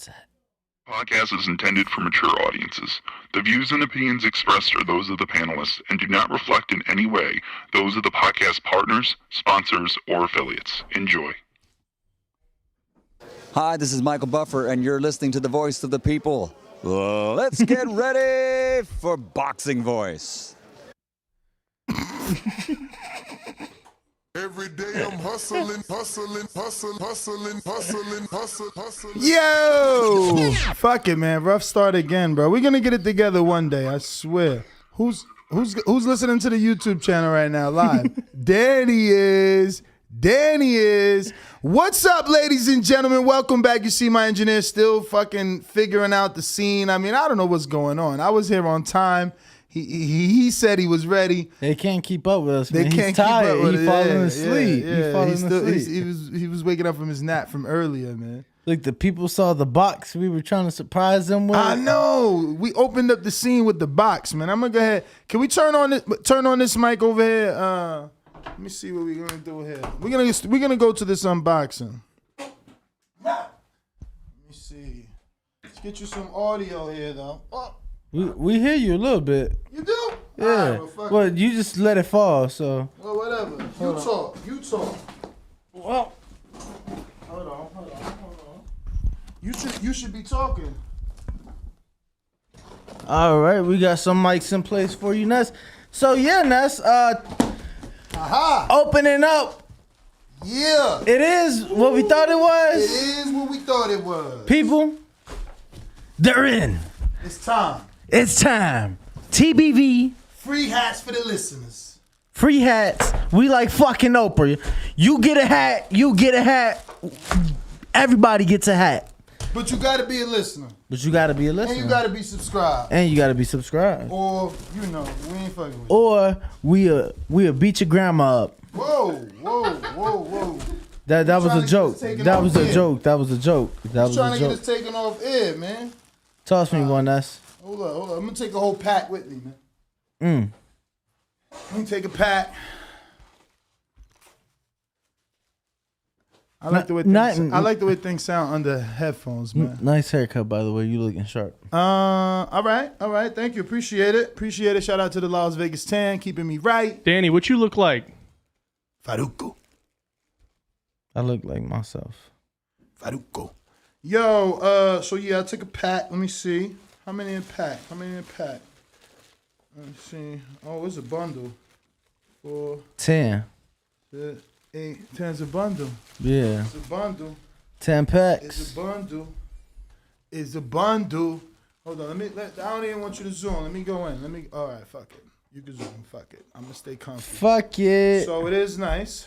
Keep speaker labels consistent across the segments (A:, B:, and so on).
A: mindset.
B: Podcast is intended for mature audiences. The views and opinions expressed are those of the panelists and do not reflect in any way those of the podcast partners, sponsors, or affiliates. Enjoy.
C: Hi, this is Michael Buffer, and you're listening to the voice of the people. Let's get ready for Boxing Voice.
D: Every day I'm hustling.
E: Yo! Fuck it, man. Rough start again, bro. We're gonna get it together one day, I swear. Who's listening to the YouTube channel right now live? Danny is. What's up, ladies and gentlemen? Welcome back. You see my engineer still fucking figuring out the scene. I mean, I don't know what's going on. I was here on time. He said he was ready.
A: They can't keep up with us, man.
E: They can't
A: He's tired.
E: keep up with
A: He's
E: it.
A: falling
E: Yeah,
A: asleep.
E: yeah.
A: He's falling asleep.
E: He was waking up from his nap from earlier, man.
A: Look, the people saw the box we were trying to surprise them with.
E: I know. We opened up the scene with the box, man. I'm gonna go ahead. Can we turn on this mic over here? Let me see what we're gonna do here. We're gonna go to this unboxing. Let me see. Let's get you some audio here, though. Oh.
A: We hear you a little bit.
E: You do?
A: Yeah.
E: Right,
A: well, you just let it fall, so.
E: Well, whatever. You talk.
A: Well.
E: Hold on. You should be talking.
A: All right, we got some mics in place for you, Ness. So yeah, Ness.
E: Aha!
A: Opening up.
E: Yeah.
A: It is what we thought it was.
E: It is what we thought it was.
A: People, they're in.
E: It's time.
A: It's time. TBV.
E: Free hats for the listeners.
A: Free hats. We like fucking Oprah. You get a hat. You get a hat. Everybody gets a hat.
E: But you gotta be a listener.
A: But you gotta be a listener.
E: And you gotta be subscribed.
A: And you gotta be subscribed.
E: Or, you know, we ain't fucking with you.
A: Or we'll beat your grandma up.
E: Whoa.
A: That was a joke. That was a joke. That was a joke. That was a
E: Trying to get
A: joke.
E: us taken off air, man.
A: Toss me one, Ness.
E: Hold on. I'm gonna take a whole pack with me, man. Let me take a pack. I like the way things sound under headphones, man.
A: Nice haircut, by the way. You looking sharp.
E: All right. Thank you. Appreciate it. Shout out to the Las Vegas Tan, keeping me right.
F: Danny, what you look like?
E: Faruco.
A: I look like myself.
E: Faruco. Yo, so yeah, I took a pack. Let me see. How many in pack? Let me see. Oh, it's a bundle. 4,
A: 10.
E: 6, 8, 10's a bundle.
A: Yeah.
E: It's a bundle.
A: 10 packs.
E: It's a bundle. Hold on. I don't even want you to zoom. Let me go in. All right, fuck it. You can zoom. Fuck it. I'm gonna stay comfy.
A: Fuck it.
E: So it is nice.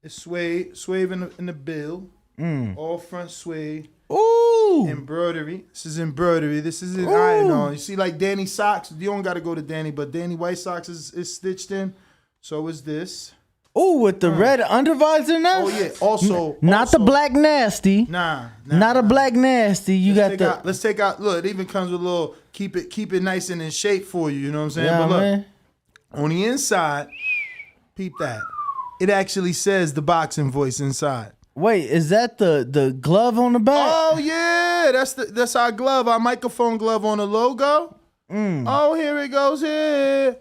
E: It's suede in the bill. All front suede.
A: Ooh.
E: Embroidery. This is embroidery. This is an iron on. You see, like Danny socks. You don't got to go to Danny, but Danny White socks is stitched in. So is this.
A: Ooh, with the red undervisor now.
E: Oh yeah. Also,
A: not the black nasty.
E: Nah.
A: Not a black nasty. You
E: Let's take out. Look, it even comes with a little keep it nice and in shape for you. You know what I'm saying?
A: Yeah,
E: but look,
A: man.
E: on the inside, peep that. It actually says the boxing voice inside.
A: Wait, is that the glove on the back?
E: Oh yeah, that's our glove, our microphone glove on the logo. Oh, here it goes here.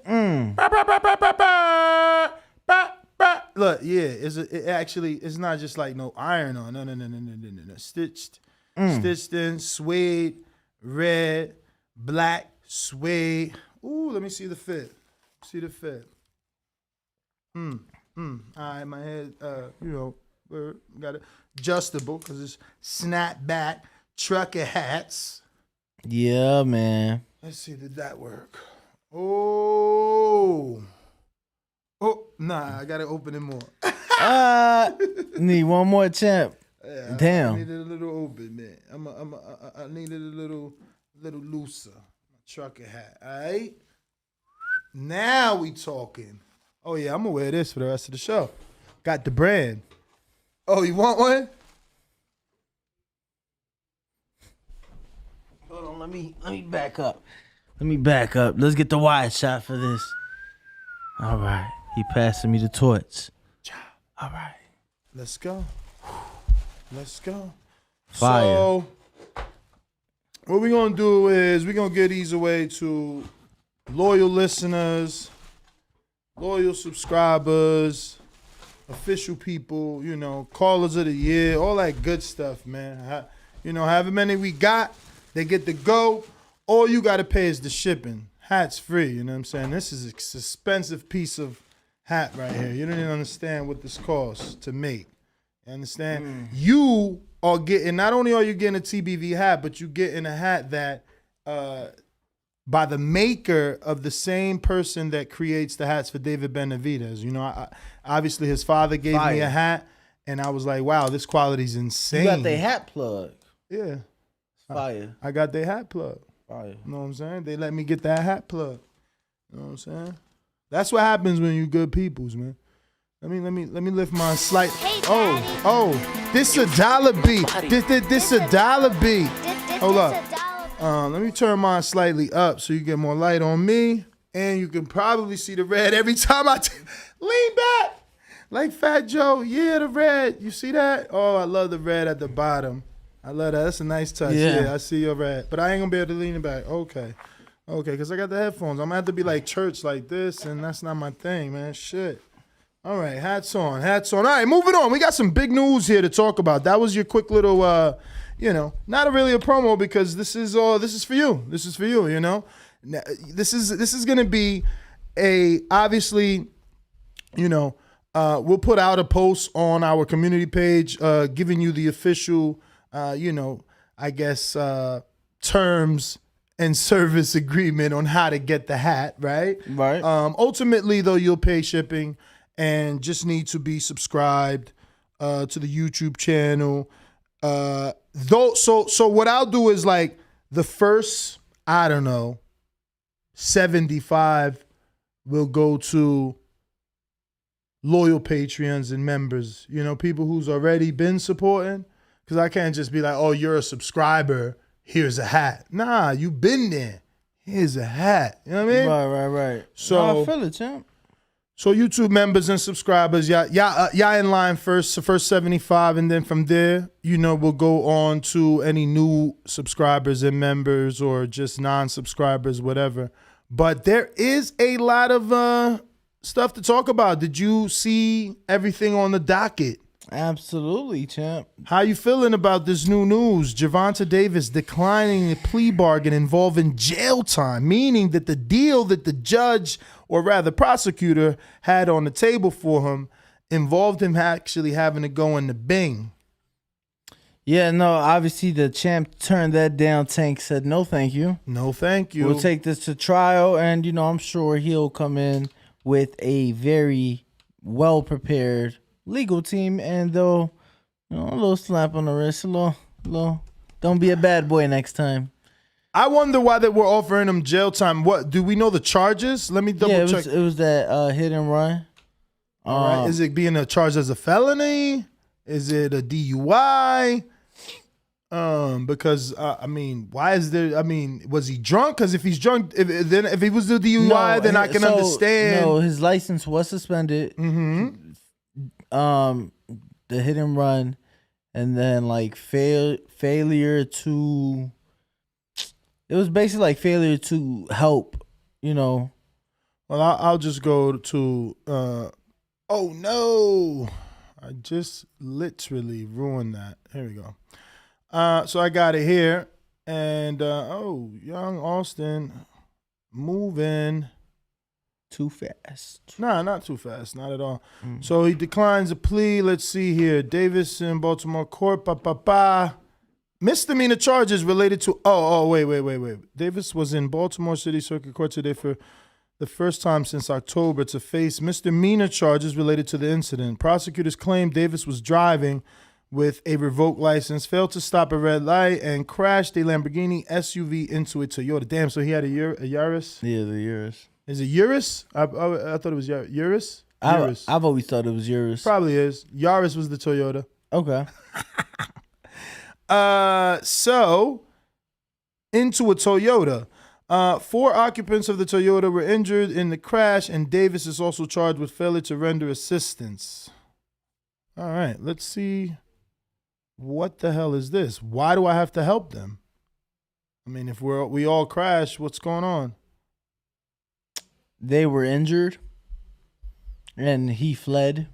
E: Look, yeah, it's not just like no iron on. No. Stitched in suede, red, black, suede. Ooh, let me see the fit. All right, my head, got it adjustable because it's snap back, trucker hats.
A: Yeah, man.
E: Let's see, did that work? Oh, nah, I gotta open it more.
A: Need one more, champ.
E: Yeah,
A: damn.
E: I needed a little open, man. I needed a little looser. My trucker hat. All right. Now we talking. Oh yeah, I'm gonna wear this for the rest of the show. Got the brand. Oh, you want one?
A: Hold on, let me back up. Let's get the wide shot for this. All right, he passing me the torch. All right,
E: let's go.
A: Fire.
E: So what we're gonna do is we're gonna give these away to loyal listeners, loyal subscribers, official people, you know, callers of the year, all that good stuff, man. You know, however many we got, they get to go. All you gotta pay is the shipping. Hat's free, you know what I'm saying? This is an expensive piece of hat right here. You don't even understand what this costs to make. You understand? You are getting, not only are you getting a TBV hat, but you getting a hat that by the maker of the same person that creates the hats for David Benavidez. You know, obviously his father gave me a hat, and I was like, wow, this quality's insane.
A: You got their hat plug.
E: Yeah.
A: Fire.
E: I got their hat plug.
A: Fire.
E: You know what I'm saying? They let me get that hat plug. You know what I'm saying? That's what happens when you good peoples, man. Let me lift my slight. This a dollar beat. This a dollar beat. Hold up. Let me turn mine slightly up so you get more light on me, and you can probably see the red every time I lean back, like Fat Joe. Yeah, the red. You see that? Oh, I love the red at the bottom. I love that. That's a nice touch. Yeah, I see your red, but I ain't gonna be able to lean it back. Okay, because I got the headphones. I'm gonna have to be like church like this, and that's not my thing, man. Shit. All right, hats on. All right, moving on. We got some big news here to talk about. That was your quick little, not really a promo because this is for you. This is for you. You know, this is gonna be obviously, we'll put out a post on our community page, giving you the official, terms and service agreement on how to get the hat. Right. Ultimately, though, you'll pay shipping. And just need to be subscribed to the YouTube channel. So what I'll do is like the first, 75 will go to loyal Patreons and members. You know, people who's already been supporting. Because I can't just be like, oh, you're a subscriber, here's a hat. Nah, you've been there. Here's a hat. You know what I mean?
A: Right.
E: So
A: I feel it, champ.
E: So YouTube members and subscribers, y'all in line first, the first 75, and then from there, we'll go on to any new subscribers and members or just non-subscribers, whatever. But there is a lot of stuff to talk about. Did you see everything on the docket?
A: Absolutely, champ.
E: How you feeling about this new news? Gervonta Davis declining a plea bargain involving jail time, meaning that the deal that the judge, or rather prosecutor, had on the table for him involved him actually having to go in the Bing.
A: Yeah, no, obviously the champ turned that down. Tank said, no, thank you.
E: No, thank you.
A: We'll take this to trial, and, I'm sure he'll come in with a very well-prepared legal team, and though a little slap on the wrist, a little don't be a bad boy next time.
E: I wonder why they were offering him jail time. What do we know the charges? Let me double check.
A: It was that hit and run.
E: All right. Is it being charged as a felony? Is it a DUI? Because why is there? Was he drunk? Because if he's drunk, if he was the DUI, then I can understand.
A: No, his license was suspended.
E: Mm-hmm.
A: The hit and run, and then like failure to. It was basically like failure to help, Well,
E: I'll just go to. Oh no! I just literally ruined that. Here we go. So I got it here, and young Austin moving.
A: Too fast.
E: Nah, not too fast. Not at all. So he declines a plea. Let's see here. Davis in Baltimore court. Misdemeanor charges related to... wait. Davis was in Baltimore City Circuit Court today for the first time since October to face misdemeanor charges related to the incident. Prosecutors claim Davis was driving with a revoked license, failed to stop a red light, and crashed a Lamborghini SUV into a Toyota. Damn, so he had a Yaris?
A: Yeah, the Yaris.
E: Is it Urus? I thought it was Urus.
A: I've always thought it was Urus.
E: Probably is. Yaris was the Toyota.
A: Okay.
E: So into a Toyota. 4 occupants of the Toyota were injured in the crash, and Davis is also charged with failure to render assistance. All right, let's see what the hell is this? Why do I have to help them? I mean, if we all crash, what's going on?
A: They were injured, and he fled.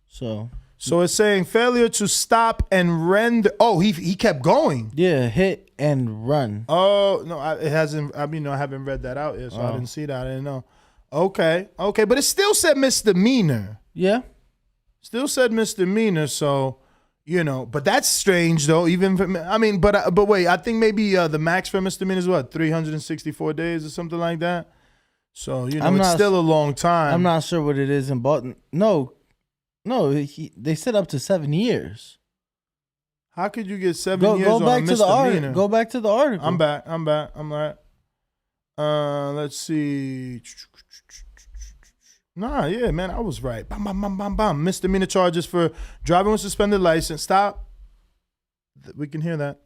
A: So
E: it's saying failure to stop and render. Oh, he kept going.
A: yeah, hit and run.
E: Oh no, it hasn't. I mean, I haven't read that out yet, so I didn't see that. I didn't know. Okay, but it still said misdemeanor.
A: Yeah.
E: Still said misdemeanor. So, but that's strange though. Even but wait, I think maybe the max for misdemeanor is what 364 days or something like that. So it's still a long time.
A: I'm not sure what it is in Boston. No, they said up to 7 years.
E: How could you get 7 years
A: go
E: on
A: back
E: a
A: to the article.
E: misdemeanor?
A: Go back to the article.
E: I'm back. I'm right. Let's see. Nah, yeah, man, I was right. Bam, bam, bam, bam, bam. Misdemeanor charges for driving with suspended license. Stop. We can hear that.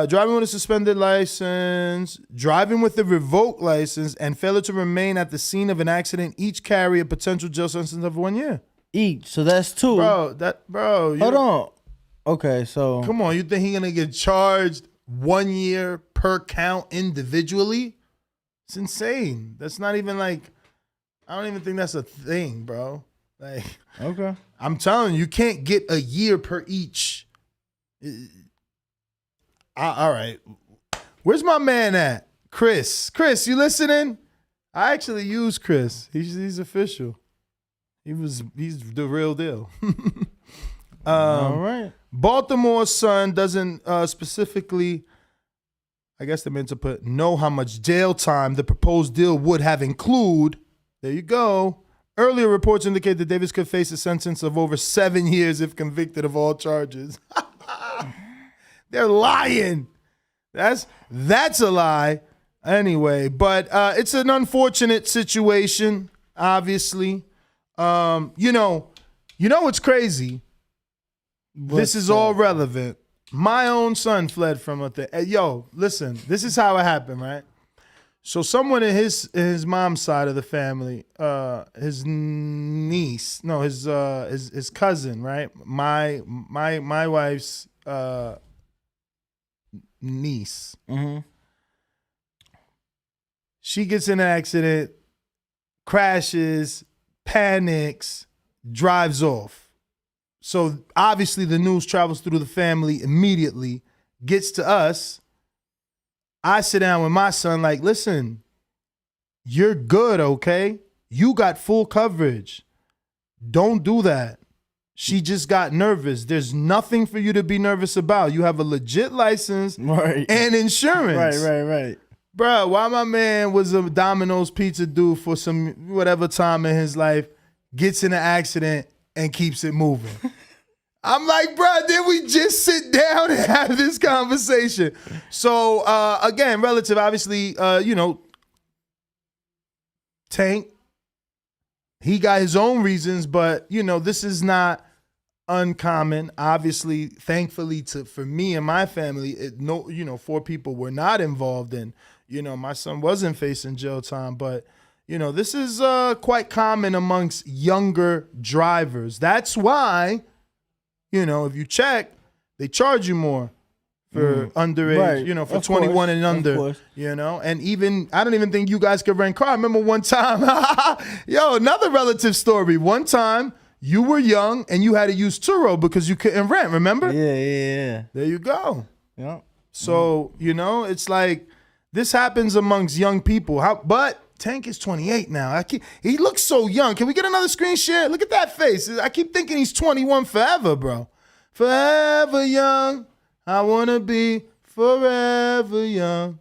E: Driving with a suspended license, driving with a revoked license, and failure to remain at the scene of an accident each carry a potential jail sentence of 1 year.
A: Each. So that's 2.
E: Bro.
A: Hold on. Okay, so.
E: Come on, you think he's going to get charged 1 year per count individually? It's insane. That's not even like, I don't even think that's a thing, bro. Like,
A: Okay.
E: I'm telling you can't get a year per each. All right. Where's my man at? Chris, you listening? I actually use Chris. He's official. He's the real deal.
A: All right.
E: Baltimore Sun doesn't specifically, I guess they meant to put, know how much jail time the proposed deal would have include. There you go. Earlier reports indicate that Davis could face a sentence of over 7 years if convicted of all charges. They're lying. That's a lie. Anyway, but it's an unfortunate situation, obviously. You know what's crazy? This is all relevant. My own son fled from a thing. Hey, yo, listen, this is how it happened, right? So someone in his mom's side of the family, his cousin, right? My wife's niece.
A: Mm-hmm.
E: She gets in an accident, crashes, panics, drives off. So obviously the news travels through the family immediately, gets to us. I sit down with my son like, listen, you're good, okay? You got full coverage. Don't do that. She just got nervous. There's nothing for you to be nervous about. You have a legit license and insurance.
A: Right.
E: Bro, while my man was a Domino's pizza dude for some whatever time in his life, gets in an accident and keeps it moving. I'm like, bro, did we just sit down and have this conversation? So, again, relative, obviously, Tank, he got his own reasons, but, this is not uncommon. Obviously, thankfully for me and my family, 4 people were not involved in, my son wasn't facing jail time, but, this is quite common amongst younger drivers. That's why, if you check, they charge you more for underage,
A: Right.
E: For
A: Of
E: 21
A: course.
E: and
A: Of
E: under,
A: course.
E: and even, I don't even think you guys could rent car. I remember one time, another relative story. One time you were young and you had to use Turo because you couldn't rent, remember?
A: Yeah.
E: There you go.
A: Yeah.
E: So, it's like this happens amongst young people. But Tank is 28 now. He looks so young. Can we get another screen share? Look at that face. I keep thinking he's 21 forever, bro. Forever young. I want to be forever young.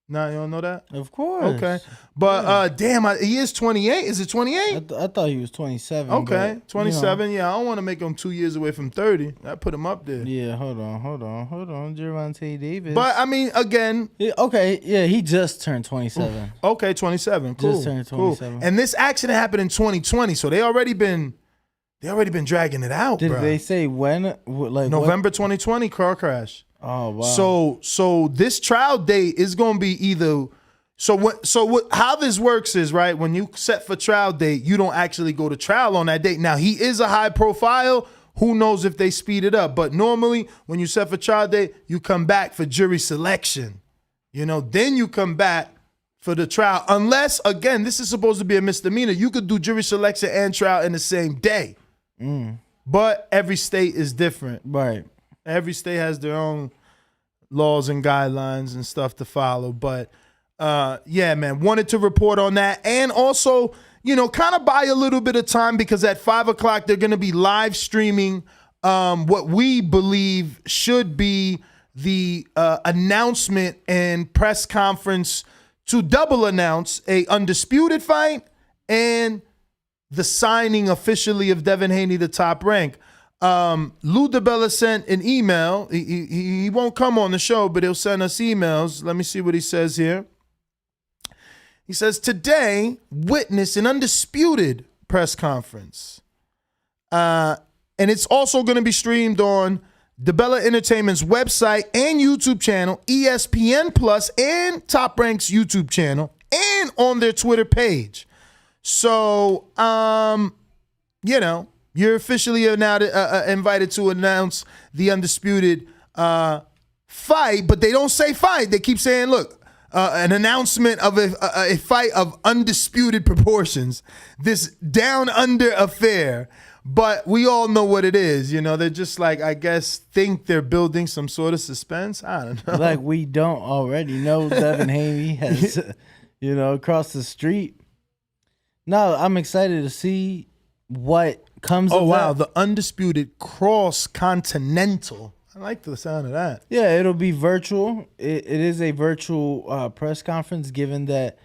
E: Nah, you don't know that?
A: Of course.
E: Okay. But damn, he is 28. Is it 28?
A: I thought he was 27.
E: Okay,
A: but,
E: 27. Yeah, I don't want to make him 2 years away from 30. That put him up there.
A: Yeah, hold on. Gervonta Davis.
E: But I mean, again.
A: He just turned 27.
E: Okay, 27. Cool.
A: Just turned 27.
E: Cool. And this accident happened in 2020, so they already been dragging it out.
A: Did
E: bro.
A: they say when? Like
E: November 2020 car crash.
A: Oh wow.
E: So this trial date is going to be either. How this works is, right, when you set for trial date, you don't actually go to trial on that date. Now, he is a high profile. Who knows if they speed it up? But normally, when you set for trial date, you come back for jury selection. Then you come back for the trial. Unless, again, this is supposed to be a misdemeanor. You could do jury selection and trial in the same day. But every state is different.
A: Right.
E: Every state has their own laws and guidelines and stuff to follow. But, yeah, man, wanted to report on that. And also, kind of buy a little bit of time because at 5 o'clock, they're going to be live streaming what we believe should be the announcement and press conference to double announce a undisputed fight and the signing officially of Devin Haney to Top Rank. Lou DiBella sent an email. He won't come on the show, but he'll send us emails. Let me see what he says here. He says, today, witness an undisputed press conference. And it's also going to be streamed on DiBella Entertainment's website and YouTube channel, ESPN Plus, and Top Rank's YouTube channel, and on their Twitter page. So, you're officially now invited to announce the undisputed fight, but they don't say fight. They keep saying, look, an announcement of a fight of undisputed proportions, this down under affair. But we all know what it is. They're just like, I guess, think they're building some sort of suspense. I don't know.
A: Like we don't already know Devin Haney has, across the street. No, I'm excited to see what comes of that.
E: Oh, wow. The undisputed cross-continental. I like the sound of that.
A: Yeah, it'll be virtual. It is a virtual press conference, given that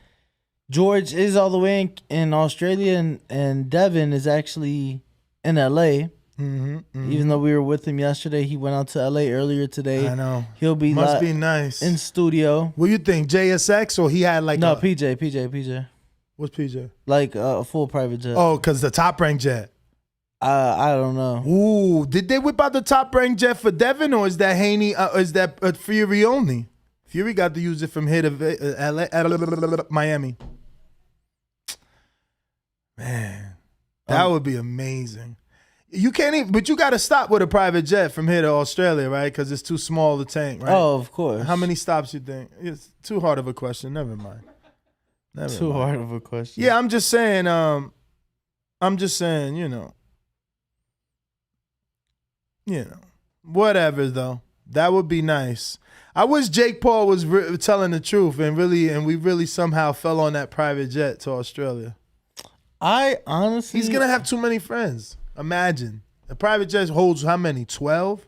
A: George is all the way in Australia and Devin is actually in LA. Even though we were with him yesterday, he went out to LA earlier today.
E: I know.
A: He'll be
E: Must be nice.
A: in studio.
E: What do you think, JSX, or he had like
A: PJ.
E: What's PJ?
A: Like a full private jet.
E: Oh, because the Top Rank jet.
A: I don't know.
E: Ooh, did they whip out the Top Rank jet for Devin, or is that Haney? Is that Fury only? Fury got to use it from here to Miami. Man, that would be amazing. You can't even, but you got to stop with a private jet from here to Australia, right? Because it's too small to tank, right?
A: Oh, of course.
E: How many stops you think? It's too hard of a question. Never mind.
A: Too hard of a question.
E: Yeah, I'm just saying. Whatever though. That would be nice. I wish Jake Paul was telling the truth and we really somehow fell on that private jet to Australia.
A: I honestly,
E: he's gonna have too many friends. Imagine a private jet holds how many? 12,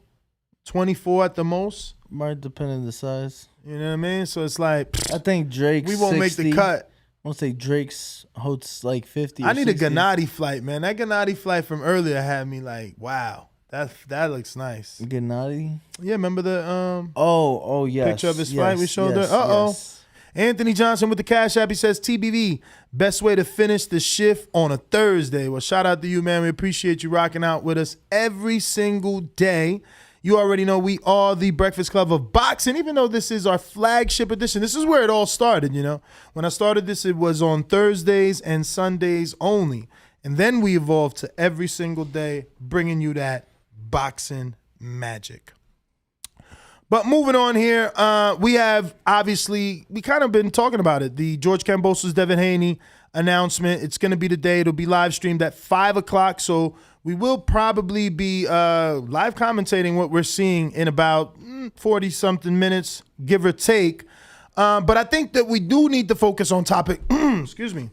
E: 24 at the most.
A: Might depend on the size.
E: You know what I mean? So it's like
A: I think Drake's
E: we won't
A: 60.
E: make the cut.
A: I want to say Drake's holds like 50.
E: I need
A: 60.
E: a Gennady flight, man. That Gennady flight from earlier had me like, wow, that looks nice.
A: Gennady?
E: Yeah, remember the
A: oh yes,
E: picture of his flight we showed her?
A: Yes.
E: Anthony Johnson with the Cash App. He says, TBV, best way to finish the shift on a Thursday. Well, shout out to you, man. We appreciate you rocking out with us every single day. You already know we are the Breakfast Club of Boxing, even though this is our flagship edition. This is where it all started, When I started this, it was on Thursdays and Sundays only. And then we evolved to every single day, bringing you that boxing magic. But moving on here, we have, obviously, we kind of been talking about it. The George Kambosos, Devin Haney announcement. It's going to be today. It'll be live streamed at 5 o'clock. So we will probably be live commentating what we're seeing in about 40-something minutes, give or take. But I think that we do need to focus on topic, excuse me,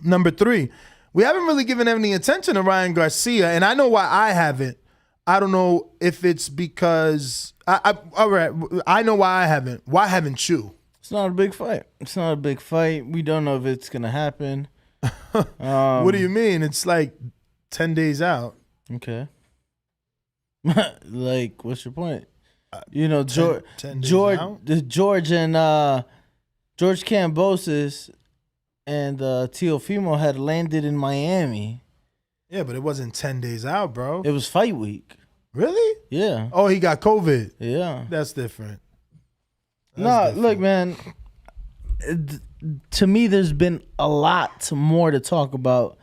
E: number 3. We haven't really given any attention to Ryan Garcia, and I know why I haven't. I don't know if it's because all right. I know why I haven't. Why haven't you?
A: It's not a big fight. We don't know if it's gonna happen.
E: What do you mean? It's like 10 days out.
A: Okay. Like, what's your point? George and George Kambosos and Teofimo had landed in Miami.
E: Yeah, but it wasn't 10 days out, bro.
A: It was fight week.
E: Really?
A: Yeah.
E: Oh, he got COVID.
A: Yeah.
E: That's different.
A: Look, man. To me, there's been a lot more to talk about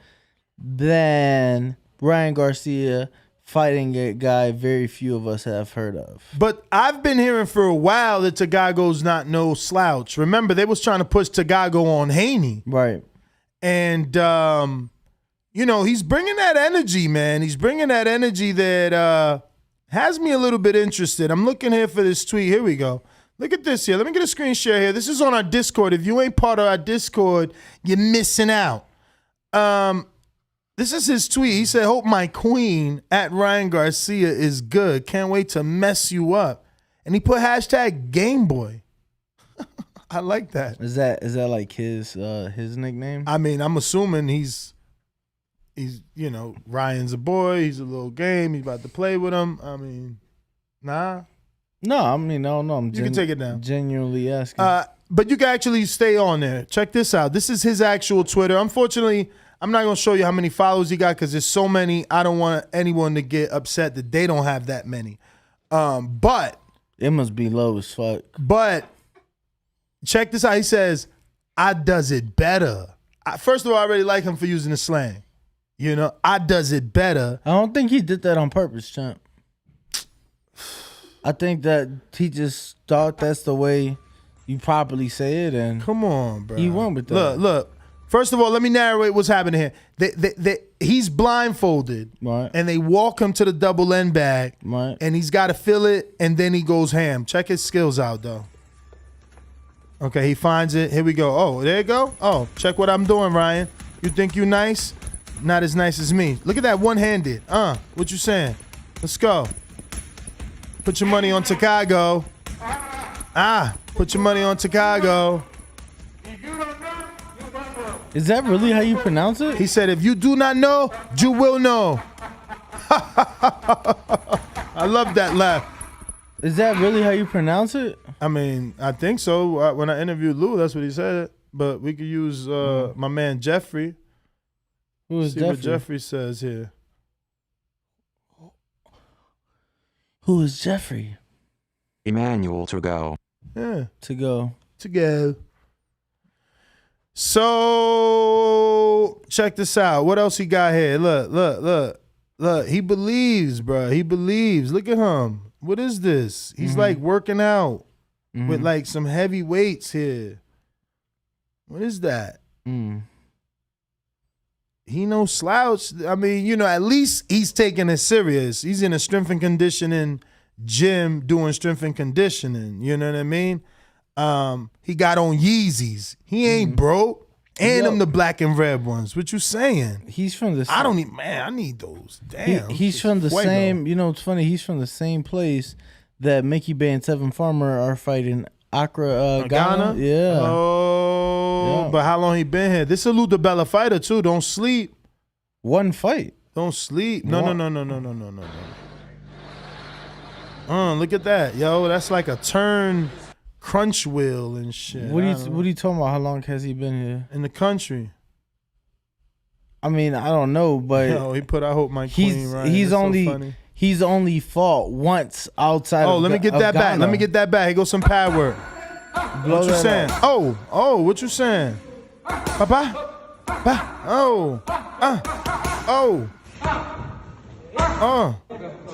A: than Ryan Garcia fighting a guy very few of us have heard of.
E: But I've been hearing for a while that Tagoe's not no slouch. Remember, they was trying to push Tagoe on Haney.
A: Right.
E: And, he's bringing that energy, man. He's bringing that energy that has me a little bit interested. I'm looking here for this tweet. Here we go. Look at this here. Let me get a screen share here. This is on our Discord. If you ain't part of our Discord, you're missing out. This is his tweet. He said, hope my queen at Ryan Garcia is good. Can't wait to mess you up. And he put hashtag Gameboy. I like that.
A: Is that like his nickname?
E: I mean, I'm assuming he's Ryan's a boy. He's a little game. He's about to play with him. I mean, nah.
A: No, I mean, no.
E: You can take it down.
A: Genuinely asking.
E: But you can actually stay on there. Check this out. This is his actual Twitter. Unfortunately, I'm not going to show you how many followers he got because there's so many. I don't want anyone to get upset that they don't have that many. But
A: it must be low as fuck.
E: But check this out. He says, I does it better. First of all, I already like him for using the slang. I does it better.
A: I don't think he did that on purpose, champ. I think that he just thought that's the way you properly say it, and
E: come on, bro.
A: He went with that.
E: Look. First of all, let me narrate what's happening here. He's blindfolded,
A: right,
E: and they walk him to the double end bag,
A: right,
E: and he's got to fill it, and then he goes ham. Check his skills out, though. Okay, he finds it. Here we go. Oh, there you go. Oh, check what I'm doing, Ryan. You think you nice? Not as nice as me. Look at that one-handed. What you saying? Let's go. Put your money on Tagoe. Put your money on Tagoe.
A: Is that really how you pronounce it?
E: He said, if you do not know, you will know. I love that laugh.
A: Is that really how you pronounce it?
E: I mean, I think so. When I interviewed Lou, that's what he said. But we could use my man Jeffrey.
A: Who is
E: See
A: Jeffrey?
E: what Jeffrey says here.
A: Who is Jeffrey?
D: Emmanuel Tagoe.
E: Yeah.
A: Tagoe.
E: So check this out. What else he got here? Look. He believes, bro. He believes. Look at him. What is this? He's like working out with like some heavy weights here. What is that? He no slouch. I mean, at least he's taking it serious. He's in a strength and conditioning gym doing strength and conditioning. You know what I mean? He got on Yeezys. He ain't broke. And them the black and red ones. What you saying?
A: He's from the.
E: I don't need. Man, I need those. Damn.
A: He's from the same. It's funny. He's from the same place that Mickey Bay and Tevin Farmer are fighting. Accra, Ghana. Yeah.
E: Oh, yeah. But how long he been here? This is a DiBella fighter too. Don't sleep.
A: One fight.
E: Don't sleep. No. Look at that, yo. That's like a turn crunch wheel and shit.
A: What are you talking about? How long has he been here
E: in the country?
A: I mean, I don't know, but
E: he put. I hope my queen. Right.
A: He's only fought once outside.
E: Oh, let me get that back. Let me get that back. Here goes some pad work. What you saying? Oh, what you saying? Papa?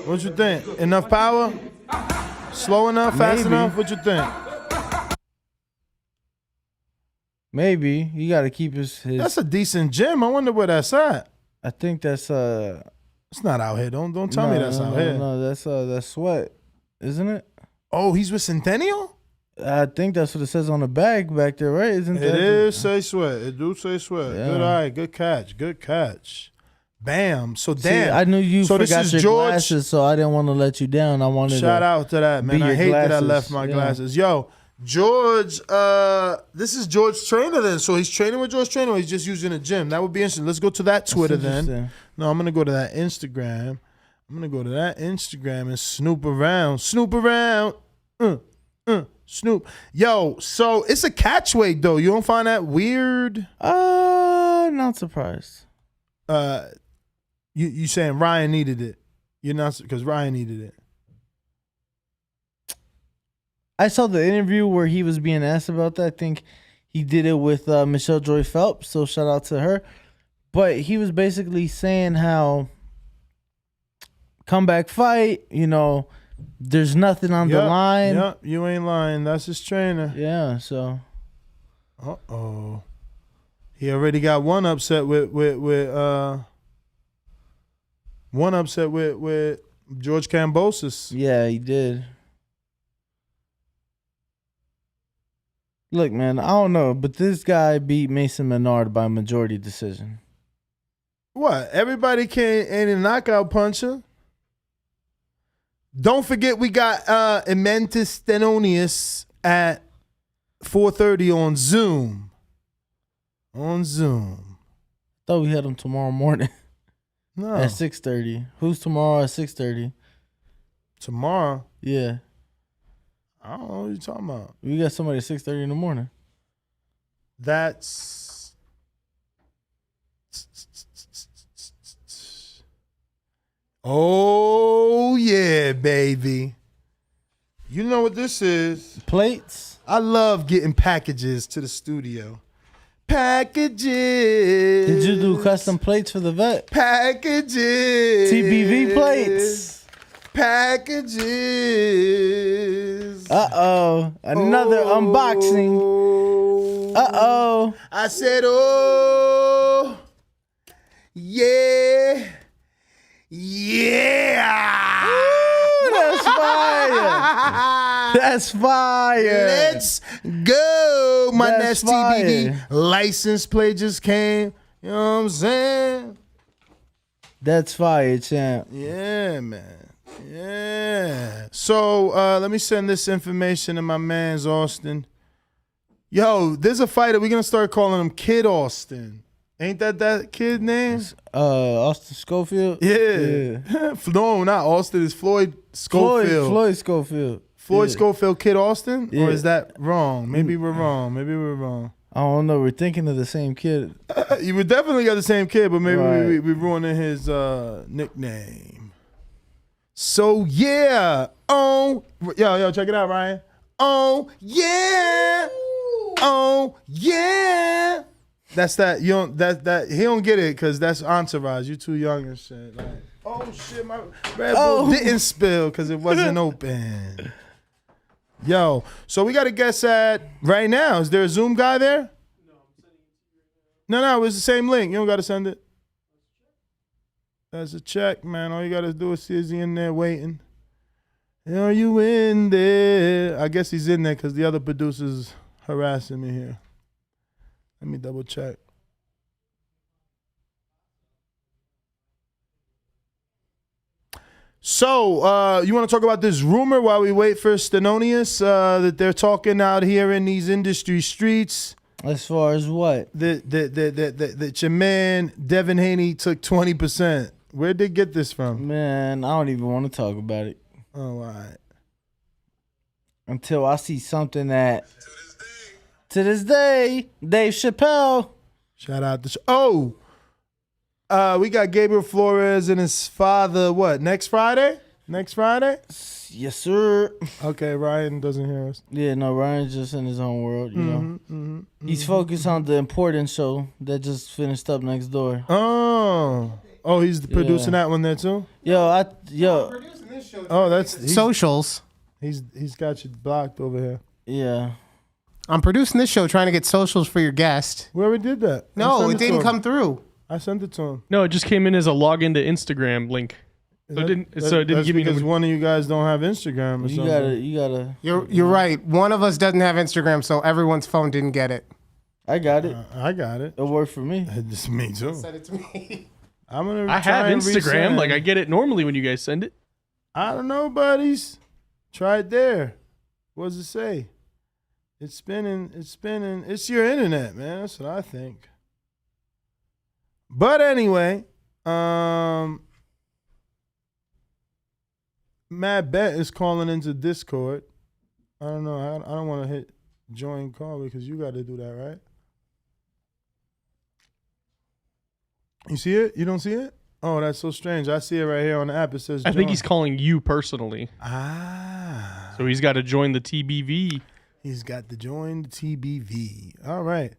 E: What you think? Enough power? Slow enough? Fast enough? What you think?
A: Maybe. You got to keep his.
E: That's a decent gym. I wonder where that's at.
A: I think that's
E: It's not out here. Don't tell me that's out here.
A: No, that's Sweat, isn't it?
E: Oh, he's with Centennial?
A: I think that's what it says on the bag back there, right? Isn't
E: it? It is say Sweat. It do say Sweat. Yeah. Good eye. Good catch. Bam. So damn.
A: See, I knew you forgot your glasses, so I didn't want to let you down. I wanted
E: shout out to that, man. I hate that I left my glasses. Yo, George, this is George's trainer then. So he's training with George's trainer or he's just using a gym. That would be interesting. Let's go to that Twitter then. No, I'm going to go to that Instagram. And snoop around. Snoop. Yo, so it's a catch weight though. You don't find that weird?
A: Not surprised.
E: You saying Ryan needed it. You're not, because Ryan needed it.
A: I saw the interview where he was being asked about that. I think he did it with Michelle Joy Phelps, so shout out to her. But he was basically saying how comeback fight. You know, there's nothing on the line.
E: Yep, you ain't lying. That's his trainer.
A: Yeah, so.
E: Uh-oh. He already got one upset with George Kambosos.
A: Yeah, he did. Look, man, I don't know, but this guy beat Mason Menard by majority decision.
E: What? Everybody ain't a knockout puncher. Don't forget we got Stenonius at 4:30 on Zoom.
A: Thought we had him tomorrow morning
E: No.
A: at 6:30. Who's tomorrow at 6:30?
E: Tomorrow?
A: Yeah,
E: I don't know what you're talking about.
A: we got somebody at 6:30 in the morning.
E: That's... Oh, yeah, baby. You know what this is.
A: Plates.
E: I love getting packages to the studio. Packages.
A: Did you do custom plates for the vet?
E: Packages.
A: TBV plates.
E: Packages.
A: Another unboxing.
E: I said, oh, yeah. Yeah.
A: Ooh, that's fire. That's fire.
E: Let's go. My
A: That's
E: next TBV
A: fire.
E: license plate just came. You know what I'm saying?
A: That's fire, champ.
E: Yeah, man. Yeah. So let me send this information to my man's Austin. Yo, there's a fighter. We're going to start calling him Kid Austin. Ain't that kid name?
A: Austin Schofield?
E: Yeah. No, not Austin. It's Floyd Schofield.
A: Floyd Schofield.
E: Floyd
A: Yeah.
E: Schofield, Kid Austin?
A: Yeah.
E: Or is that wrong? Maybe we're wrong.
A: I don't know. We're thinking of the same kid.
E: You would definitely got the same kid, but maybe
A: Right.
E: we ruining his nickname. So, yeah. Oh, yo, check it out, Ryan. Oh, yeah. Oh, yeah. That's that. You don't. That he don't get it because that's Entourage. You too young and shit. Like, oh shit, my Red Bull didn't spill because it wasn't open. Yo, so we got a guess at right now. Is there a Zoom guy there? No, I'm sending it to you right now. No, it's the same link. You don't got to send it. That's a check, man. All you got to do is see is he in there waiting. Are you in there? I guess he's in there because the other producer's harassing me here. Let me double check. So, you want to talk about this rumor while we wait for Stenonius that they're talking out here in these industry streets?
A: As far as what?
E: That your man Devin Haney took 20%. Where'd they get this from?
A: Man, I don't even want to talk about it.
E: Oh, all right.
A: Until I see something that... To this day, Dave Chappelle.
E: Shout out to... we got Gabriel Flores and his father, what, next Friday? Next Friday?
A: Yes, sir.
E: Okay, Ryan doesn't hear us.
A: Yeah, no, Ryan's just in his own world, you know. He's focused on the important show that just finished up next door.
E: Oh, he's producing that one there too?
F: Producing this show.
E: Oh, that's...
F: Socials.
E: He's got you blocked over here.
A: Yeah.
F: I'm producing this show trying to get socials for your guest.
E: We already did that. I
F: No,
E: sent
F: it
E: to
F: didn't
E: him.
F: come through.
E: I sent it to him.
G: No, it just came in as a login to Instagram link. So it didn't
E: That's
G: give me
E: because
G: no.
E: one of you guys don't have Instagram or
A: You
E: something.
A: gotta.
F: You're right. One of us doesn't have Instagram, so everyone's phone didn't get it.
A: I got it.
E: I got it.
A: It worked for me.
E: It's me too.
F: Send it to me.
E: I'm gonna.
G: I
E: try
G: have
E: and
G: Instagram.
E: resend.
G: Like I get it normally when you guys send it.
E: I don't know, buddies. Try it there. What does it say? It's spinning. It's spinning. It's your internet, man. That's what I think. But anyway, Matt Bet is calling into Discord. I don't know. I don't want to hit join call because you got to do that, right? You see it? You don't see it? Oh, that's so strange. I see it right here on the app. It says
G: I think
E: join.
G: he's calling you personally.
E: Ah.
G: So he's got to join the TBV.
E: He's got to join the TBV. All right.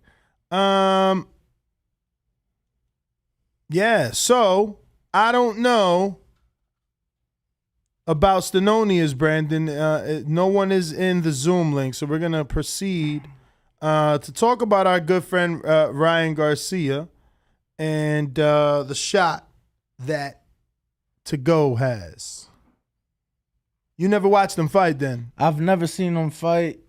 E: Yeah, so I don't know about Stenonius, Brandon. No one is in the Zoom link, so we're going to proceed to talk about our good friend Ryan Garcia and the shot that Tagoe has. You never watched him fight then?
A: I've never seen him fight.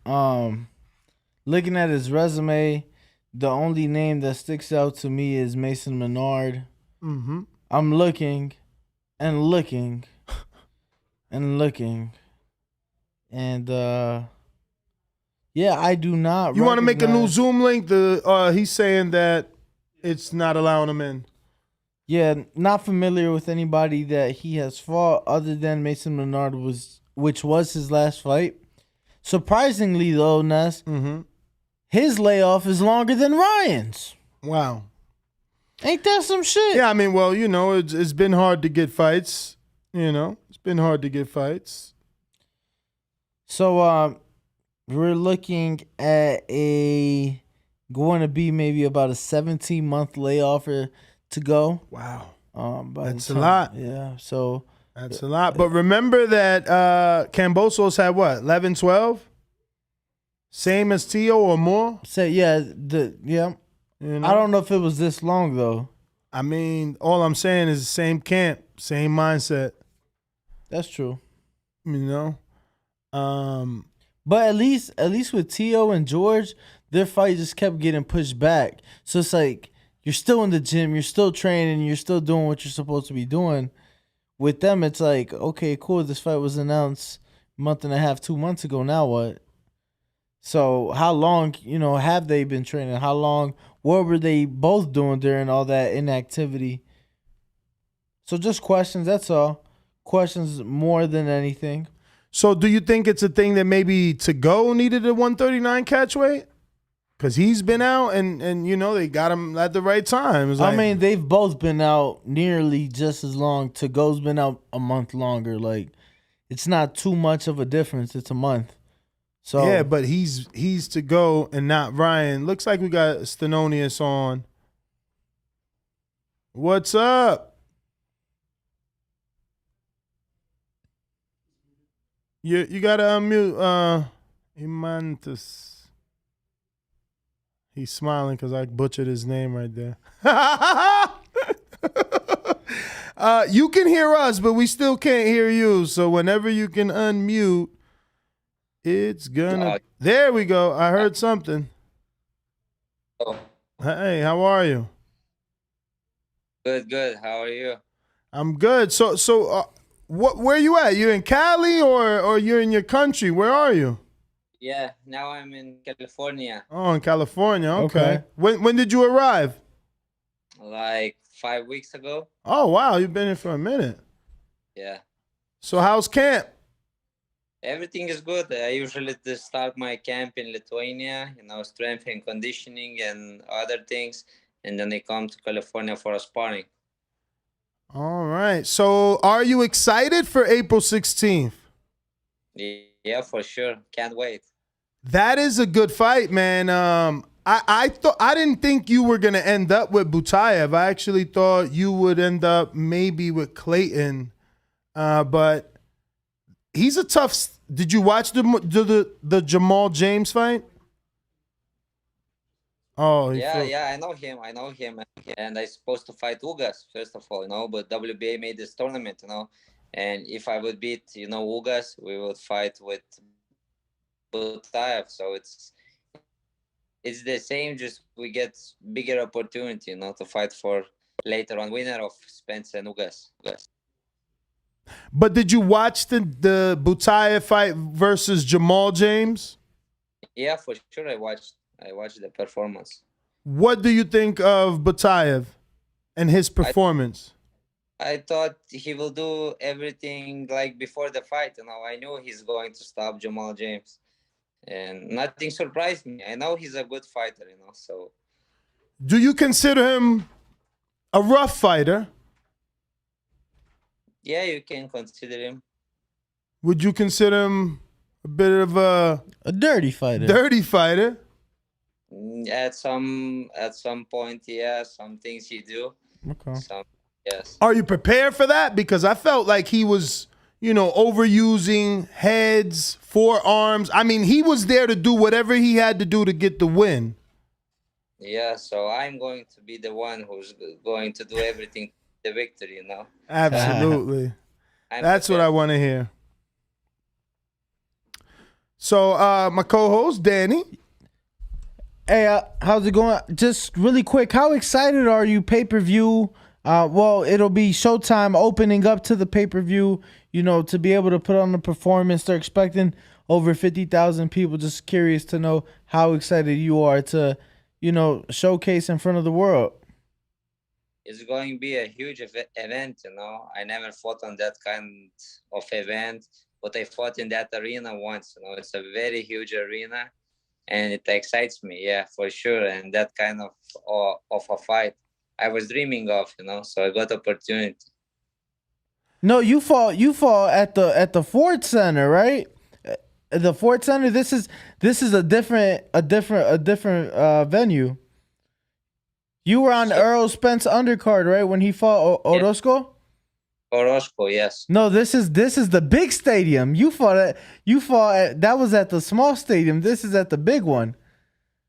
A: Looking at his resume, the only name that sticks out to me is Mason Menard.
E: Mm-hmm.
A: I'm looking and looking and looking. And yeah, I do not.
E: You want to make a new
A: recognize-
E: Zoom link? He's saying that it's not allowing him in.
A: Yeah, not familiar with anybody that he has fought other than Mason Menard, which was his last fight. Surprisingly, though, Ness, his layoff is longer than Ryan's.
E: Wow.
A: Ain't that some shit?
E: Yeah, I mean, well, you know, it's been hard to get fights. You know, it's been hard to get fights.
A: So we're looking at going to be maybe about a 17-month layoff to go.
E: Wow.
A: That's
E: a lot.
A: Yeah, so
E: That's a lot. But remember that Kambosos had what, 11, 12? Same as Tio or more?
A: yeah.
E: You know?
A: I don't know if it was this long though.
E: I mean, all I'm saying is the same camp, same mindset,
A: That's true.
E: you know?
A: But at least with Tio and George, their fight just kept getting pushed back. So it's like you're still in the gym, you're still training, you're still doing what you're supposed to be doing. With them, it's like, okay, cool, this fight was announced a month and a half, 2 months ago. Now what? So how long, have they been training? How long? What were they both doing during all that inactivity? So just questions, that's all. Questions more than anything.
E: So do you think it's a thing that maybe Tagoe needed a 139 catch weight? Because he's been out and you know, they got him at the right time. It's like,
A: I mean, they've both been out nearly just as long. Tagoe's been out a month longer. Like, it's not too much of a difference. It's a month. So
E: yeah, but he's Tagoe and not Ryan. Looks like we got Stenonius on. What's up? You gotta unmute Imantus. He's smiling because I butchered his name right there. You can hear us, but we still can't hear you. So whenever you can unmute, it's gonna. There we go. I heard something.
H: Oh,
E: Hey, how are you?
H: good. How are you?
E: I'm good. So, where you at? You in Cali or you're in your country? Where are you?
H: Yeah, now I'm in California.
E: Oh, in California. Okay.
A: Okay.
E: When did you arrive?
H: Like 5 weeks ago.
E: Oh, wow. You've been here for a minute.
H: Yeah.
E: So how's camp?
H: Everything is good. I usually just start my camp in Lithuania, strength and conditioning and other things. And then I come to California for a sparring.
E: All right. So are you excited for April 16th?
H: Yeah, for sure. Can't wait.
E: That is a good fight, man. I didn't think you were gonna end up with Butayev. I actually thought you would end up maybe with Clayton, but he's a tough. Did you watch the Jamal James fight? Oh,
H: Yeah, I know him. And I'm supposed to fight Ugas, first of all, but WBA made this tournament, and if I would beat, Ugas, we would fight with Butayev. So it's the same, just we get bigger opportunity, to fight for later on winner of Spence and Ugas.
E: But did you watch the Butayev fight versus Jamal James?
H: Yeah, for sure. I watched the performance.
E: What do you think of Butayev and his performance?
H: I thought he will do everything like before the fight. I knew he's going to stop Jamal James, and nothing surprised me. I know he's a good fighter, So,
E: Do you consider him a rough fighter?
H: yeah, you can consider him.
E: Would you consider him a bit of a
A: dirty fighter.
E: dirty fighter?
H: At some point, yeah. Some things you do.
A: Okay.
H: Some, yes.
E: Are you prepared for that? Because I felt like he was, overusing heads, forearms. I mean, he was there to do whatever he had to do to get the win.
H: Yeah, so I'm going to be the one who's going to do everything the victory,
E: Absolutely.
H: I'm
E: That's what
H: prepared.
E: I want to hear. So, my co-host, Danny.
A: Hey, how's it going? Just really quick, how excited are you? Pay-per-view. Well, it'll be Showtime opening up to the pay-per-view. To be able to put on the performance. They're expecting over 50,000 people. Just curious to know how excited you are to, showcase in front of the world.
H: It's going to be a huge event, I never fought on that kind of event, but I fought in that arena once, It's a very huge arena, and it excites me, yeah, for sure. And that kind of a fight I was dreaming of, so I got opportunity.
A: No, you fought at the Ford Center, right? The Ford Center. This is a different venue. You were on Earl Spence undercard, right, when he fought Orozco?
H: Orozco, yes.
A: No, this is the big stadium. You fought at that was at the small stadium. This is at the big one.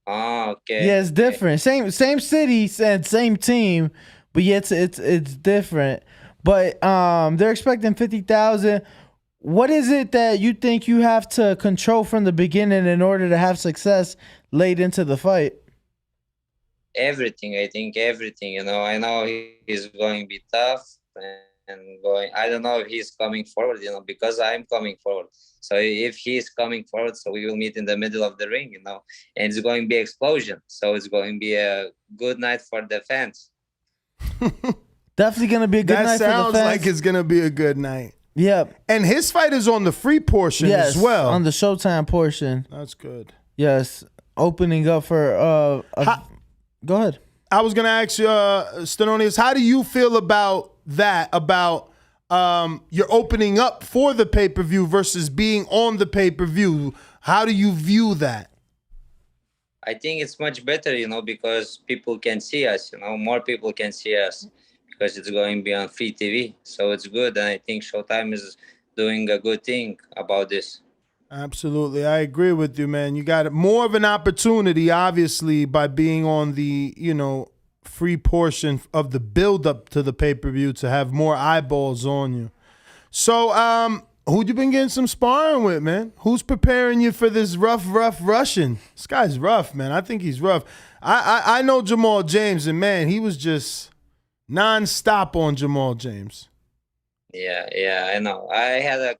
H: Oh, okay.
A: Yeah, it's different. Same city and same team, but yeah, it's different. But they're expecting 50,000. What is it that you think you have to control from the beginning in order to have success late into the fight?
H: Everything, I think everything, I know he's going to be tough and going, I don't know if he's coming forward, because I'm coming forward. So if he's coming forward, so we will meet in the middle of the ring, and it's going to be explosion. So it's going to be a good night for the fans.
A: Definitely going to be a good night for the fans.
E: That sounds like it's going to be a good night.
A: Yeah.
E: And his fight is on the free portion as well.
A: On the Showtime portion.
E: That's good.
A: Yes. Opening up for go ahead.
E: I was going to ask you, Stenonius, how do you feel about that, about you're opening up for the pay-per-view versus being on the pay-per-view? How do you view that?
H: I think it's much better, because people can see us, more people can see us because it's going to be on free TV. So it's good. And I think Showtime is doing a good thing about this.
E: Absolutely. I agree with you, man. You got more of an opportunity, obviously, by being on the, free portion of the build-up to the pay-per-view to have more eyeballs on you. So, who you been getting some sparring with, man? Who's preparing you for this rough Russian? This guy's rough, man. I think he's rough. I know Jamal James, and, man, he was just non-stop on Jamal James.
H: Yeah, I know. I had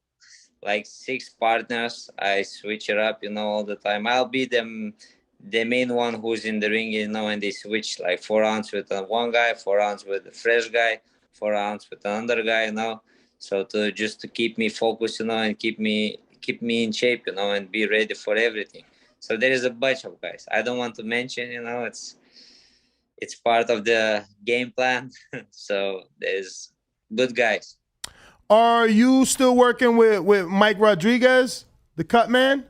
H: 6 partners. I switch it up, all the time. I'll be the main one who's in the ring, and they switch 4 rounds with one guy, 4 rounds with a fresh guy, 4 rounds with another guy, So to keep me focused, and keep me in shape, and be ready for everything. So there is a bunch of guys. I don't want to mention, it's part of the game plan. So there's good guys.
E: Are you still working with Mike Rodriguez, the cut man?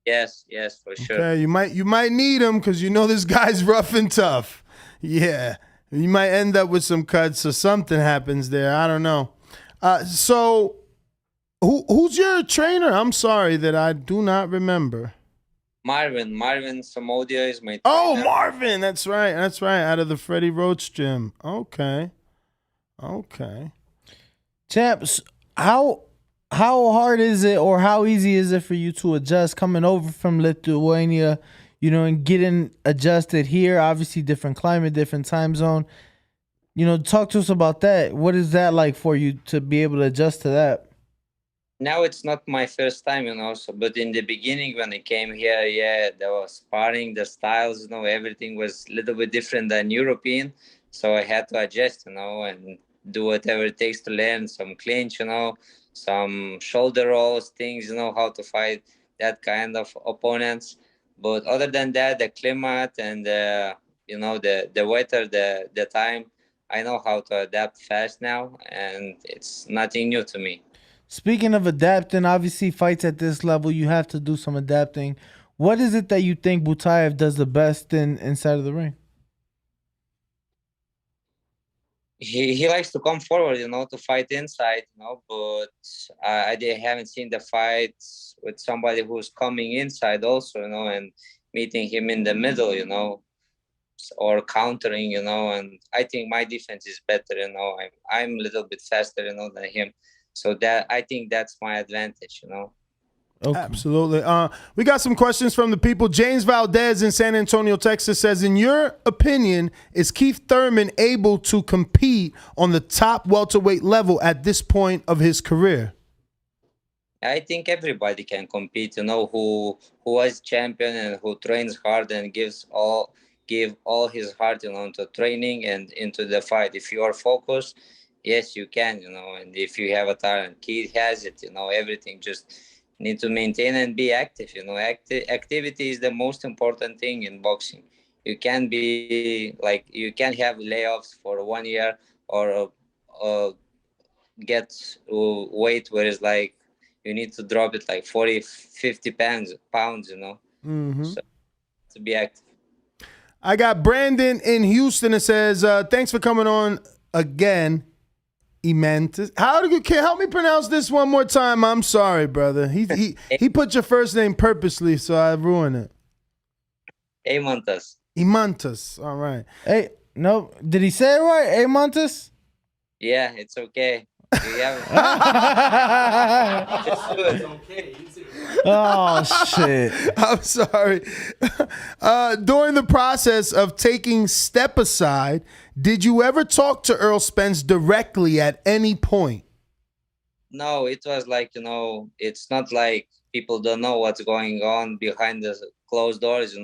H: Yes, for sure.
E: Okay, you might need him because this guy's rough and tough. Yeah, you might end up with some cuts or something happens there. I don't know. So who's your trainer? I'm sorry that I do not remember.
H: Marvin Samodia is my trainer.
E: Oh, Marvin, that's right, out of the Freddie Roach gym. Okay.
A: Champs, how hard is it or how easy is it for you to adjust coming over from Lithuania, and getting adjusted here? Obviously, different climate, different time zone. Talk to us about that. What is that like for you to be able to adjust to that?
H: Now it's not my first time, but in the beginning when I came here, there was sparring, the styles, everything was a little bit different than European. So I had to adjust, and do whatever it takes to learn some clinch, some shoulder rolls, things, how to fight that kind of opponents. But other than that, the climate and the weather, the time, I know how to adapt fast now, and it's nothing new to me.
A: Speaking of adapting, obviously fights at this level, you have to do some adapting. What is it that you think Butaev does the best inside of the ring?
H: he likes to come forward, to fight inside, but haven't seen the fights with somebody who's coming inside also, and meeting him in the middle, or countering, and I think my defense is better, I'm a little bit faster, than him. So that I think that's my advantage,
A: Okay.
E: Absolutely. We got some questions from the people. James Valdez in San Antonio, Texas says, in your opinion, is Keith Thurman able to compete on the top welterweight level at this point of his career?
H: I think everybody can compete, who was champion and who trains hard and give all his heart, into training and into the fight. If you are focused, yes, you can, and if you have a talent, Keith has it, everything. Just need to maintain and be active. Activity is the most important thing in boxing. You can't be you can't have layoffs for 1 year or get weight where it's you need to drop it 40, 50 pounds,
E: Mm-hmm.
H: So to be active.
E: I got Brandon in Houston that says, thanks for coming on again. Ementis. Help me pronounce this one more time? I'm sorry, brother. He put your first name purposely, so I ruined it. Ementis. All right.
A: Hey, no, did he say it right? Hey, Montes?
H: Yeah, it's okay.
A: Oh, shit.
E: I'm sorry. During the process of taking step aside, did you ever talk to Earl Spence directly at any point?
H: No, it was it's not like people don't know what's going on behind the closed doors,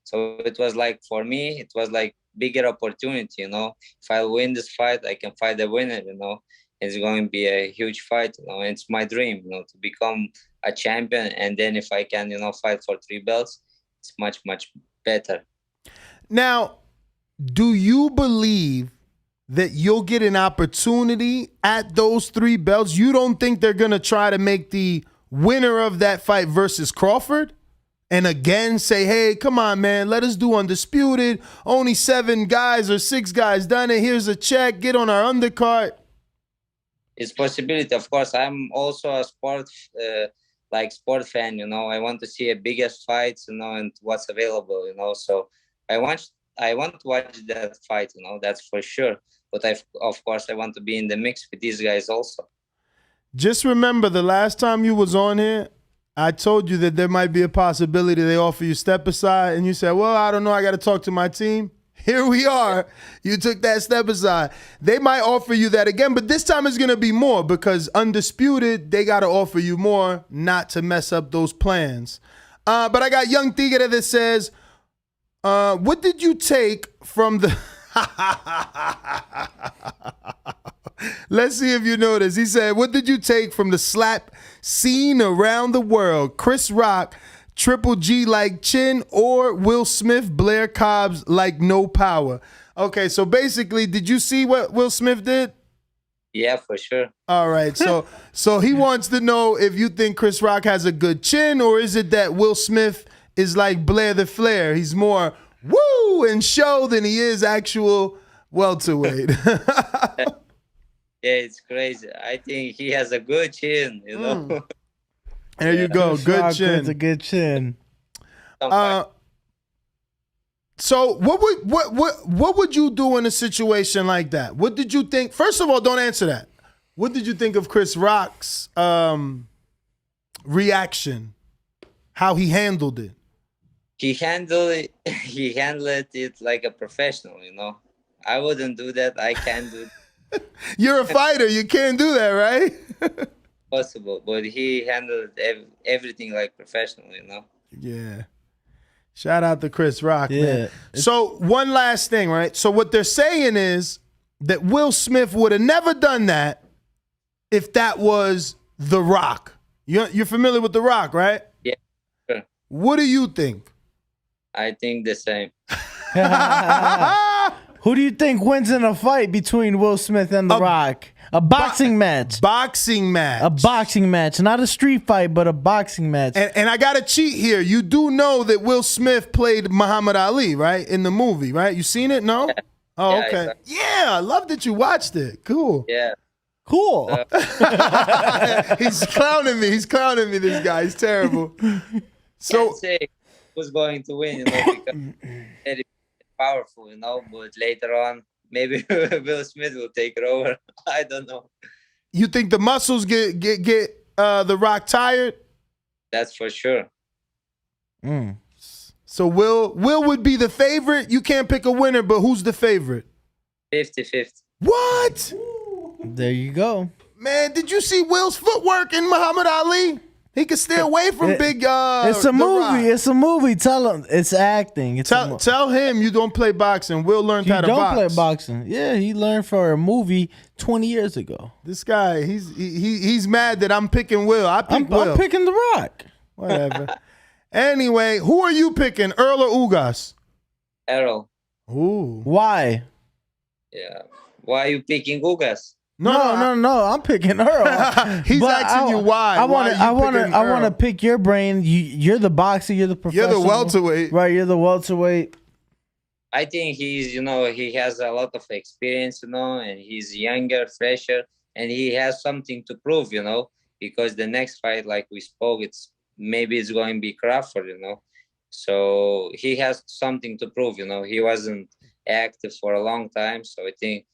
H: So it was for me, it was bigger opportunity, If I win this fight, I can fight the winner, It's going to be a huge fight, It's my dream, to become a champion. And then if I can, fight for 3 belts, it's much, much better.
E: Now, do you believe that you'll get an opportunity at those 3 belts? You don't think they're going to try to make the winner of that fight versus Crawford? And again, say, hey, come on, man, let us do undisputed. Only 7 guys or 6 guys done it. Here's a check. Get on our undercard.
H: It's possibility, of course. I'm also a sport fan, I want to see a biggest fights, and what's available, So I want to watch that fight, that's for sure. But of course, I want to be in the mix with these guys also.
E: Just remember, the last time you was on here, I told you that there might be a possibility they offer you step aside, and you said, well, I don't know, I got to talk to my team. Here we are. You took that step aside. They might offer you that again, but this time it's going to be more because undisputed, they got to offer you more not to mess up those plans. But I got Young Tigre that says, what did you take from the... Let's see if you know this. He said, what did you take from the slap scene around the world? Chris Rock, Triple G like chin, or Will Smith, Blair Cobb's like no power? Okay, so basically, did you see what Will Smith did?
H: Yeah, for sure.
E: All right, so he wants to know if you think Chris Rock has a good chin, or is it that Will Smith is like Blair the Flair? He's more woo and show than he is actual welterweight.
H: Yeah, it's crazy. I think he has a good chin,
E: There you go, good chin.
A: That's a good chin.
E: So what would you do in a situation like that? What did you think? First of all, don't answer that. What did you think of Chris Rock's reaction? How he handled it?
H: He handled it like a professional, I wouldn't do that. I can't do it.
E: You're a fighter. You can't do that, right?
H: Possible, but he handled everything like professional,
E: Yeah. Shout out to Chris Rock,
A: Yeah.
E: man. So one last thing, right? So what they're saying is that Will Smith would have never done that if that was The Rock. You're familiar with The Rock, right?
H: Yeah, sure.
E: What do you think?
H: I think the same.
A: Who do you think wins in a fight between Will Smith and The Rock? A boxing match.
E: Boxing match.
A: A boxing match. Not a street fight, but a boxing match.
E: And I got to cheat here. You do know that Will Smith played Muhammad Ali, right? In the movie, right? You seen it? No? Oh,
H: Yeah, I
E: okay.
H: saw-
E: Yeah, I love that you watched it. Cool.
H: Yeah.
A: Cool.
E: He's clowning me. He's clowning me, this guy. He's terrible. So,
H: Can't say who's going to win, because very powerful, but later on, maybe Will Smith will take it over. I don't know.
E: you think the muscles get The Rock tired?
H: That's for sure.
A: Mm.
E: So Will would be the favorite. You can't pick a winner, but who's the favorite?
H: 50-50.
E: What?
A: There you go.
E: Man, did you see Will's footwork in Muhammad Ali? He could stay away from big.
A: It's a
E: The
A: movie.
E: Rock.
A: It's a movie. Tell him it's acting. It's
E: Tell him you don't play boxing. Will learned
A: he
E: how to
A: don't
E: box.
A: play boxing. Yeah, he learned for a movie 20 years ago.
E: This guy, he's mad that I'm picking Will.
A: I'm
E: Will.
A: picking The Rock.
E: Whatever. Anyway, who are you picking, Earl or Ugas?
H: Errol.
E: Ooh.
A: Why?
H: Yeah. Why are you picking Ugas?
A: No. I'm picking Earl.
E: He's
A: But
E: asking you why.
A: I want to
E: to
A: pick your brain. You're the boxer. You're the
E: You're
A: professional.
E: the welterweight.
A: Right. You're the welterweight.
H: I think he's, he has a lot of experience, and he's younger, fresher, and he has something to prove, because the next fight, like we spoke, maybe it's going to be Crawford, So he has something to prove, He wasn't active for a long time, so I think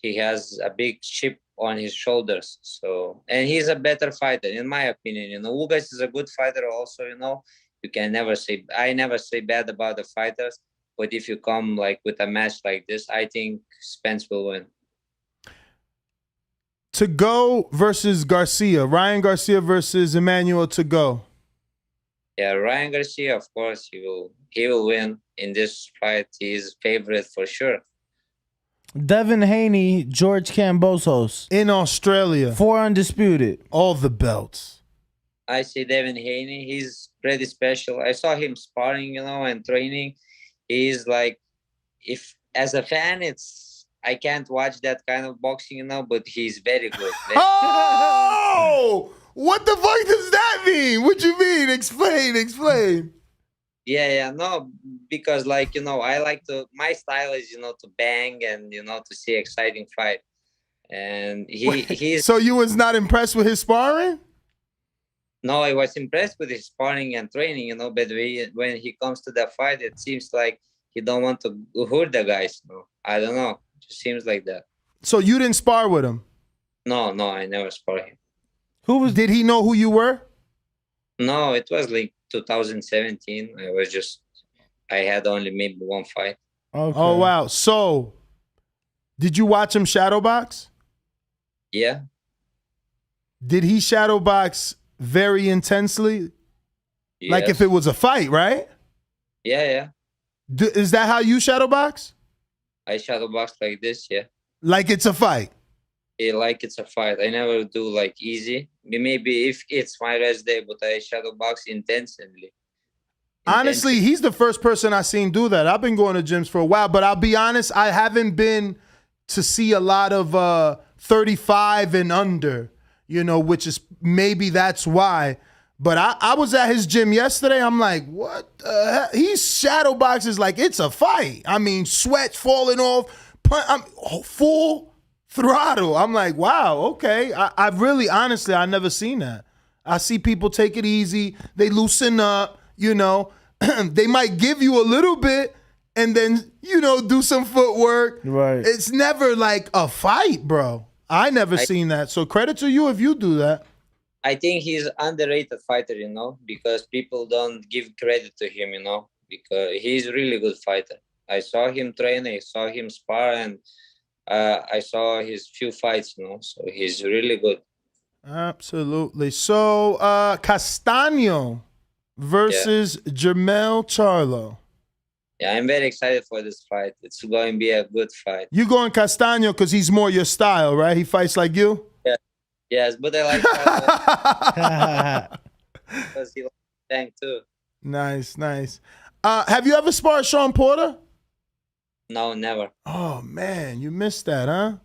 H: he has a big chip on his shoulders. So, and he's a better fighter, in my opinion. Ugas is a good fighter also, You can I never say bad about the fighters, but if you come with a match like this, I think Spence will win.
E: Tagoe versus Garcia. Ryan Garcia versus Emmanuel Tagoe.
H: Yeah, Ryan Garcia, of course, he will win in this fight. He's favorite for sure.
A: Devin Haney, George Kambosos.
E: In Australia.
A: 4 undisputed.
E: All the belts.
H: I see Devin Haney. He's pretty special. I saw him sparring, and training. He's if as a fan, I can't watch that kind of boxing, but he's very good.
E: Oh! What the fuck does that mean? What you mean? Explain.
H: Yeah, no, because I like my style is, to bang and, to see exciting fight. And he's.
E: So you was not impressed with his sparring?
H: No, I was impressed with his sparring and training, but when he comes to the fight, it seems like he don't want to hurt the guys. No, I don't know. It just seems like that.
E: So you didn't spar with him?
H: No, I never sparred him.
E: Did he know who you were?
H: No, it was 2017. I had only maybe one fight.
A: Okay.
E: Oh, wow. So did you watch him shadow box?
H: Yeah.
E: Did he shadow box very intensely?
H: Yes.
E: Like if it was a fight, right?
H: Yeah.
E: Is that how you shadow box?
H: I shadow box like this, yeah.
E: Like it's a fight?
H: It's a fight. I never do easy. Maybe if it's my rest day, but I shadow box intensely.
E: Honestly, he's the first person I've seen do that. I've been going to gyms for a while, but I'll be honest, I haven't been to see a lot of 35 and under, which is maybe that's why. But I was at his gym yesterday. I'm like, what the heck? He shadow boxes like it's a fight. I mean, sweat falling off, I'm full throttle. I'm like, wow, okay. I really, honestly, I never seen that. I see people take it easy. They loosen up, They might give you a little bit and then, do some footwork.
A: Right.
E: It's never like a fight, bro. I never seen that. So credit to you if you do that.
H: I think he's underrated fighter, because people don't give credit to him, because he's a really good fighter. I saw him train, I saw him spar, and I saw his few fights, so he's really good.
E: Absolutely. So Castaño versus Jermell Charlo.
H: Yeah, I'm very excited for this fight. It's going to be a good fight.
E: You going Castaño because he's more your style, right? He fights like you?
H: Yeah. Yes, but I like Charlo because he likes to bang too.
E: Nice. Have you ever sparred Sean Porter?
H: No, never.
E: Oh, man. You missed that, huh?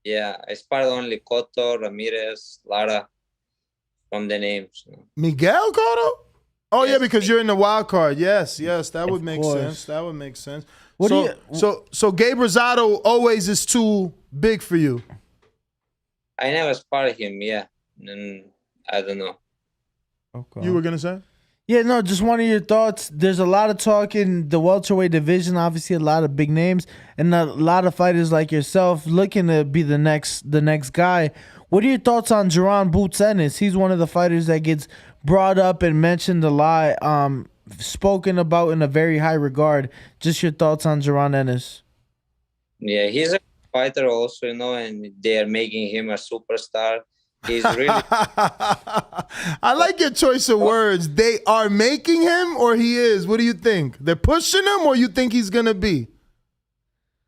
H: Yeah, I sparred only Cotto, Ramirez, Lara, from the names.
E: Miguel Cotto? Oh yeah, because you're in the wild card. Yes, that would make
A: course.
E: sense. That would make sense.
A: What do
E: So Gabe Rosado always is too big for you.
H: I never sparred him. Yeah, I don't know.
A: Okay.
E: You were gonna say?
A: Yeah, no, just one of your thoughts. There's a lot of talk in the welterweight division, obviously a lot of big names, and a lot of fighters like yourself looking to be the next guy. What are your thoughts on Jaron Boots Ennis? He's one of the fighters that gets brought up and mentioned a lot, spoken about in a very high regard. Just your thoughts on Jaron Ennis.
H: Yeah, he's a fighter also, and they are making him a superstar. He's really.
E: I like your choice of words. They are making him, or he is. What do you think? They're pushing him, or you think he's gonna be?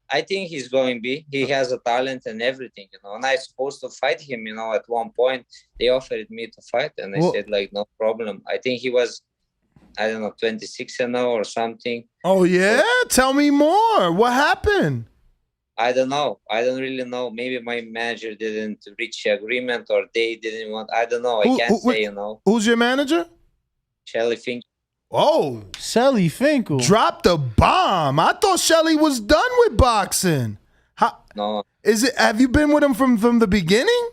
H: I think he's going to be. He has a talent and everything, And I was supposed to fight him, At one point, they offered me to fight, and I said, no problem. I think he was, 26 or something.
E: Oh yeah, tell me more. What happened?
H: I don't know. I don't really know. Maybe my manager didn't reach agreement, or they didn't want. I don't know. I can't say.
E: Who's your manager?
H: Shelly Fink.
E: Oh,
A: Shelly Finkel
E: dropped the bomb. I thought Shelly was done with boxing.
H: No.
E: Is it? Have you been with him from the beginning?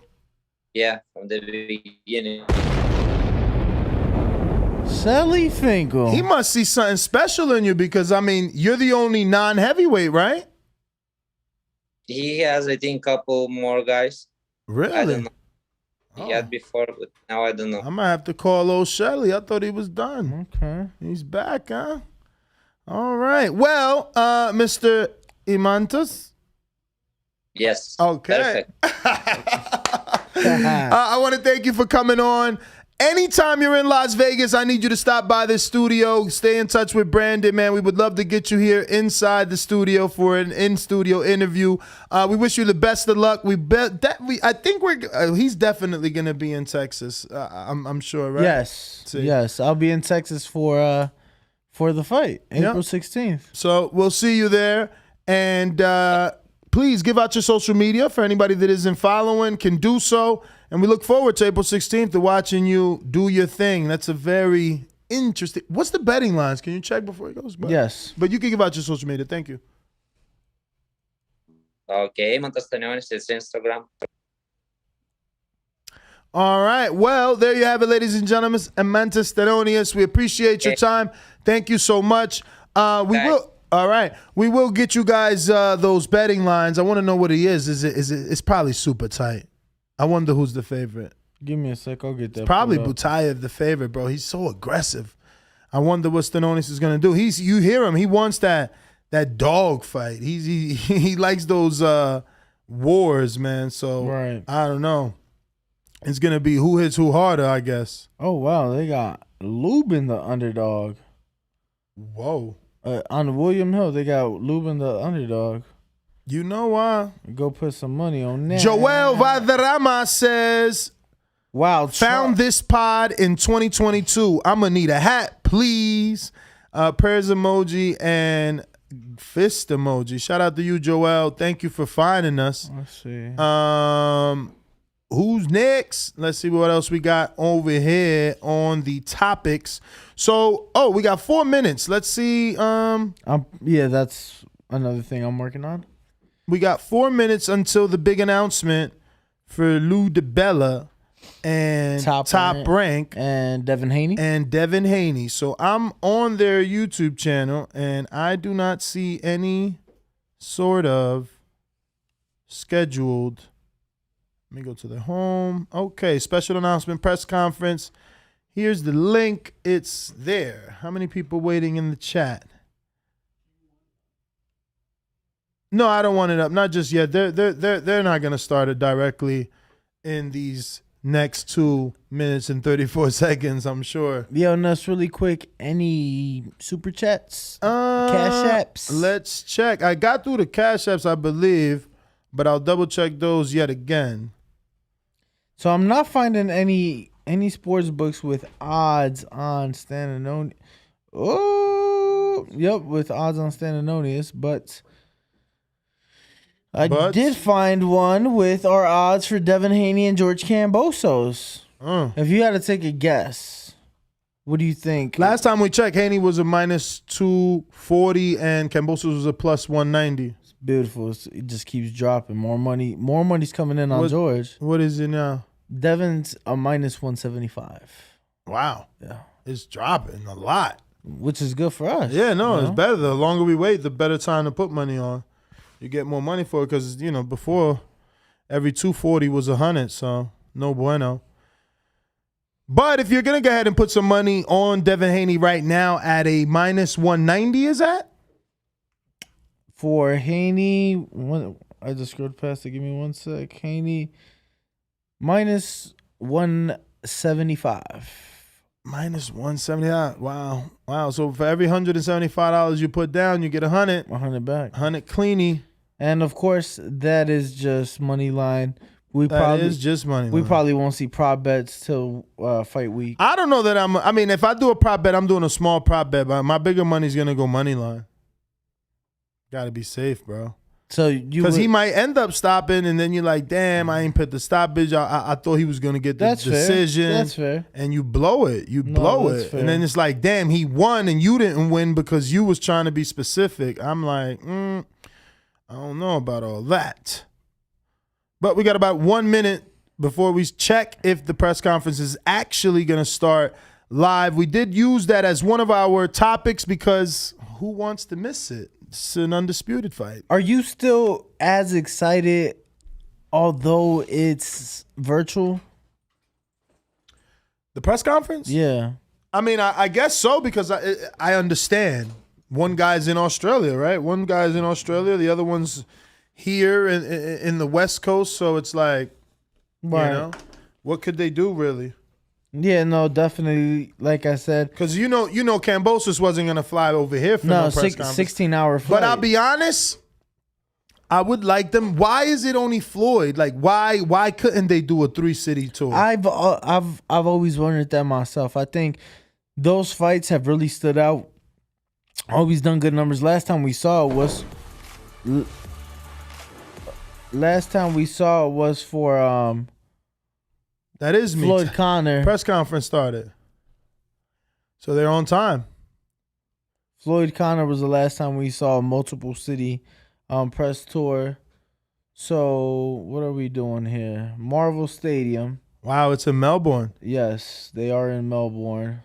H: Yeah, from the beginning.
A: Shelly Finkel.
E: He must see something special in you because you're the only non-heavyweight, right?
H: He has, I think, couple more guys.
E: Really?
H: I don't know. He had before, but now I don't know.
E: I might have to call old Shelly. I thought he was done.
A: Okay.
E: He's back, huh? All right. Well, Mr. Imantas.
H: Yes.
E: Okay.
H: Perfect.
E: I want to thank you for coming on. Anytime you're in Las Vegas, I need you to stop by this studio. Stay in touch with Brandon, man. We would love to get you here inside the studio for an in-studio interview. We wish you the best of luck. I think he's definitely going to be in Texas. I'm sure, right?
A: Yes. I'll be in Texas for the fight, April 16th.
E: So we'll see you there. And please give out your social media for anybody that isn't following, can do so. And we look forward to April 16th to watching you do your thing. That's a very interesting. What's the betting lines? Can you check before it goes by?
A: Yes.
E: But you can give out your social media. Thank you.
H: Okay, Stenonius is Instagram.
E: All right. Well, there you have it, ladies and gentlemen. Stenonius. We appreciate your time. Thank you so much. We will get you guys those betting lines. I want to know what he is. It's probably super tight. I wonder who's the favorite.
A: Give me a sec. I'll get that.
E: It's probably Butayev the favorite, bro. He's so aggressive. I wonder what Stenonius is gonna do. You hear him. He wants that dog fight. He likes those wars, man. So
A: right.
E: I don't know. It's gonna be who hits who harder, I guess.
A: Oh wow, they got Lubin the underdog.
E: Whoa.
A: On William Hill, they got Lubin the underdog.
E: You know why?
A: Go put some money on that.
E: Joel Valderrama says,
A: wow,
E: found this pod in 2022. I'm going to need a hat, please. Prayers emoji and fist emoji. Shout out to you, Joel. Thank you for finding us.
A: Let's see.
E: Who's next? Let's see what else we got over here on the topics. So, we got 4 minutes. Let's see.
A: Yeah, that's another thing I'm working on.
E: We got 4 minutes until the big announcement for Lou DiBella and Top Rank
A: and Devin Haney.
E: So I'm on their YouTube channel and I do not see any sort of scheduled. Let me go to the home. Okay, special announcement press conference. Here's the link. It's there. How many people waiting in the chat? No, I don't want it up. Not just yet. They're not gonna start it directly in these next 2 minutes and 34 seconds, I'm sure.
A: Yo, Nuss, really quick. Any super chats? Cash apps?
E: Let's check. I got through the cash apps, I believe, but I'll double check those yet again.
A: So I'm not finding any sports books with odds on Stenonius. Oh, yep, with odds on Stenonius, but I did find one with our odds for Devin Haney and George Kambosos. If you had to take a guess. What do you think?
E: Last time we checked, Haney was a minus 240 and Kambosos was a plus 190.
A: It's beautiful. It just keeps dropping. More money. More money's coming in on George.
E: What is it now?
A: Devin's a minus 175.
E: Wow.
A: Yeah.
E: It's dropping a lot.
A: Which is good for us.
E: Yeah, no, it's better. The longer we wait, the better time to put money on. You get more money for it because, before every 240 was 100, so no bueno. But if you're going to go ahead and put some money on Devin Haney right now at a minus 190, is that?
A: For Haney, I just scrolled past it. Give me one sec. Haney, minus 175.
E: Minus 179. Wow. So for every $175 you put down, you get 100.
A: 100 back.
E: 100 cleanie.
A: And of course, that is just money line.
E: That is just money line.
A: We probably won't see prop bets till fight week.
E: I don't know that if I do a prop bet, I'm doing a small prop bet, but my bigger money's going to go money line. Got to be safe, bro.
A: So
E: because he might end up stopping, and then you're like, damn, I ain't put the stoppage. I thought he was gonna get the decision.
A: That's fair.
E: And you blow it. Blow it. Fair. And then it's like, damn, he won and you didn't win because you was trying to be specific. I'm like, I don't know about all that. But we got about 1 minute before we check if the press conference is actually gonna start live. We did use that as one of our topics because who wants to miss it? It's an undisputed fight.
A: Are you still as excited, although it's virtual?
E: The press conference?
A: Yeah.
E: I mean, I guess so because I understand. One guy's in Australia, right? One guy's in Australia. The other one's here in the West Coast. So it's like, what could they do really?
A: Yeah, no, definitely. Like I said,
E: because Kambosos wasn't gonna fly over here for no press conference.
A: 16-hour flight.
E: But I'll be honest, I would like them. Why is it only Floyd? Like, why couldn't they do a 3-city tour?
A: I've always wondered that myself. I think those fights have really stood out. Always done good numbers. Last time we saw it was for
E: that is me.
A: Floyd Conor.
E: Press conference started. So they're on time.
A: Floyd Conor was the last time we saw a multiple city press tour. So what are we doing here? Marvel Stadium.
E: Wow, it's in Melbourne.
A: Yes, they are in Melbourne.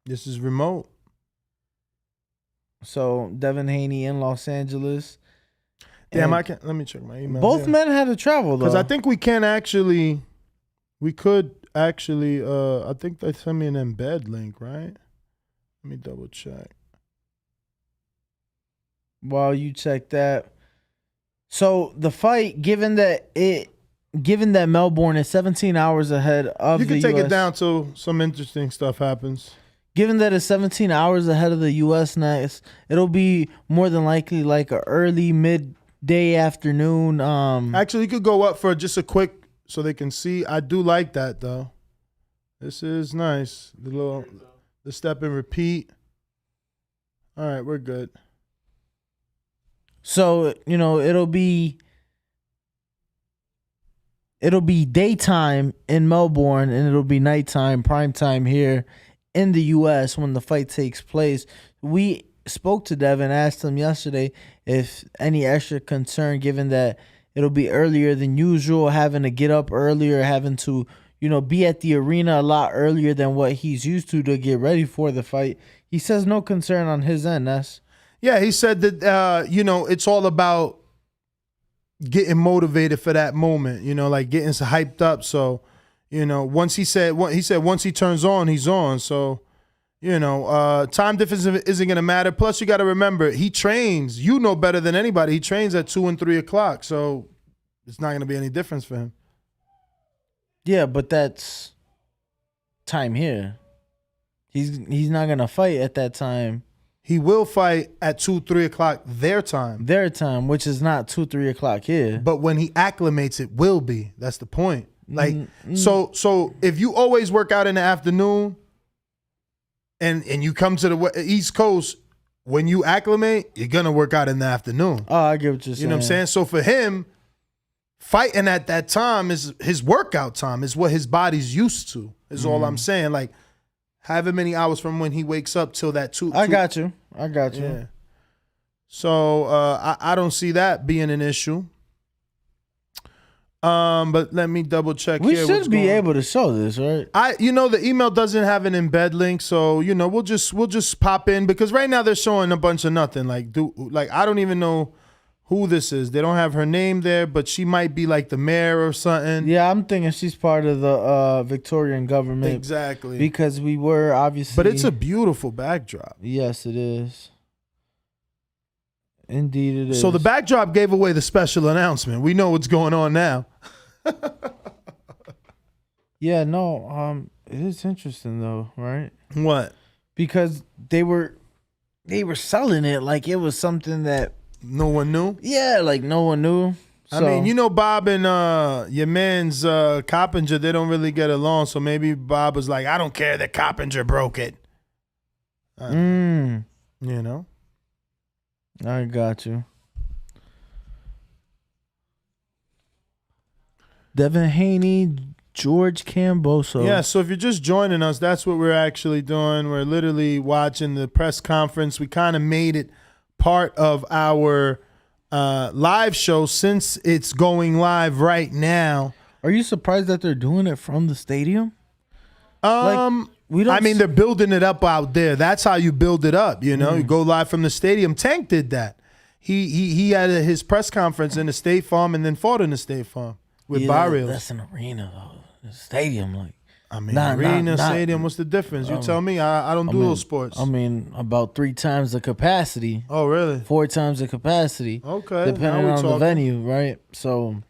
E: This is remote.
A: So Devin Haney in Los Angeles.
E: Damn, let me check my email.
A: Both men had to travel though.
E: Because I think we could actually, I think they sent me an embed link, right? Let me double check.
A: While you check that. So the fight, given that Melbourne is 17 hours ahead of the US. You
E: can take it down till some interesting stuff happens.
A: Given that it's 17 hours ahead of the US next, it'll be more than likely like an early midday afternoon.
E: Actually, you could go up for just a quick so they can see. I do like that though. This is nice. The step and repeat. All right, we're good.
A: So, it'll be daytime in Melbourne and it'll be nighttime, prime time here in the US when the fight takes place. We spoke to Devin, asked him yesterday if any extra concern given that it'll be earlier than usual, having to get up earlier, having to, be at the arena a lot earlier than what he's used to get ready for the fight. He says no concern on his end.
E: Yeah, he said that, it's all about getting motivated for that moment, like getting hyped up. So, once he turns on, he's on. So, time difference isn't going to matter. Plus, you got to remember, he trains. You know better than anybody. He trains at 2 and 3 o'clock. So, it's not going to be any difference for him.
A: Yeah, but that's time here. He's not going to fight at that time.
E: He will fight at 2, 3 o'clock their time.
A: Their time, which is not 2, 3 o'clock here.
E: But when he acclimates, it will be. That's the point. Like, so if you always work out in the afternoon and you come to the East Coast, when you acclimate, you're going to work out in the afternoon.
A: Oh, I get what you're saying.
E: You know what I'm saying? So for him, fighting at that time is his workout time, is what his body's used to, is all I'm saying. Like, however many hours from when he wakes up till that two.
A: I got you.
E: Yeah. So I don't see that being an issue. But let me double check.
A: We
E: here
A: should be able to show this, right?
E: The email doesn't have an embed link, so we'll just pop in because right now they're showing a bunch of nothing. Like I don't even know who this is. They don't have her name there, but she might be like the mayor or something.
A: Yeah, I'm thinking she's part of the Victorian government.
E: Exactly.
A: Because we were obviously.
E: But it's a beautiful backdrop.
A: Yes, it is. Indeed, it is.
E: So the backdrop gave away the special announcement. We know what's going on now.
A: Yeah, no, it is interesting though, right?
E: What?
A: Because they were selling it like it was something that
E: no one knew.
A: Yeah, like no one knew. So,
E: I mean, Bob and your man's Coppinger, they don't really get along. So maybe Bob was like, I don't care that Coppinger broke it.
A: I got you. Devin Haney, George Kambosos.
E: Yeah, so if you're just joining us, that's what we're actually doing. We're literally watching the press conference. We kind of made it part of our live show since it's going live right now.
A: Are you surprised that they're doing it from the stadium?
E: They're building it up out there. That's how you build it up, You go live from the stadium. Tank did that. He had his press conference in the State Farm and then fought in the State Farm with Barrios.
A: That's an arena, though. The stadium,
E: arena, stadium, what's the difference? You tell me. I don't do those sports.
A: About 3 times the capacity.
E: Oh, really?
A: 4 times the capacity.
E: Okay.
A: Depending on the venue, right? So,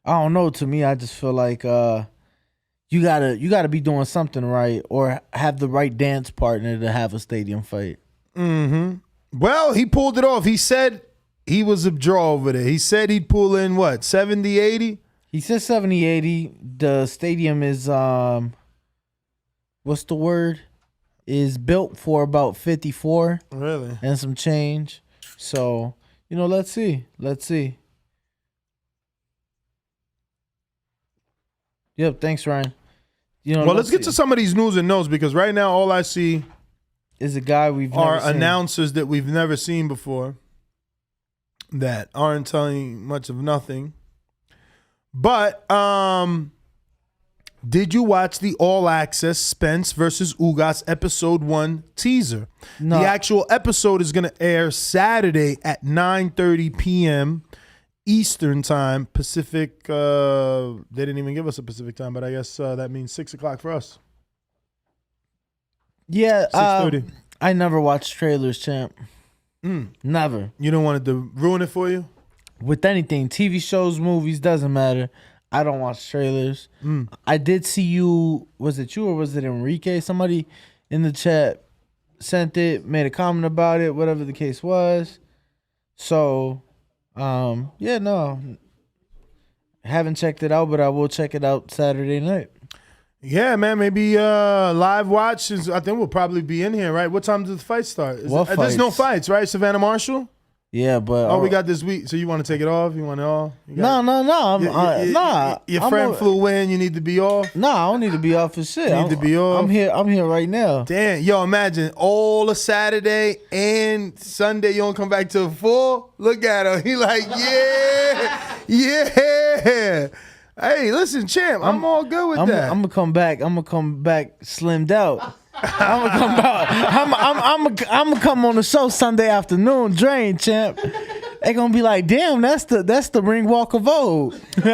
A: I don't know. To me, I just feel like you gotta be doing something right or have the right dance partner to have a stadium fight.
E: Mm-hmm. Well, he pulled it off. He said he was a draw over there. He said he'd pull in, 70, 80?
A: He said 70, 80. The stadium is, what's the word? Is built for about 54.
E: Really?
A: And some change. So, let's see. Yep, thanks, Ryan.
E: Let's get to some of these news and notes because right now all I see
A: is a guy are
E: announcers that we've never seen before that aren't telling much of nothing. But did you watch the All Access Spence versus Ugas episode 1 teaser?
A: No.
E: The actual episode is going to air Saturday at 9:30 p.m. Eastern time, Pacific. They didn't even give us a Pacific time, but I guess that means 6 o'clock for us.
A: Yeah,
E: 6:30.
A: I never watched trailers, champ. Never.
E: You don't want it to ruin it for you?
A: With anything, TV shows, movies, doesn't matter. I don't watch trailers. I did see you. Was it you or was it Enrique? Somebody in the chat sent it, made a comment about it, whatever the case was. So, haven't checked it out, but I will check it out Saturday night.
E: Yeah, man. Maybe live watch. I think we'll probably be in here, right? What time does the fight start? There's no fights, right? Savannah Marshall?
A: Yeah, but
E: we got this week. So you want to take it off? You want it off?
A: No.
E: Your friend flew in. You need to be off.
A: No, I don't need to be off for shit.
E: You need to be off.
A: I'm here right now.
E: Damn, yo, imagine all of Saturday and Sunday. You don't come back till 4. Look at him. He like, yeah. Hey, listen, champ. I'm all good with that.
A: I'm gonna come back slimmed out. I'm gonna come out. I'm gonna come on the show Sunday afternoon, drain, champ. They gonna be like, damn, that's the ring walk of old.
E: Do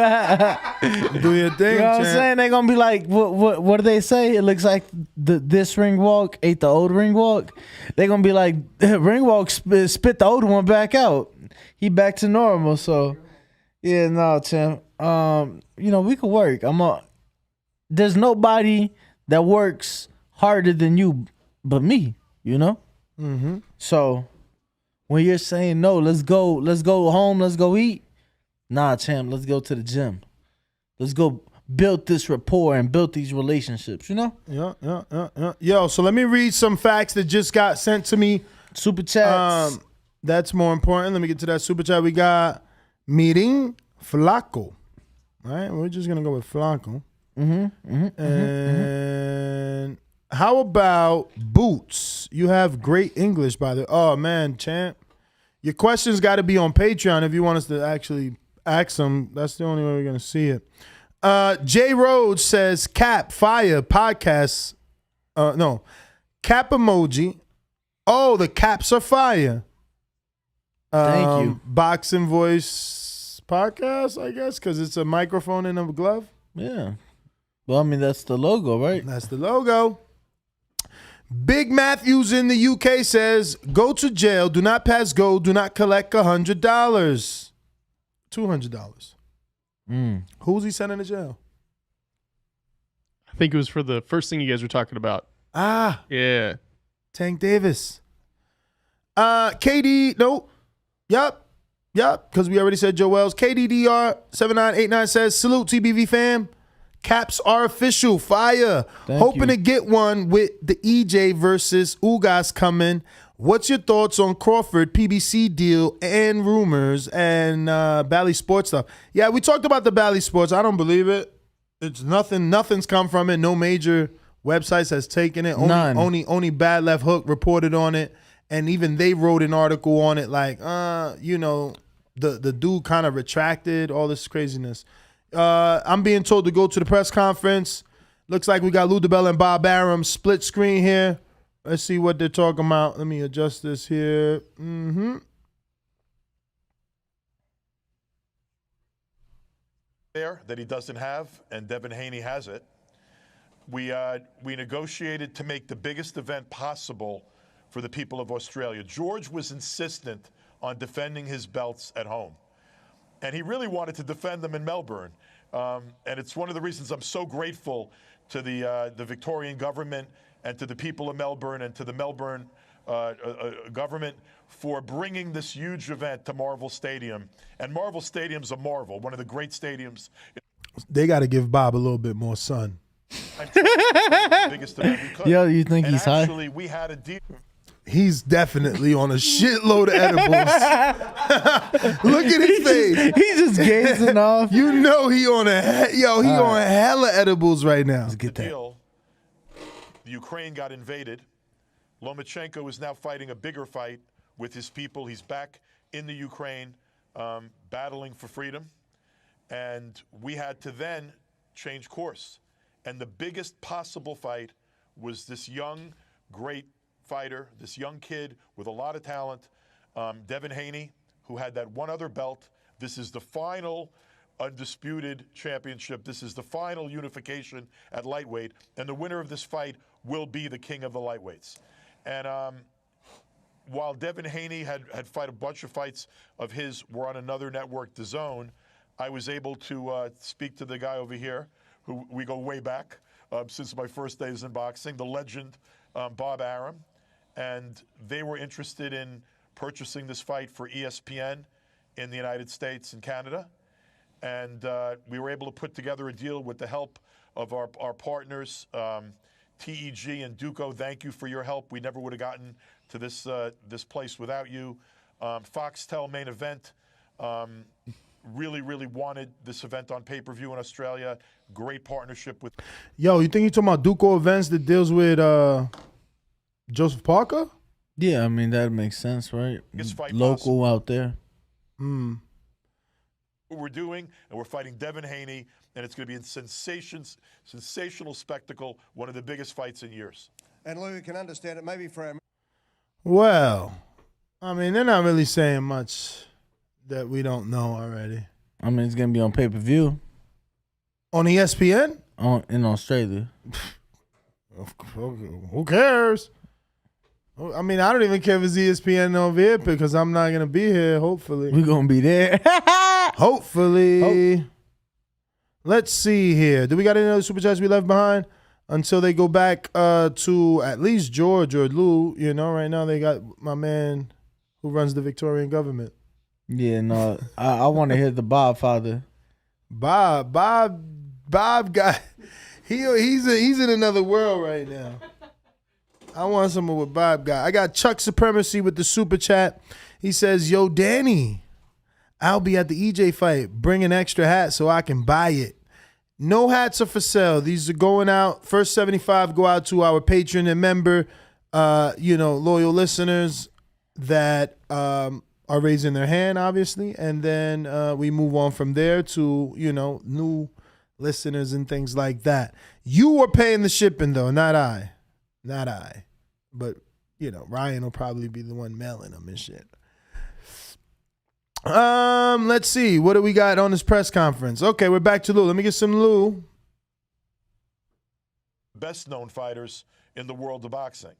E: your thing,
A: you know what I'm saying? They gonna be like, what do they say? It looks like this ring walk ate the old ring walk. They gonna be like, ring walk spit the old one back out. He back to normal. So yeah, no, champ. We could work. There's nobody that works harder than you but me,
E: Mm-hmm.
A: So when you're saying no, let's go home, let's go eat. Nah, champ, let's go to the gym. Let's go build this rapport and build these relationships,
E: Yeah. Yo, so let me read some facts that just got sent to me.
A: Super chats.
E: That's more important. Let me get to that super chat. We got meeting Flaco. All right, we're just gonna go with Flaco. And how about Boots? You have great English, by the. Oh man, champ, your questions got to be on Patreon if you want us to actually ask them. That's the only way we're gonna see it. Jay Rhodes says, "Cap fire podcast." No, cap emoji. Oh, the caps are fire.
A: Thank you.
E: Boxing Voice podcast, I guess, because it's a microphone in a glove.
A: Yeah. Well, I mean, that's the logo, right?
E: That's the logo. Big Matthews in the UK says, go to jail, do not pass go, do not collect $100. $200. Who's he sending to jail?
G: I think it was for the first thing you guys were talking about.
E: Ah,
G: Yeah.
E: Tank Davis. KD, nope. Yup, because we already said Joel's. KDDR7989 says, salute TBV fam. Caps are official. Fire. Hoping to get one with the EJ versus Ugas coming. What's your thoughts on Crawford, PBC deal, and rumors and Bally Sports stuff? Yeah, we talked about the Bally Sports. I don't believe it. It's nothing. Nothing's come from it. No major websites has taken it. Only Bad Left Hook reported on it. And even they wrote an article on it like, the dude kind of retracted all this craziness. I'm being told to go to the press conference. Looks like we got Lou DiBella and Bob Arum split screen here. Let's see what they're talking about. Let me adjust this here.
I: There that he doesn't have, and Devin Haney has it. We negotiated to make the biggest event possible for the people of Australia. George was insistent on defending his belts at home. And he really wanted to defend them in Melbourne. And it's one of the reasons I'm so grateful to the Victorian government and to the people of Melbourne and to the Melbourne government for bringing this huge event to Marvel Stadium. And Marvel Stadium's a marvel, one of the great stadiums.
E: They got to give Bob a little bit more sun.
I: The biggest event we could.
A: Yo, you think
I: and
A: he's
I: actually,
A: high?
I: we had a deal.
E: He's definitely on a shitload of edibles. Look at his face.
A: He's just gazing off.
E: You know he on on hella edibles right now.
A: Let's get that.
I: Deal. The Ukraine got invaded. Lomachenko is now fighting a bigger fight with his people. He's back in the Ukraine, battling for freedom. And we had to then change course. And the biggest possible fight was this young, great fighter, this young kid with a lot of talent, Devin Haney, who had that one other belt. This is the final undisputed championship. This is the final unification at lightweight. And the winner of this fight will be the king of the lightweights. And while Devin Haney had fought a bunch of fights of his were on another network, DAZN, I was able to speak to the guy over here, who we go way back since my first days in boxing, the legend Bob Arum. And they were interested in purchasing this fight for ESPN in the United States and Canada. And we were able to put together a deal with the help of our partners, TEG and Duco. Thank you for your help. We never would have gotten to this place without you. Foxtel Main Event really wanted this event on pay-per-view in Australia. Great partnership with...
E: Yo, you think you're talking about Duco Events that deals with Joseph Parker?
A: Yeah, I mean, that makes sense, right? Local out there.
I: What we're doing, and we're fighting Devin Haney, and it's going to be a sensational spectacle, one of the biggest fights in years.
J: And Lou, you can understand it maybe for our...
E: Well, I mean, they're not really saying much that we don't know already.
A: I mean, it's going to be on pay-per-view.
E: On ESPN?
A: In Australia.
E: Who cares? I mean, I don't even care if it's ESPN over here because I'm not going to be here, hopefully.
A: We're going to be there.
E: Hopefully. Let's see here. Do we got any other super chats we left behind? Until they go back to at least George or Lou. You know, right now they got my man who runs the Victorian government.
A: Yeah, no. I want to hear the Bob father.
E: Bob got... He's in another world right now. I want someone with Bob got. I got Chuck Supremacy with the super chat. He says, yo, Danny, I'll be at the EJ fight. Bring an extra hat so I can buy it. No hats are for sale. These are going out. First 75 go out to our patron and member, loyal listeners that are raising their hand, obviously. And then we move on from there to, new listeners and things like that. You are paying the shipping, though, not I. Not I. But, Ryan will probably be the one mailing them and shit. Let's see. What do we got on this press conference? Okay, we're back to Lou. Let me get some Lou.
I: Best known fighters in the world of boxing.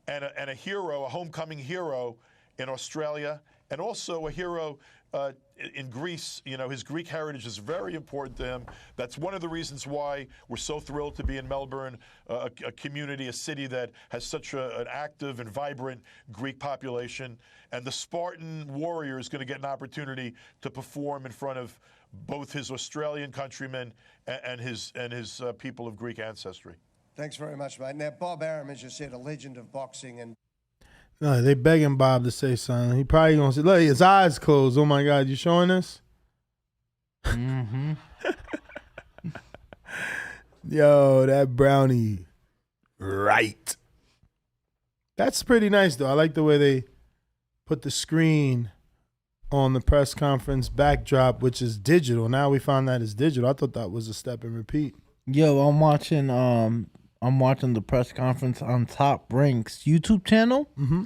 I: And a hero, a homecoming hero in Australia, and also a hero in Greece. His Greek heritage is very important to him. That's one of the reasons why we're so thrilled to be in Melbourne, a community, a city that has such an active and vibrant Greek population. And the Spartan warrior is going to get an opportunity to perform in front of both his Australian countrymen and his people of Greek ancestry.
J: Thanks very much, mate. Now, Bob Arum, as you said, a legend of boxing, and
E: No, they begging Bob to say something. He probably gonna say, look, his eyes closed. Oh my God, you showing us?
A: Mm-hmm.
E: Yo, that brownie. Right. That's pretty nice, though. I like the way they put the screen on the press conference backdrop, which is digital. Now we found that it's digital. I thought that was a step and repeat.
A: Yo, I'm watching the press conference on Top Rank's YouTube channel.
E: Mm-hmm.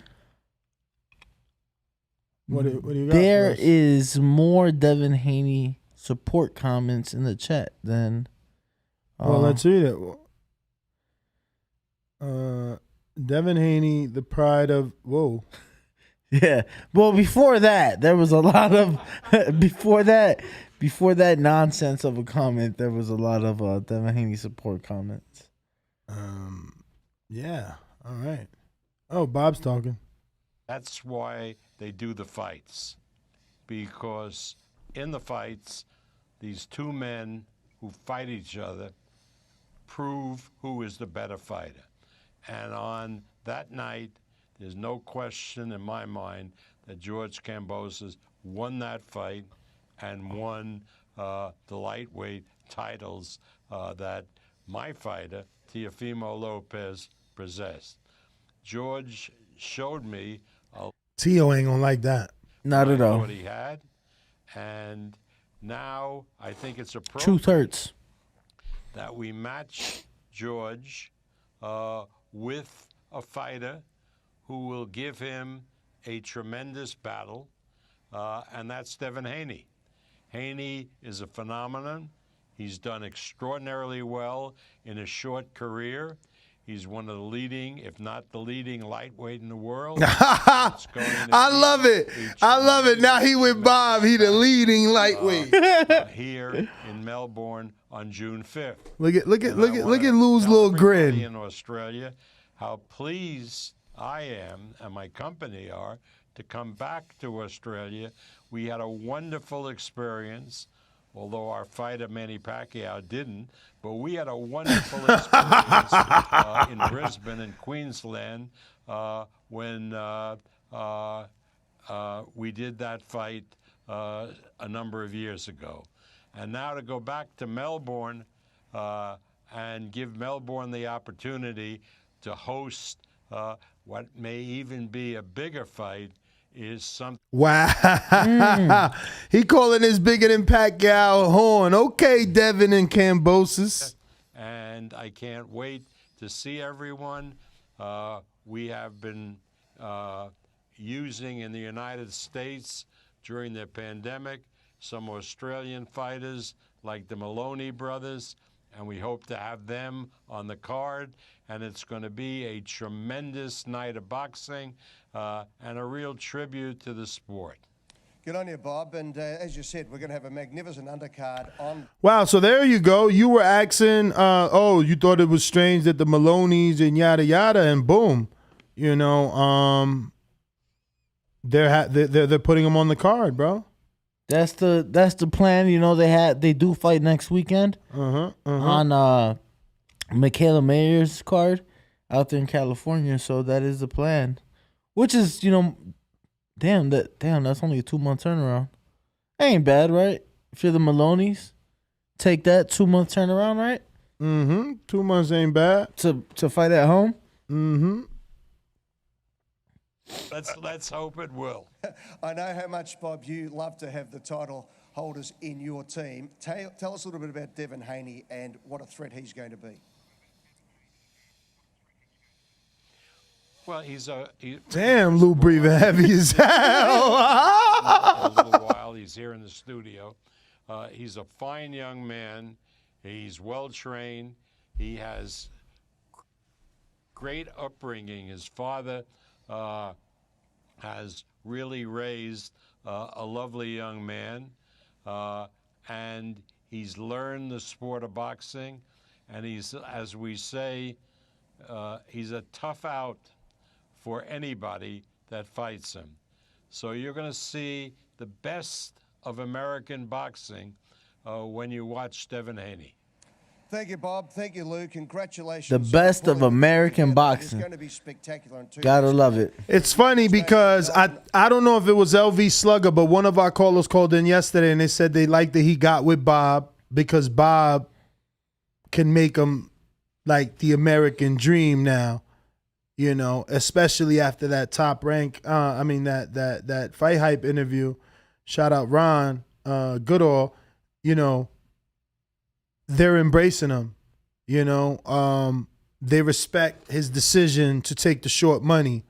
E: What do you got?
A: There is more Devin Haney support comments in the chat than.
E: Well, let's read it. Devin Haney, the pride of whoa.
A: Yeah. Well, before that, there was a lot of before that nonsense of a comment. There was a lot of Devin Haney support comments.
E: Yeah. All right. Oh, Bob's talking.
K: That's why they do the fights, because in the fights, these two men who fight each other prove who is the better fighter. And on that night, there's no question in my mind that George Kambosos won that fight and won the lightweight titles that my fighter, Teofimo Lopez, possessed. George showed me
E: Tio ain't gonna like that.
A: Not at all.
K: What he had, and now I think it's appropriate.
A: Truth hurts.
K: That we match George with a fighter who will give him a tremendous battle, and that's Devin Haney. Haney is a phenomenon. He's done extraordinarily well in a short career. He's one of the leading, if not the leading, lightweight in the world.
E: I love it. I love it. Now he with Bob. He the leading lightweight.
K: Here in Melbourne on June 5th.
E: Look at Lou's little grin.
K: In Australia, how pleased I am and my company are to come back to Australia. We had a wonderful experience. Although our fighter Manny Pacquiao didn't, but we had a wonderful experience in Brisbane and Queensland when we did that fight a number of years ago. And now to go back to Melbourne and give Melbourne the opportunity to host what may even be a bigger fight is something.
E: Wow. He calling this bigger than Pacquiao horn. Okay, Devin and Kambosos.
K: And I can't wait to see everyone. We have been using in the United States during the pandemic some Australian fighters like the Maloney brothers, and we hope to have them on the card. And it's going to be a tremendous night of boxing and a real tribute to the sport.
J: good on you, Bob. And as you said, we're going to have a magnificent undercard on.
E: Wow, so there you go. You were asking, you thought it was strange that the Maloneys and yada yada, and boom, they're putting them on the card, bro.
A: That's the plan. They do fight next weekend on Michaela Mayer's card out there in California. So that is the plan, which is damn that's only a 2-month turnaround. Ain't bad, right? If you're the Maloneys, take that 2-month turnaround, right?
E: Mm-hmm. 2 months ain't bad.
A: To fight at home.
E: Mm-hmm.
K: Let's hope it will.
J: I know how much, Bob, you love to have the title holders in your team. Tell us a little bit about Devin Haney and what a threat he's going to be.
K: Well,
E: Damn, Lou breathing heavy as hell.
K: a little while. He's here in the studio. He's a fine young man. He's well trained. He has great upbringing. His father has really raised a lovely young man, and he's learned the sport of boxing. And he's, as we say, he's a tough out for anybody that fights him. So you're going to see the best of American boxing when you watch Devin Haney.
J: Thank you, Bob. Thank you, Lou. Congratulations.
A: The best of American boxing.
J: It's going to be spectacular.
A: Gotta love it.
E: It's funny because I don't know if it was LV Slugger, but one of our callers called in yesterday and they said they liked that he got with Bob because Bob can make him like the American dream now, you know, especially after that Top Rank. That Fight Hype interview. Shout out Ron Goodall. You know, they're embracing him. You know, they respect his decision to take the short money.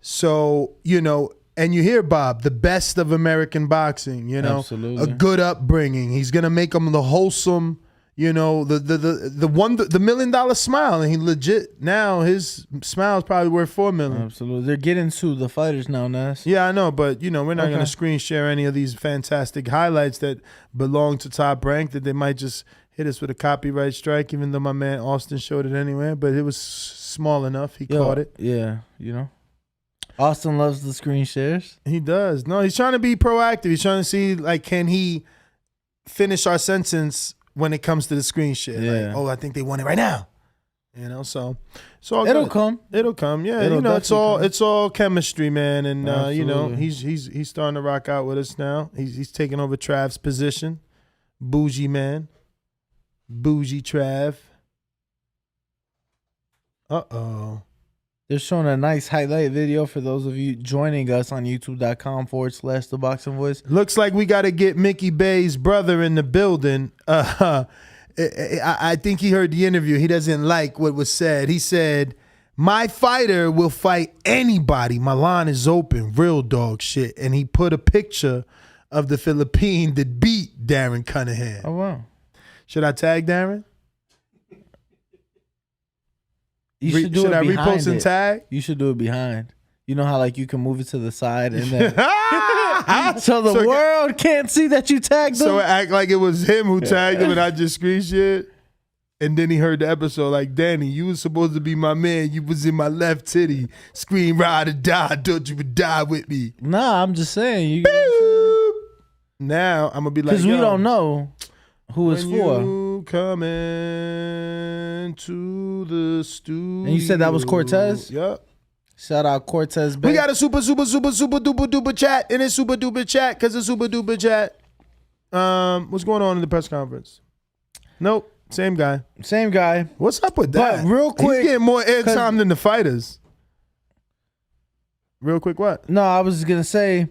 E: So, you know, and you hear Bob, the best of American boxing, you know,
A: Absolutely.
E: a good upbringing. He's going to make him the wholesome, you know, the $1 million smile. And he legit, now his smile is probably worth $4 million.
A: Absolutely. They're getting to the fighters now, Nas.
E: Yeah, I know, but, you know, we're not going to screen share any of these fantastic highlights that belong to Top Rank that they might just hit us with a copyright strike, even though my man Austin showed it anyway. But it was small enough. He caught it.
A: Yeah, you know. Austin loves the screen shares.
E: He does. No, he's trying to be proactive. He's trying to see, like, can he finish our sentence when it comes to the screen share?
A: Yeah.
E: Like, oh, I think they want it right now. You know, so
A: it'll come.
E: It'll come. Yeah,
A: It'll
E: you know, it's all
A: come.
E: chemistry, man. And you know,
A: Absolutely.
E: he's starting to rock out with us now. He's taking over Trav's position. Bougie man. Bougie Trav. Uh-oh.
A: They're showing a nice highlight video for those of you joining us on youtube.com/The Boxing Voice.
E: Looks like we got to get Mickey Bay's brother in the building. I think he heard the interview. He doesn't like what was said. He said, my fighter will fight anybody. My line is open. Real dog shit. And he put a picture of the Philippine that beat Darren Cunningham.
A: Oh, wow.
E: Should I tag Darren?
A: You should do
E: should
A: it
E: I
A: behind
E: repost and
A: it.
E: tag?
A: You should do it behind. You know how like you can move it to the side and then so the world can't see that you tagged them.
E: So it act like it was him who tagged him and I just screen shit. And then he heard the episode like, Danny, you was supposed to be my man. You was in my left titty. Scream ride or die. Thought you would die with me.
A: Nah, I'm just saying.
E: Now I'm gonna be like,
A: because we don't know who it's
E: when
A: for.
E: You coming to the studio.
A: And you said that was Cortez?
E: Yep.
A: Shout out Cortez.
E: We got a super duper chat in his super duper chat because it's super duper chat. What's going on in the press conference? Nope. Same guy.
A: Same guy.
E: What's up with that?
A: But real quick.
E: He's getting more airtime than the fighters. Real quick what?
A: No, I was going to say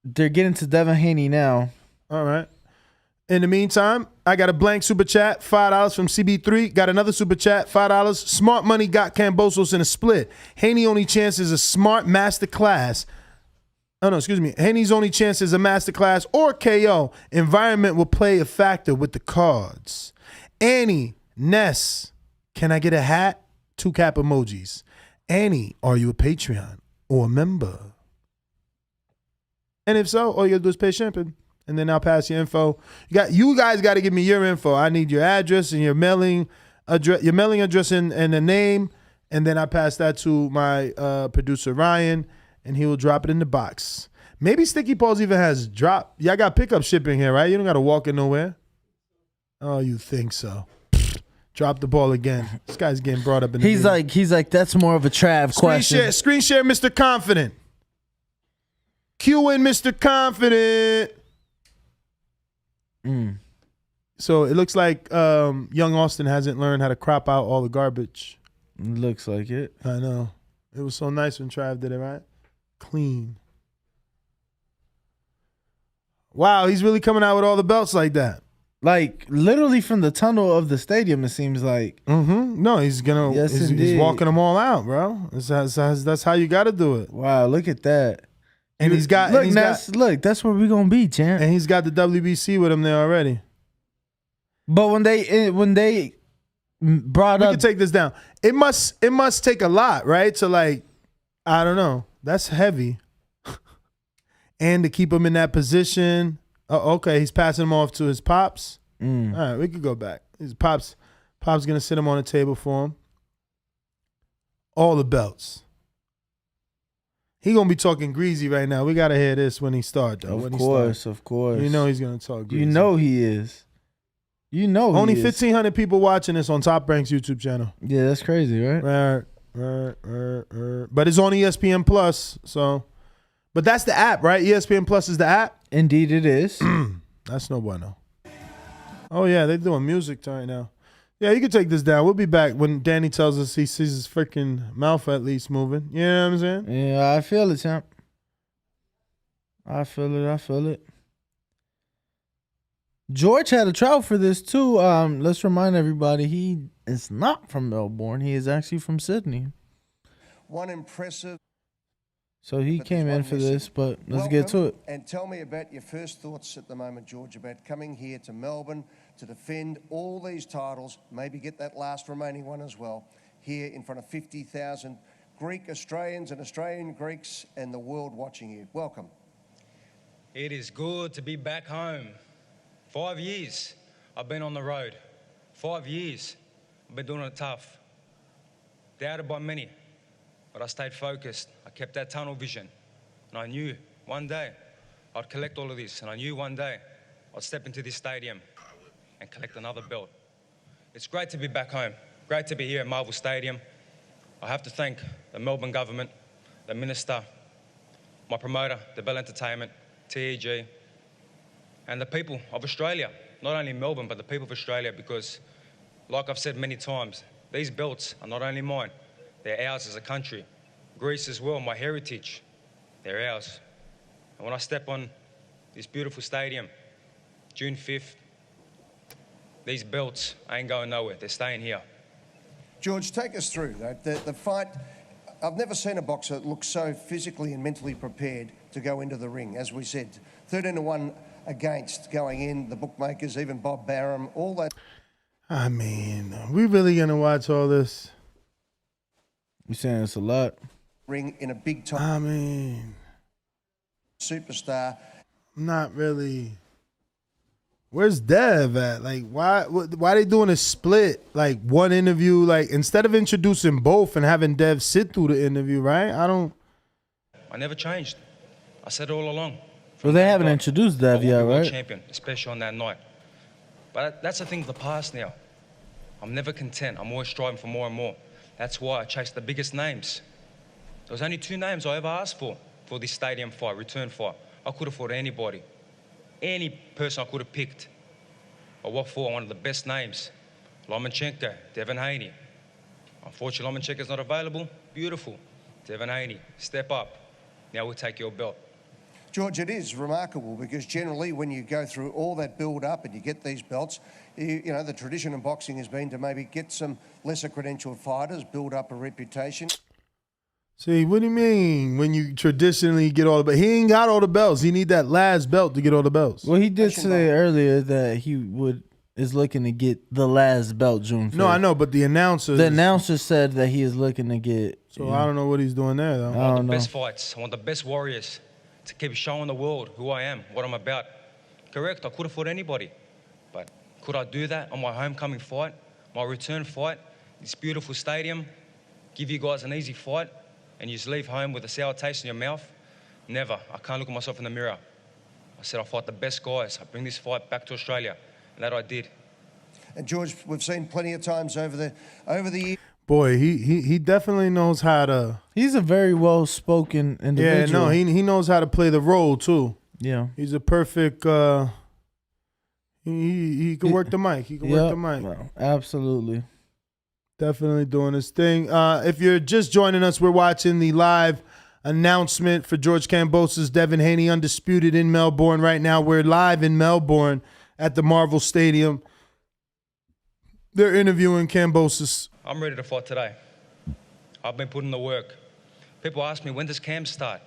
A: they're getting to Devin Haney now.
E: All right. In the meantime, I got a blank super chat, $5 from CB3. Got another super chat, $5. Smart Money got Kambosos in a split. Haney only chance is a smart master class. Oh, no, excuse me. Haney's only chance is a master class or KO. Environment will play a factor with the cards. Annie, Ness, can I get a hat? 2 cap emojis. Annie, are you a Patreon or a member? And if so, all you gotta do is pay shipping. And then I'll pass your info. You guys got to give me your info. I need your address and your mailing address and a name. And then I pass that to my producer Ryan, and he will drop it in the box. Maybe Sticky Paws even has drop. Y'all got pickup shipping here, right? You don't got to walk in nowhere. Oh, you think so? Drop the ball again. This guy's getting brought up in the
A: He's like that's more of a Trav question.
E: Screen share, Mr. Confident. Cue in Mr. Confident. So it looks like young Austin hasn't learned how to crop out all the garbage.
A: Looks like it.
E: I know. It was so nice when Trav did it, right? Clean. Wow, he's really coming out with all the belts like that.
A: Like literally from the tunnel of the stadium, it seems like.
E: No, he's gonna.
A: Yes,
E: he's
A: indeed.
E: walking them all out, bro. That's how you got to do it.
A: Wow, look at that.
E: And he's got.
A: Look,
E: and he's got,
A: look, that's where we're gonna be, champ.
E: and he's got the WBC with him there already.
A: But when they brought
E: We
A: up,
E: can take this down. It must take a lot, right? To like, I don't know. That's heavy. And to keep him in that position. Oh, okay, he's passing him off to his pops. All right, we could go back. His pop's gonna sit him on the table for him. All the belts. He gonna be talking greasy right now. We gotta hear this when he starts, though.
A: of course.
E: You know he's gonna talk greasy.
A: You know he is. You know
E: Only
A: he is.
E: 1,500 people watching this on Top Rank's YouTube channel.
A: Yeah, that's crazy, right?
E: Right. But it's on ESPN Plus, so. But that's the app, right? ESPN Plus is the app.
A: Indeed, it is.
E: That's no bueno. Oh yeah, they're doing music right now. Yeah, you can take this down. We'll be back when Danny tells us he sees his freaking mouth at least moving. You know what I'm saying?
A: Yeah, I feel it, champ. I feel it. George had a trial for this too. Let's remind everybody he is not from Melbourne. He is actually from Sydney.
J: One impressive.
A: So he
J: But
A: came
J: there's
A: in
J: one
A: for
J: missing.
A: this, but let's get to it.
J: And tell me about your first thoughts at the moment, George, about coming here to Melbourne to defend all these titles, maybe get that last remaining one as well, here in front of 50,000 Greek Australians and Australian Greeks and the world watching you. Welcome.
L: It is good to be back home. 5 years I've been on the road. 5 years I've been doing it tough. Doubted by many, but I stayed focused. I kept that tunnel vision. And I knew one day I'd collect all of this. And I knew one day I'd step into this stadium and collect another belt. It's great to be back home. Great to be here at Marvel Stadium. I have to thank the Melbourne government, the minister, my promoter, DiBella Entertainment, TEG, and the people of Australia. Not only Melbourne, but the people of Australia, because like I've said many times, these belts are not only mine, they're ours as a country. Greece as well, my heritage, they're ours. And when I step on this beautiful stadium, June 5th, these belts ain't going nowhere, they're staying here.
J: George, take us through the fight. I've never seen a boxer look so physically and mentally prepared to go into the ring. As we said, 13-1 against going in, the bookmakers, even Bob Barham, all that.
E: I mean, are we really gonna watch all this?
A: You saying it's a lot?
J: Ring in a big time.
E: I mean,
J: superstar.
E: Not really. Where's Dev at? Like, why they doing a split? Like, one interview, like, instead of introducing both and having Dev sit through the interview, right?
L: I never changed. I said it all along.
A: Well, they haven't introduced Dev yet, right?
L: Champion, especially on that night. But that's the thing of the past now. I'm never content. I'm always striving for more and more. That's why I chased the biggest names. There was only 2 names I ever asked for this stadium fight, return fight. I could have fought anybody. Any person I could have picked. I walked for one of the best names. Lomachenko, Devin Haney. Unfortunately, Lomachenko's not available. Beautiful. Devin Haney, step up. Now we'll take your belt.
J: George, it is remarkable because generally when you go through all that build-up and you get these belts, you know, the tradition in boxing has been to maybe get some lesser credentialed fighters, build up a reputation.
E: See, what do you mean when you traditionally get all the belts? He ain't got all the belts. He need that last belt to get all the belts.
A: Well, he did say earlier that he is looking to get the last belt June 5th.
E: No, I know, but the announcer
A: said that he is looking to get.
E: So I don't know what he's doing there, though.
L: I want the best fights. I want the best warriors to keep showing the world who I am, what I'm about. Correct, I could have fought anybody. But could I do that on my homecoming fight, my return fight, this beautiful stadium, give you guys an easy fight, and you just leave home with a sour taste in your mouth? Never. I can't look at myself in the mirror. I said I'll fight the best guys. I bring this fight back to Australia, and that I did.
J: And George, we've seen plenty of times over the years.
E: Boy, he definitely knows how to.
A: He's a very well-spoken individual.
E: Yeah, no, he knows how to play the role too.
A: Yeah,
E: he's a perfect. He can work the mic. He can work the mic.
A: Well, absolutely.
E: Definitely doing his thing. If you're just joining us, we're watching the live announcement for George Kambosos, Devin Haney, Undisputed in Melbourne right now. We're live in Melbourne at the Marvel Stadium. They're interviewing Kambosos.
L: I'm ready to fight today. I've been putting the work. People ask me, when does Cam start?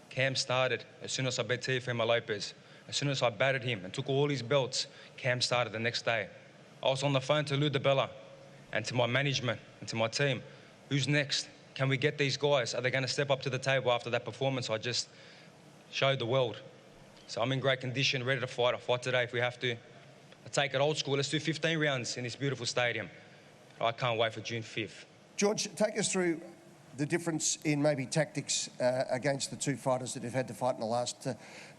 L: Cam started as soon as I beat Teofimo Lopez. As soon as I battered him and took all his belts, Cam started the next day. I was on the phone to DiBella and to my management and to my team. Who's next? Can we get these guys? Are they going to step up to the table after that performance I just showed the world? So I'm in great condition, ready to fight. I'll fight today if we have to. I take it old school. Let's do 15 rounds in this beautiful stadium. I can't wait for June 5th.
J: George, take us through the difference in maybe tactics against the two fighters that have had to fight in the last,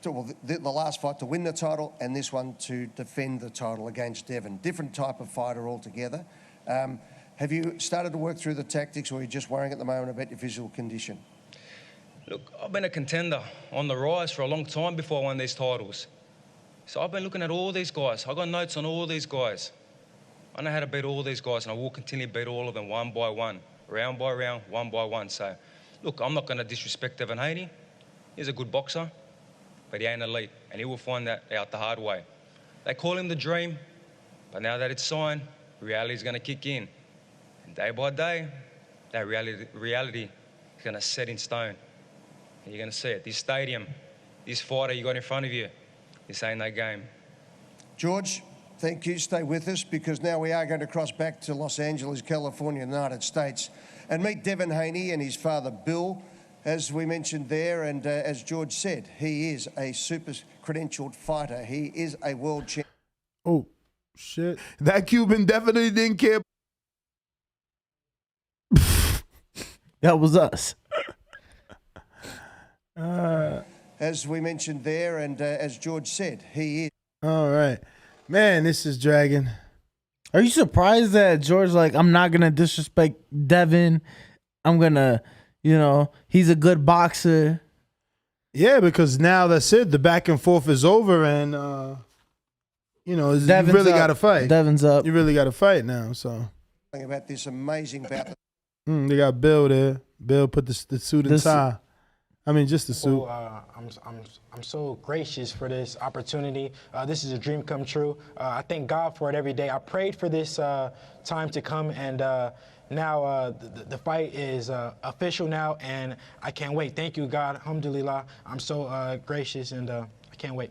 J: the last fight to win the title and this one to defend the title against Devin. Different type of fighter altogether. Have you started to work through the tactics, or are you just worrying at the moment about your physical condition?
L: Look, I've been a contender on the rise for a long time before I won these titles. So I've been looking at all these guys. I've got notes on all these guys. I know how to beat all these guys, and I will continue to beat all of them one by one, round by round, one by one. So, look, I'm not going to disrespect Devin Haney. He's a good boxer, but he ain't elite, and he will find that out the hard way. They call him the dream, but now that it's signed, reality is going to kick in. And day by day, that reality is going to set in stone. And you're going to see it. This stadium, this fighter you got in front of you, this ain't no game.
J: George, thank you. Stay with us, because now we are going to cross back to Los Angeles, California, United States, and meet Devin Haney and his father, Bill, as we mentioned there. And as George said, he is a super credentialed fighter. He is a world champion.
E: Oh, shit. That Cuban definitely didn't care.
A: That was us.
J: As we mentioned there, and as George said, he is.
E: All right. Man, this is dragging.
A: Are you surprised that George, like, I'm not going to disrespect Devin. I'm going to, he's a good boxer.
E: Yeah, because now that's it. The back and forth is over, and, you really got to fight.
A: Devin's up.
E: You really got to fight now, so.
J: About this amazing bout.
E: They got Bill there. Bill put the suit and tie. I mean, just the suit.
M: I'm so gracious for this opportunity. This is a dream come true. I thank God for it every day. I prayed for this time to come, and now the fight is official now, and I can't wait. Thank you, God. Alhamdulillah. I'm so gracious, and I can't wait.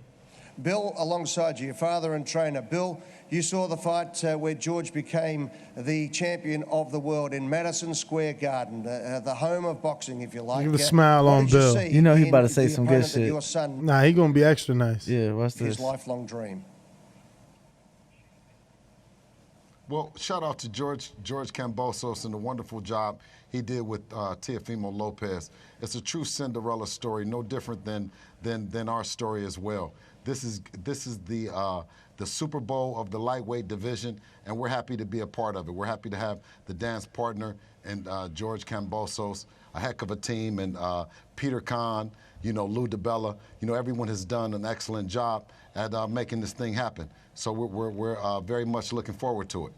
J: Bill, alongside you, your father and trainer. Bill, you saw the fight where George became the champion of the world in Madison Square Garden, the home of boxing, if you like.
E: Give a smile on Bill.
A: You know he about to say some good shit.
J: Your son,
E: nah, he going to be extra nice.
A: Yeah, what's this?
J: His lifelong dream.
N: Well, shout out to George Kambosos and the wonderful job he did with Teofimo Lopez. It's a true Cinderella story, no different than our story as well. This is the Super Bowl of the lightweight division, and we're happy to be a part of it. We're happy to have the dance partner and George Kambosos, a heck of a team, and Peter Kahn, Lou DiBella. Everyone has done an excellent job at making this thing happen. So we're very much looking forward to it.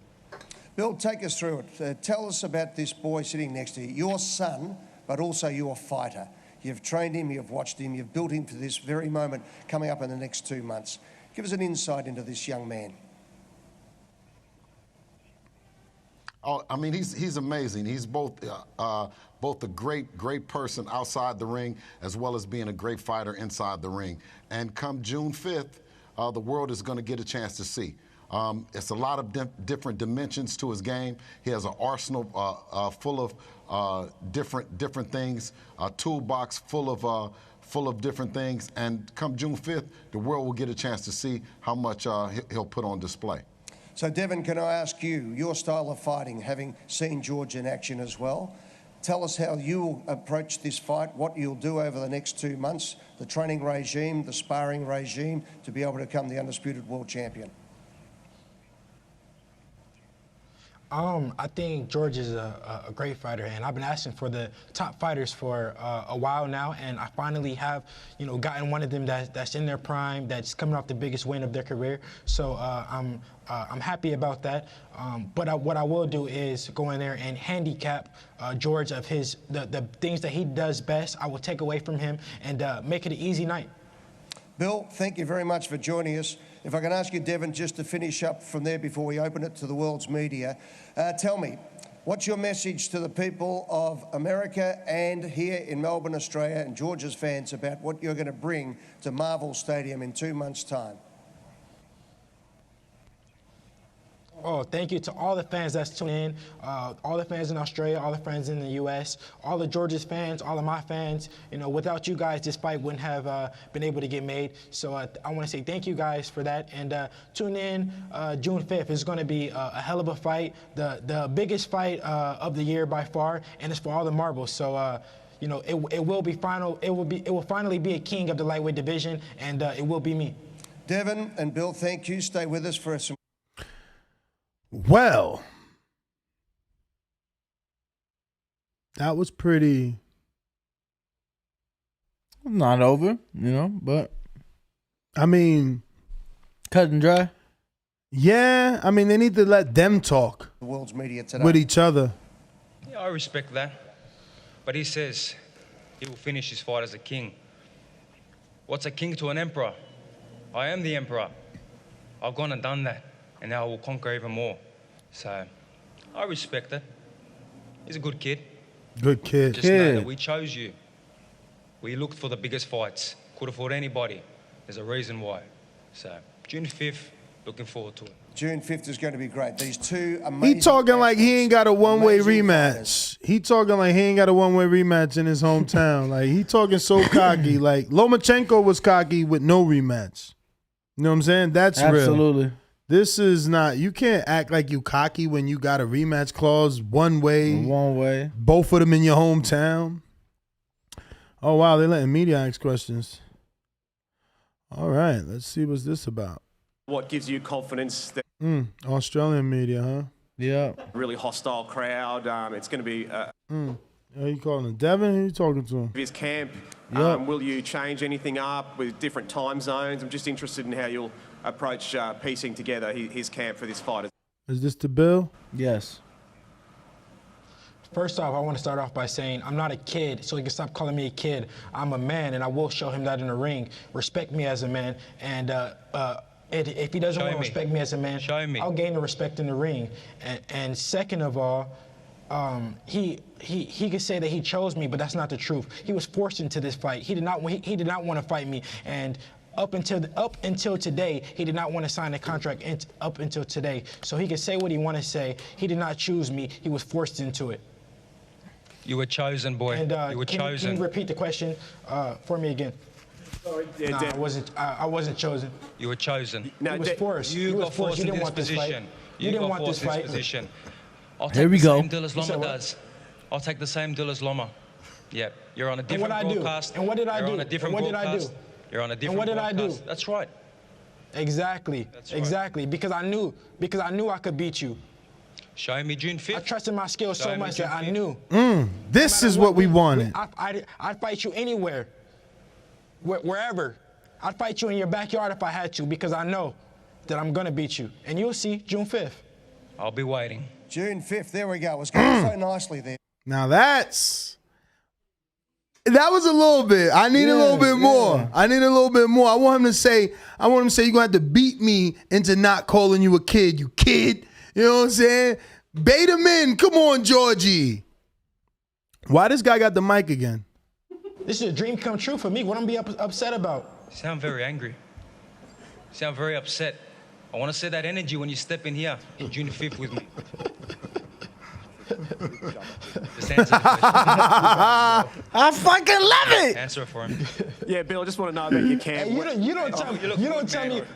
J: Bill, take us through it. Tell us about this boy sitting next to you, your son, but also your fighter. You've trained him, you've watched him, you've built him for this very moment coming up in the next 2 months. Give us an insight into this young man.
N: Oh, I mean, he's amazing. He's both a great person outside the ring, as well as being a great fighter inside the ring. And come June 5th, the world is going to get a chance to see. It's a lot of different dimensions to his game. He has an arsenal full of different things, a toolbox full of different things. And come June 5th, the world will get a chance to see how much he'll put on display.
J: So, Devin, can I ask you, your style of fighting, having seen George in action as well, tell us how you'll approach this fight, what you'll do over the next 2 months, the training regime, the sparring regime, to be able to become the undisputed world champion.
M: I think George is a great fighter, and I've been asking for the top fighters for a while now, and I finally have, gotten one of them that's in their prime, that's coming off the biggest win of their career. So I'm happy about that. But what I will do is go in there and handicap George of the things that he does best. I will take away from him and make it an easy night.
J: Bill, thank you very much for joining us. If I can ask you, Devin, just to finish up from there before we open it to the world's media, tell me, what's your message to the people of America and here in Melbourne, Australia, and Georgia's fans about what you're going to bring to Marvel Stadium in 2 months' time?
M: Oh, thank you to all the fans that's tuning in, all the fans in Australia, all the fans in the U.S., all the Georgia's fans, all of my fans. Without you guys, this fight wouldn't have been able to get made. So I want to say thank you guys for that. And tune in June 5th. It's going to be a hell of a fight, the biggest fight of the year by far, and it's for all the marbles. So it will be final. It will finally be a king of the lightweight division, and it will be me.
J: Devin and Bill, thank you. Stay with us for some.
E: Well, that was pretty.
A: Not over, but
E: I mean,
A: cut and dry.
E: Yeah, I mean, they need to let them talk
J: The world's media today.
E: with each other.
L: Yeah, I respect that. But he says he will finish his fight as a king. What's a king to an emperor? I am the emperor. I've gone and done that, and now I will conquer even more. So, I respect it. He's a good kid.
E: Good kid.
L: Just know that we chose you. We looked for the biggest fights. Could have fought anybody. There's a reason why. So, June 5th, looking forward to it.
J: June 5th is going to be great. These two amazing.
E: He talking like he ain't got a one-way
J: amazing
E: rematch. He talking like he ain't got a one-way rematch in his hometown. Like, he talking so cocky. Like, Lomachenko was cocky with no rematch. You know what I'm saying? That's real.
A: Absolutely.
E: This is not, you can't act like you cocky when you got a rematch clause one way.
A: One way.
E: Both of them in your hometown. Oh, wow, they're letting media ask questions. All right, let's see what's this about.
O: What gives you confidence that
E: Australian media, huh?
A: Yeah.
O: really hostile crowd? It's going to be
E: Are you calling him Devin? Who are you talking to?
O: his camp.
E: Yep.
O: Will you change anything up with different time zones? I'm just interested in how you'll approach piecing together his camp for this fight.
E: Is this the bill?
A: Yes.
M: First off, I want to start off by saying I'm not a kid, so he can stop calling me a kid. I'm a man, and I will show him that in the ring. Respect me as a man, and if he doesn't want to respect me as a man, I'll gain the respect in the ring. And second of all, he could say that he chose me, but that's not the truth. He was forced into this fight. He did not want to fight me, and up until today, he did not want to sign a contract up until today. So he could say what he want to say. He did not choose me. He was forced into it.
L: You were chosen, boy.
M: And
L: you were chosen.
M: Can you repeat the question for me again? No, I wasn't chosen.
L: You were chosen.
M: He was forced.
L: You got forced into this position.
M: You didn't want this fight.
L: Position. I'll
A: Here
L: take
A: we
L: the
A: go.
L: same deal as Loma does. I'll take the same deal as Loma. Yep. You're on a different broadcast.
M: And what did I do?
L: You're on a different
M: and what
L: broadcast.
M: did I do?
L: You're on a different
M: and what
L: broadcast.
M: did I do?
L: That's right.
M: Exactly.
L: That's right.
M: Exactly. Because I knew I could beat you.
L: Show me June 5th.
M: I trusted my skills so much that I knew.
E: This is what we wanted.
M: I'd fight you anywhere, wherever. I'd fight you in your backyard if I had to, because I know that I'm gonna beat you. And you'll see June 5th.
L: I'll be waiting.
J: June 5th. There we go. It's going so nicely there.
E: Now that was a little bit. I need a little bit more. I need a little bit more. I want him to say, you're going to have to beat me into not calling you a kid, you kid. You know what I'm saying? Bait him in. Come on, Georgie. Why this guy got the mic again?
M: This is a dream come true for me. What am I be upset about?
L: You sound very angry. You sound very upset. I want to see that energy when you step in here in June 5th with me. Just answer the question.
A: I fucking love it.
L: Answer it for him.
O: Yeah, Bill, I just want to know about your camp.
M: Hey, you don't tell me what to do.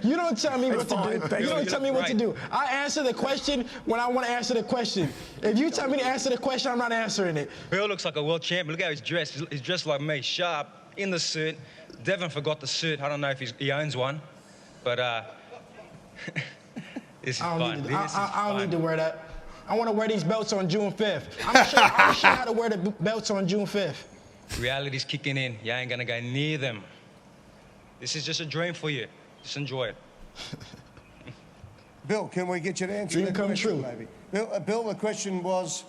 M: You don't tell me what to do. I answer the question when I want to answer the question. If you tell me to answer the question, I'm not answering it.
L: Bill looks like a world champion. Look how he's dressed. He's dressed like me, sharp, in the suit. Devin forgot the suit. I don't know if he owns one, but this is fun.
M: I don't need to wear that. I want to wear these belts on June 5th. I'm going to show you how to wear the belts on June 5th.
L: Reality's kicking in. You ain't gonna go near them. This is just a dream for you. Just enjoy it.
J: Bill, can we get you to answer
M: Dream
J: that
M: come
J: question,
M: true.
J: maybe? Bill, the question was...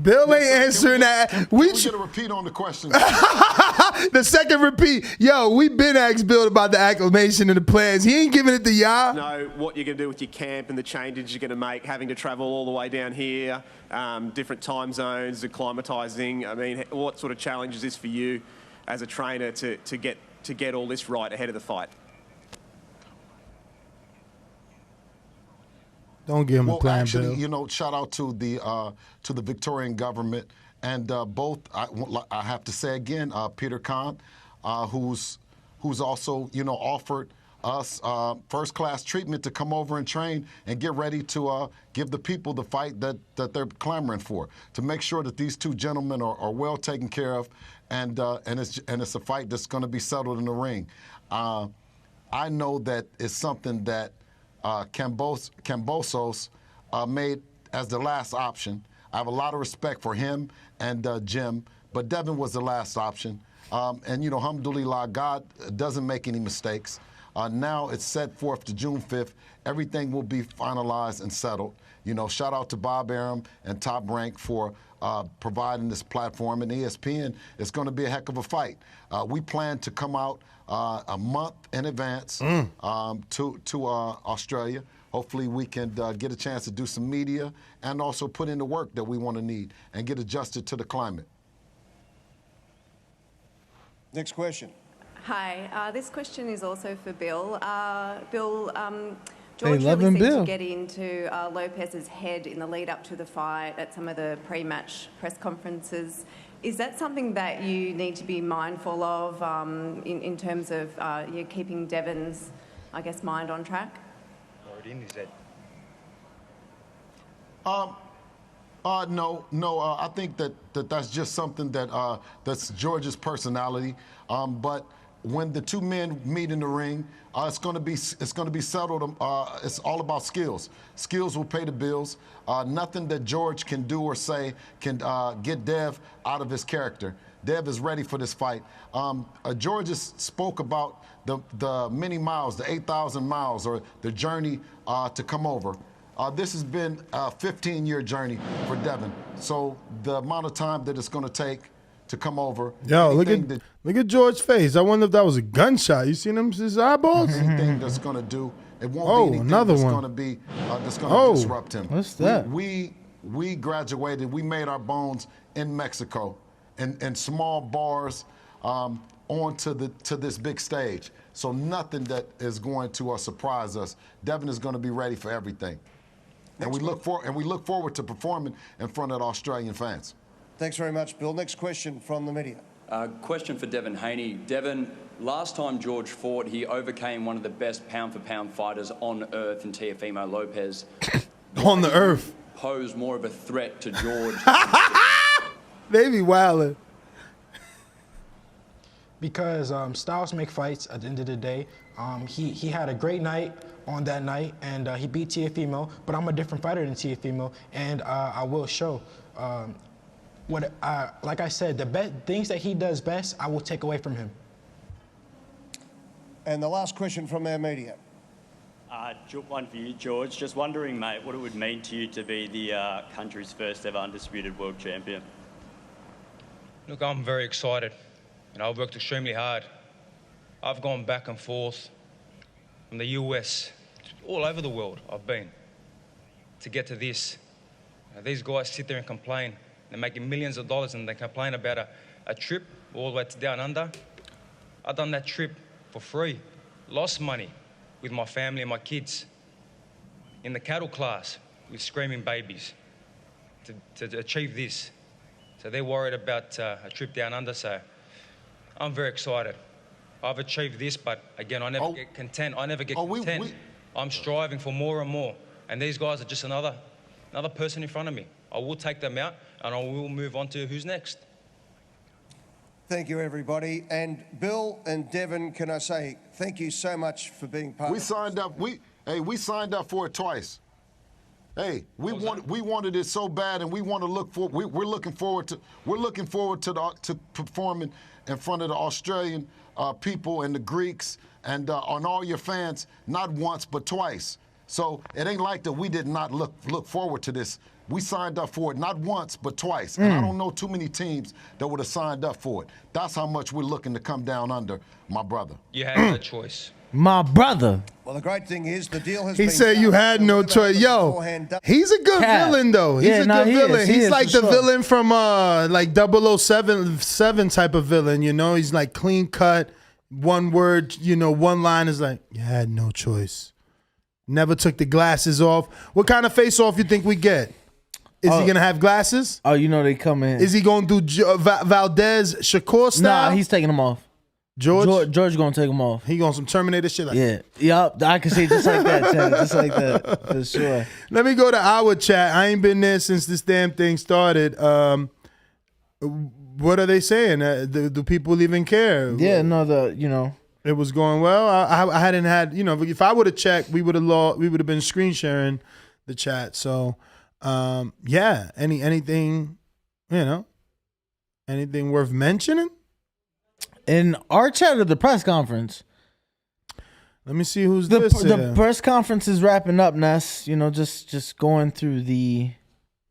E: Bill ain't answering that. We
N: get a repeat on the question.
E: The second repeat. Yo, we been asked Bill about the acclimation and the plans. He ain't giving it to y'all.
O: Know what you're going to do with your camp and the changes you're going to make, having to travel all the way down here, different time zones, acclimatising. I mean, what sort of challenge is this for you as a trainer to get all this right ahead of the fight?
E: Don't give him a plan,
N: actually,
E: Bill.
N: you know, shout out to the Victorian government and both. I have to say again, Peter Khan, who's also offered us first-class treatment to come over and train and get ready to give the people the fight that they're clamoring for, to make sure that these two gentlemen are well taken care of, and it's a fight that's going to be settled in the ring. I know that it's something that Kambosos made as the last option. I have a lot of respect for him and Jim, but Devin was the last option. And, alhamdulillah, God doesn't make any mistakes. Now it's set forth to June 5th. Everything will be finalized and settled. Shout out to Bob Arum and Top Rank for providing this platform. And ESPN, it's going to be a heck of a fight. We plan to come out a month in advance to Australia. Hopefully we can get a chance to do some media and also put in the work that we want to need and get adjusted to the climate.
J: Next question.
P: Hi, this question is also for Bill. Bill,
A: They
P: George
A: love
P: really
A: him,
P: seemed
A: Bill.
P: to get into Lopez's head in the lead up to the fight at some of the pre-match press conferences. Is that something that you need to be mindful of in terms of you keeping Devin's, I guess, mind on track?
L: Already in his head.
N: No. I think that's just something that's George's personality. But when the two men meet in the ring, it's going to be settled. It's all about skills. Skills will pay the bills. Nothing that George can do or say can get Dev out of his character. Dev is ready for this fight. George spoke about the many miles, the 8,000 miles, or the journey to come over. This has been a 15-year journey for Devin. So the amount of time that it's going to take to come over.
E: Yo, look at George's face. I wonder if that was a gunshot. You seen his eyeballs?
N: Anything that's going to do, it won't be anything
E: another
N: that's
E: one.
N: going to be that's going to disrupt him.
A: What's that?
N: We graduated. We made our bones in Mexico, in small bars, onto this big stage. So nothing that is going to surprise us. Devin is going to be ready for everything, and we look forward to performing in front of the Australian fans.
J: Thanks very much, Bill. Next question from the media.
Q: Question for Devin Haney. Devin, last time George fought, he overcame one of the best pound-for-pound fighters on earth in Teofimo Lopez.
E: On the earth.
Q: Pose more of a threat to George.
E: They be wildin'.
M: Because styles make fights at the end of the day. He had a great night on that night, and he beat Teofimo, but I'm a different fighter than Teofimo, and I will show. Like I said, the things that he does best, I will take away from him.
J: And the last question from our media.
R: One for you, George. Just wondering, mate, what it would mean to you to be the country's first ever undisputed world champion.
L: Look, I'm very excited. I've worked extremely hard. I've gone back and forth from the US, all over the world I've been, to get to this. These guys sit there and complain. They're making millions of dollars and they complain about a trip all the way to down under. I've done that trip for free, lost money with my family and my kids in the cattle class with screaming babies to achieve this. So they're worried about a trip down under, so I'm very excited. I've achieved this, but again, I never get content. I never get content. I'm striving for more and more. And these guys are just another person in front of me. I will take them out, and I will move on to who's next.
J: Thank you, everybody. And Bill and Devin, can I say thank you so much for being part of
N: We signed up for it twice. Hey, we wanted it so bad, and we want to look for. We're looking forward to performing in front of the Australian people and the Greeks and on all your fans, not once but twice. So it ain't like that we did not look forward to this. We signed up for it not once but twice, and I don't know too many teams that would have signed up for it. That's how much we're looking to come down under, my brother.
L: You had no choice.
A: My brother.
J: Well, the great thing is the deal has
E: He
J: been
E: said
J: done.
E: you had no choice. Yo, he's a good villain, though. He's a good villain. He's like the villain from like 007 type of villain, you know? He's like clean cut, one word, you know, one line is like, you had no choice. Never took the glasses off. What kind of face off you think we get? Is he going to have glasses?
A: Oh, you know they come in.
E: Is he going to do Valdez Shakur style?
A: Nah, he's taking them off.
E: George
A: gonna take them off.
E: He going some Terminator shit like
A: that. Yup, I can say just like that, Chad. Just like that, for sure.
E: Let me go to our chat. I ain't been there since this damn thing started. What are they saying? Do people even care?
A: Yeah, no,
E: it was going well. I hadn't had, you know, if I would have checked, we would have been screen sharing the chat. So, yeah, anything, you know, anything worth mentioning?
A: In our chat or the press conference?
E: Let me see who's
A: the
E: this.
A: The press conference is wrapping up, Ness. You know, just going through the,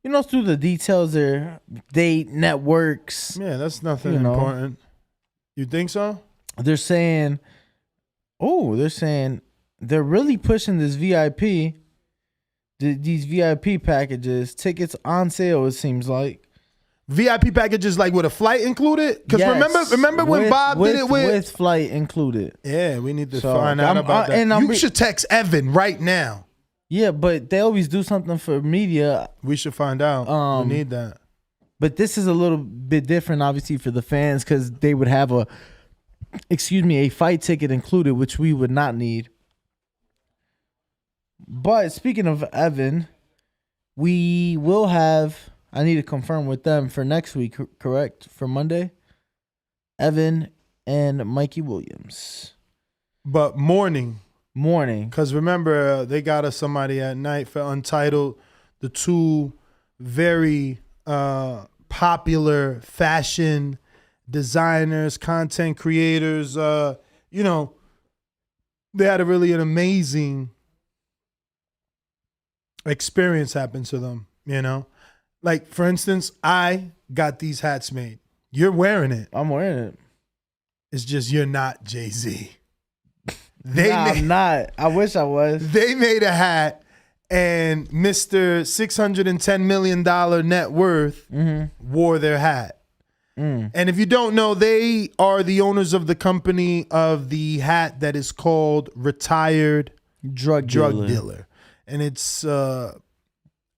A: through the details there, date, networks.
E: Yeah, that's nothing important. You think so?
A: They're saying they're really pushing this VIP, these VIP packages, tickets on sale, it seems like.
E: VIP packages like with a flight included? Because remember when Bob did it with
A: flight included.
E: Yeah, we need to find out about that. You should text Evan right now.
A: Yeah, but they always do something for media.
E: We should find out. We need that.
A: But this is a little bit different, obviously, for the fans because they would have a fight ticket included, which we would not need. But speaking of Evan, we will have. I need to confirm with them for next week, correct? For Monday? Evan and Mikey Williams.
E: But morning.
A: Morning.
E: Because remember, they got us somebody at night for Untitled. The two very popular fashion designers, content creators. You know, they had an amazing experience happen to them, you know? Like, for instance, I got these hats made. You're wearing it.
A: I'm wearing it.
E: It's just you're not Jay-Z.
A: I'm not. I wish I was.
E: They made a hat, and Mr. $610 million net worth wore their hat. And if you don't know, they are the owners of the company of the hat that is called Retired
A: Drug
E: Dealer. And it's...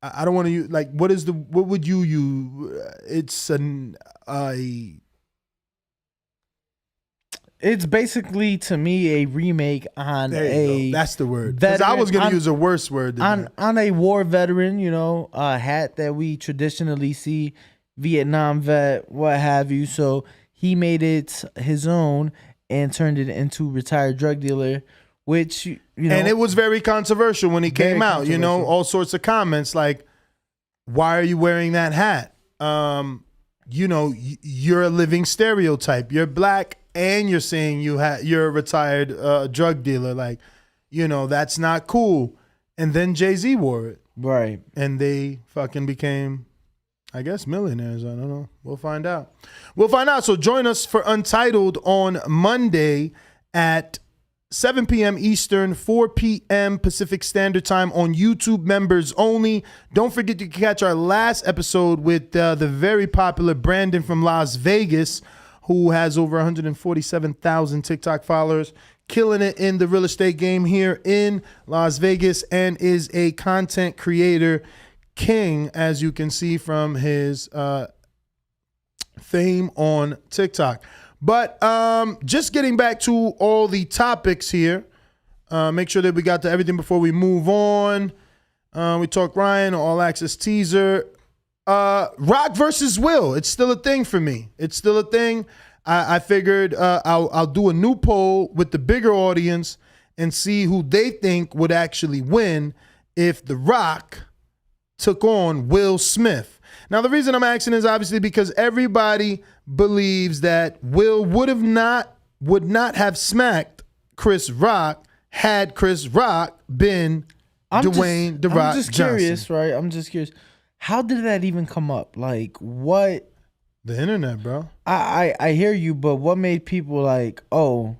E: I don't want to use, like, what would you use?
A: It's basically, to me, a remake on
E: that's the word. Because I was going to use a worse word.
A: On a war veteran, a hat that we traditionally see, Vietnam vet, what have you. So he made it his own and turned it into Retired Drug Dealer, which,
E: and it was very controversial when he came out, all sorts of comments like, why are you wearing that hat? You're a living stereotype. You're black and you're saying you're a retired drug dealer. Like, that's not cool. And then Jay-Z wore it.
A: Right.
E: And they fucking became, I guess, millionaires. I don't know. We'll find out. So join us for Untitled on Monday at 7 p.m. Eastern, 4 p.m. Pacific Standard Time on YouTube members only. Don't forget to catch our last episode with the very popular Brandon from Las Vegas, who has over 147,000 TikTok followers, killing it in the real estate game here in Las Vegas, and is a content creator king, as you can see from his fame on TikTok. But just getting back to all the topics here, make sure that we got to everything before we move on. We talked Ryan, All Access teaser. Rock versus Will. It's still a thing for me. It's still a thing. I figured I'll do a new poll with the bigger audience and see who they think would actually win if The Rock took on Will Smith. Now, the reason I'm asking is obviously because everybody believes that Will would not have smacked Chris Rock had Chris Rock been Dwayne The Rock
A: I'm just
E: Johnson.
A: curious, right? I'm just curious. How did that even come up? Like, what?
E: The internet, bro.
A: I hear you, but what made people like, oh,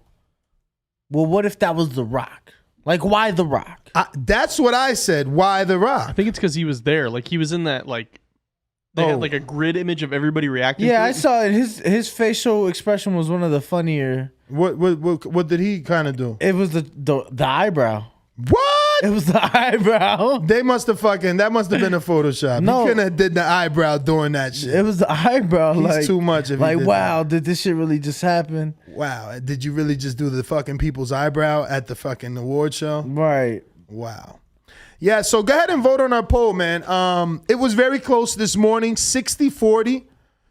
A: well, what if that was The Rock? Like, why The Rock?
E: That's what I said. Why The Rock?
G: I think it's because he was there. Like, he was in that, like, they had like a grid image of everybody reacting to it.
A: Yeah, I saw it. His facial expression was one of the funnier.
E: What did he kind of do?
A: It was the eyebrow.
E: What?
A: It was the eyebrow.
E: They must have that must have been a Photoshop.
A: No.
E: He couldn't have did the eyebrow doing that shit.
A: It was the eyebrow.
E: He's
A: like,
E: too much if he
A: like,
E: did
A: wow, did this shit really just happen?
E: Wow. Did you really just do the fucking people's eyebrow at the fucking award show?
A: Right.
E: Wow. Yeah, so go ahead and vote on our poll, man. It was very close this morning, 60-40.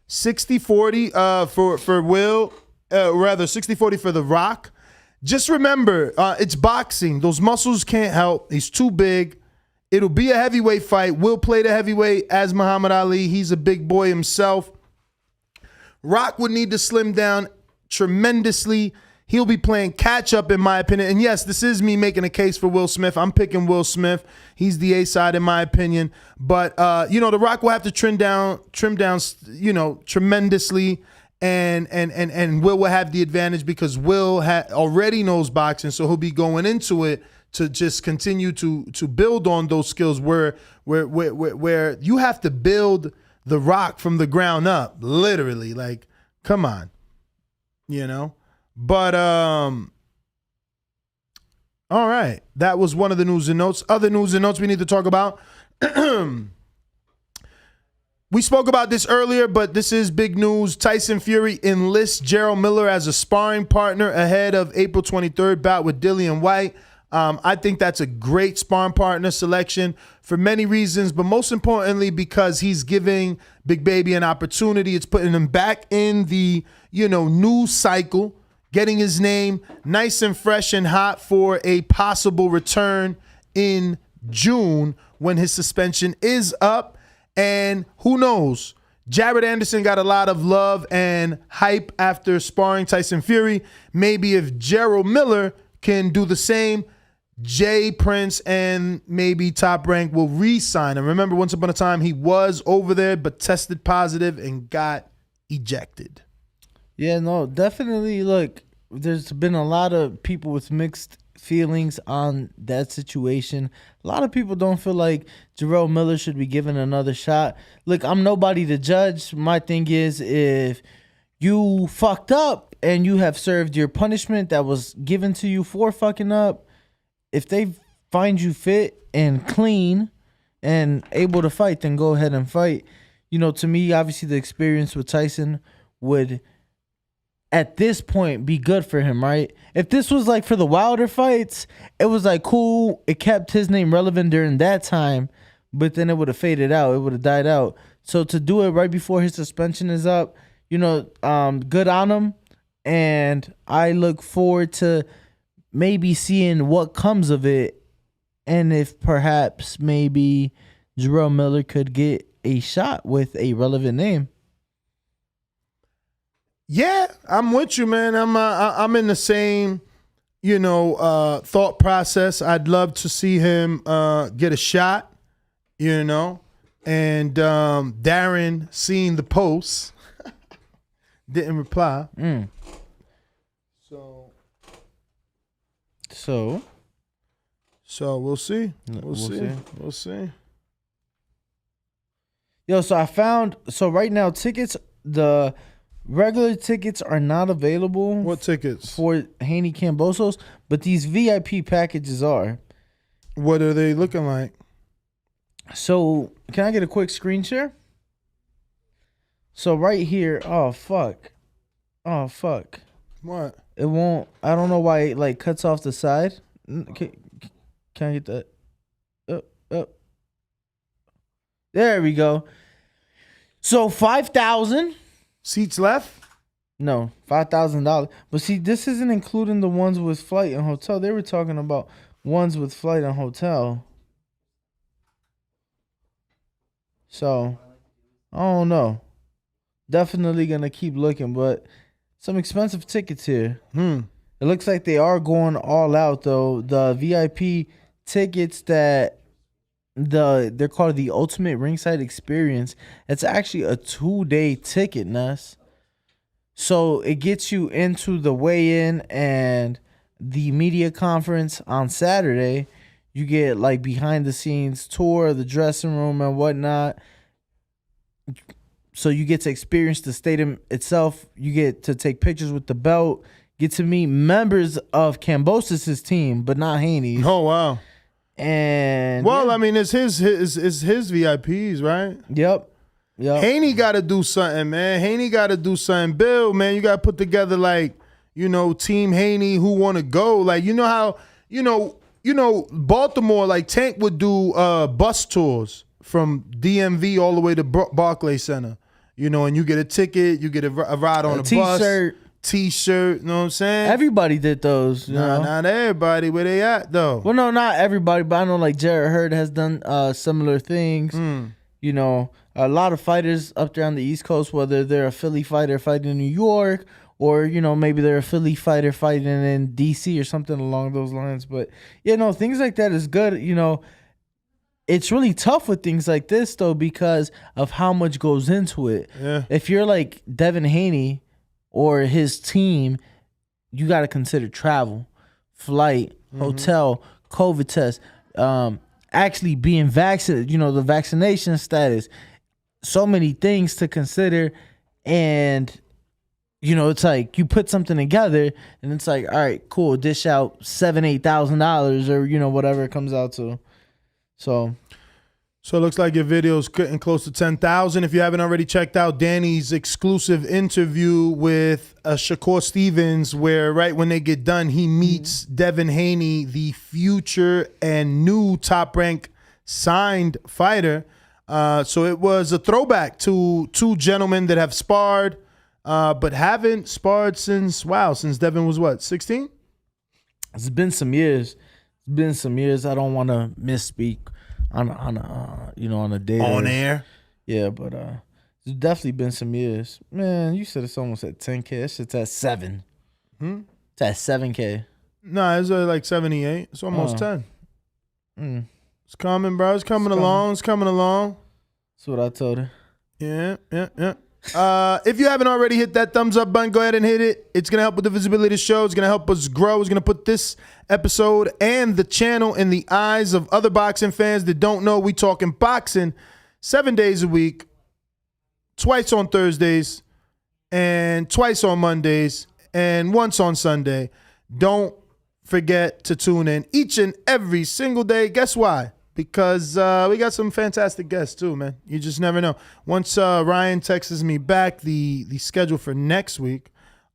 E: 60-40 for Will, rather 60-40 for The Rock. Just remember, it's boxing. Those muscles can't help. He's too big. It'll be a heavyweight fight. Will play the heavyweight as Muhammad Ali. He's a big boy himself. Rock would need to slim down tremendously. He'll be playing catch up, in my opinion. And yes, this is me making a case for Will Smith. I'm picking Will Smith. He's the A side, in my opinion. But The Rock will have to trim down, tremendously. And Will have the advantage because Will already knows boxing, so he'll be going into it to just continue to build on those skills where you have to build The Rock from the ground up, literally. Like, come on, But all right, that was one of the news and notes. Other news and notes we need to talk about. We spoke about this earlier, but this is big news. Tyson Fury enlists Jarrell Miller as a sparring partner ahead of April 23rd bout with Dillian Whyte. I think that's a great sparring partner selection for many reasons, but most importantly because he's giving Big Baby an opportunity. It's putting him back in the news cycle, getting his name nice and fresh and hot for a possible return in June when his suspension is up. And who knows? Jared Anderson got a lot of love and hype after sparring Tyson Fury. Maybe if Jarrell Miller can do the same, Jay Prince and maybe Top Rank will re-sign him. Remember, once upon a time, he was over there but tested positive and got ejected.
A: Yeah, no, definitely. Look, there's been a lot of people with mixed feelings on that situation. A lot of people don't feel like Jarrell Miller should be given another shot. Look, I'm nobody to judge. My thing is, if you fucked up and you have served your punishment that was given to you for fucking up, if they find you fit and clean and able to fight, then go ahead and fight. To me, obviously the experience with Tyson would, at this point, be good for him, right? If this was like for the Wilder fights, it was like cool. It kept his name relevant during that time, but then it would have faded out. It would have died out. So to do it right before his suspension is up, good on him. And I look forward to maybe seeing what comes of it. And if perhaps maybe Jarrell Miller could get a shot with a relevant name.
E: Yeah, I'm with you, man. I'm in the same, thought process. I'd love to see him get a shot, and Darren seeing the post didn't reply. So we'll see. We'll see.
A: Yo, so I found right now the regular tickets are not available.
E: What tickets?
A: For Haney Kambosos, but these VIP packages are.
E: What are they looking like?
A: So, can I get a quick screen share? So, right here, oh, fuck.
E: What?
A: It won't, I don't know why it cuts off the side. Can I get that? Up. There we go. So, 5,000.
E: Seats left?
A: No, $5,000. But see, this isn't including the ones with flight and hotel. They were talking about ones with flight and hotel. So I don't know. Definitely gonna keep looking, but some expensive tickets here. It looks like they are going all out though. The VIP tickets that they're called the Ultimate Ringside Experience. It's actually a 2-day ticket, Ness. So it gets you into the weigh-in and the media conference on Saturday. You get like behind the scenes tour of the dressing room and whatnot. So you get to experience the stadium itself. You get to take pictures with the belt. Get to meet members of Kambosos' team, but not Haney's.
E: Oh wow!
A: And
E: I mean, it's his VIPs, right?
A: Yep.
E: Haney got to do something, man. Haney got to do something. Bill, man, you got to put together like Team Haney who want to go. Like how Baltimore, like Tank would do bus tours from DMV all the way to Barclays Center. And you get a ticket, you get a ride on a
A: t-shirt.
E: bus. T-shirt, you know what I'm saying?
A: Everybody did those.
E: Not everybody. Where they at, though?
A: Well, no, not everybody, but I know like Jarrell Heard has done similar things. A lot of fighters up there on the East Coast, whether they're a Philly fighter fighting in New York or, maybe they're a Philly fighter fighting in D.C. or something along those lines. But, things like that is good. It's really tough with things like this, though, because of how much goes into it.
E: Yeah.
A: If you're like Devin Haney or his team, you got to consider travel, flight, hotel, COVID test, actually being vaccinated, the vaccination status, so many things to consider. And, it's like you put something together and it's like, all right, cool, dish out $7,000-$8,000 or, whatever it comes out to. So it looks like your video's getting close to 10,000. If you haven't already checked out Danny's exclusive interview with Shakur Stevens, where right when they get done, he meets Devin Haney, the future and new top-ranked signed fighter. So it was a throwback to two gentlemen that have sparred, but haven't sparred since Devin was what, 16? It's been some years. I don't want to misspeak on a day
E: on air.
A: Yeah, but it's definitely been some years. Man, you said it's almost at 10K. That shit's at 7. It's at 7K.
E: No, it's like 78. It's almost 10. It's coming, bro. It's coming along.
A: That's what I told her.
E: Yeah. If you haven't already hit that thumbs up button, go ahead and hit it. It's going to help with the visibility of the show. It's going to help us grow. It's going to put this episode and the channel in the eyes of other boxing fans that don't know we talking boxing 7 days a week, twice on Thursdays, and twice on Mondays, and once on Sunday. Don't forget to tune in each and every single day. Guess why? Because we got some fantastic guests too, man. You just never know. Once Ryan texts me back the schedule for next week,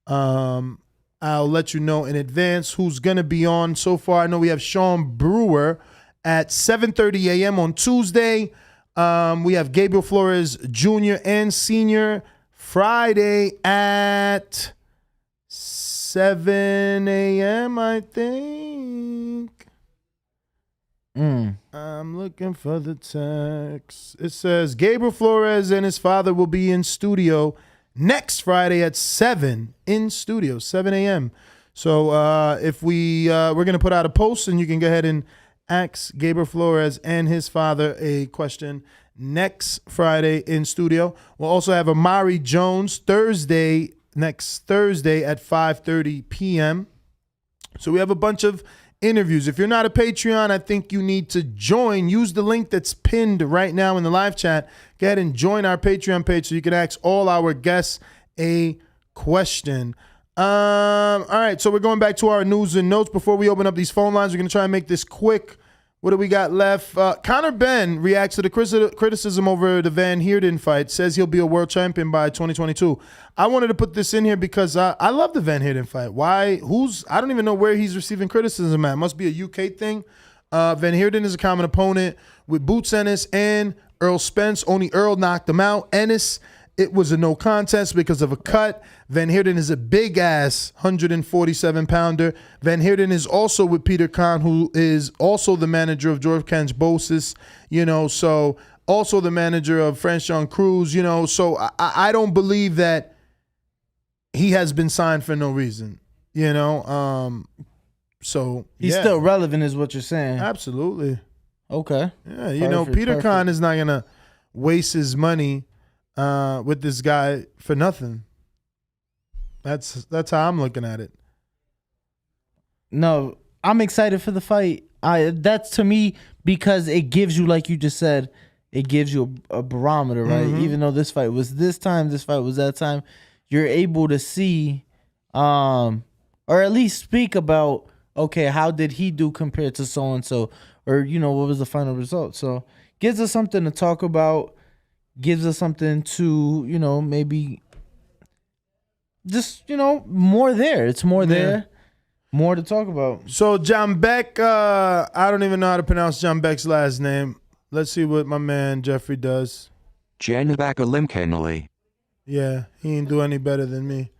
E: I'll let you know in advance who's going to be on. So far, I know we have Sean Brewer at 7:30 a.m. on Tuesday. We have Gabriel Flores Jr. and Sr. Friday at 7 a.m., I think. I'm looking for the text. It says Gabriel Flores and his father will be in studio next Friday at 7 in studio, 7 a.m. So if we're going to put out a post and you can go ahead and ask Gabriel Flores and his father a question next Friday in studio. We'll also have Amari Jones next Thursday at 5:30 p.m. So we have a bunch of interviews. If you're not a Patreon, I think you need to join. Use the link that's pinned right now in the live chat. Go ahead and join our Patreon page so you can ask all our guests a question. All right, so we're going back to our news and notes. Before we open up these phone lines, we're going to try and make this quick. What do we got left? Conor Benn reacts to the criticism over the Van Heerden fight, says he'll be a world champion by 2022. I wanted to put this in here because I love the Van Heerden fight. Why? I don't even know where he's receiving criticism at. Must be a UK thing. Van Heerden is a common opponent with Boots Ennis and Earl Spence. Only Earl knocked him out. Ennis, it was a no contest because of a cut. Van Heerden is a big-ass 147-pounder. Van Heerden is also with Peter Kahn, who is also the manager of George Kambosos. So also the manager of Franchon Cruz, you know, so I don't believe that he has been signed for no reason, you know. So
A: he's still relevant is what you're saying.
E: Absolutely.
A: Okay.
E: Yeah, you know, Peter Khan is not going to waste his money with this guy for nothing. That's how I'm looking at it.
A: No, I'm excited for the fight. That's to me because it gives you, like you just said, it gives you a barometer, right?
E: Mhm.
A: Even though this fight was this time, this fight was that time, you're able to see, or at least speak about, okay, how did he do compared to so and so, or you know, what was the final result? So gives us something to talk about, gives us something to, you know, maybe just, you know, more there. It's more there. More to talk about.
E: So John Beck, I don't even know how to pronounce John Beck's last name. Let's see what my man Jeffrey does.
D: Janabaka Limkenley.
E: Yeah, he ain't do any better than me.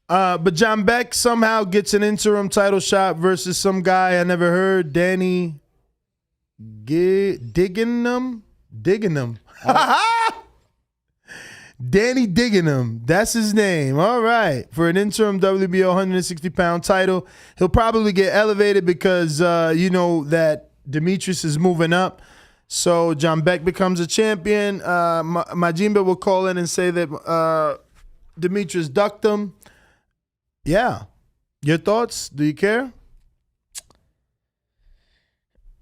E: But John Beck somehow gets an interim title shot versus some guy I never heard, Danny Diggingham. Danny Diggingham, that's his name. All right, for an interim WBO 160-pound title. He'll probably get elevated because you know that Demetrius is moving up. So John Beck becomes a champion. Majimba will call in and say that Demetrius ducked him. Yeah. Your thoughts? Do you care?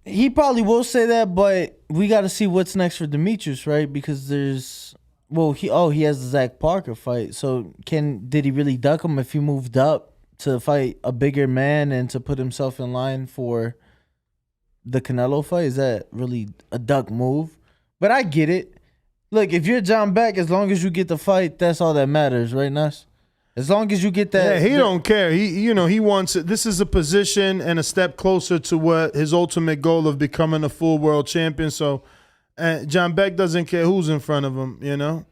A: He probably will say that, but we got to see what's next for Demetrius, right? Because there's... Well, he has the Zach Parker fight. So did he really duck him if he moved up to fight a bigger man and to put himself in line for the Canelo fight? Is that really a duck move? But I get it. Look, if you're John Beck, as long as you get the fight, that's all that matters, right, Nuss? As long as you get that.
E: Yeah, he don't care. He wants it. This is a position and a step closer to what his ultimate goal of becoming a full world champion. So John Beck doesn't care who's in front of him, you know?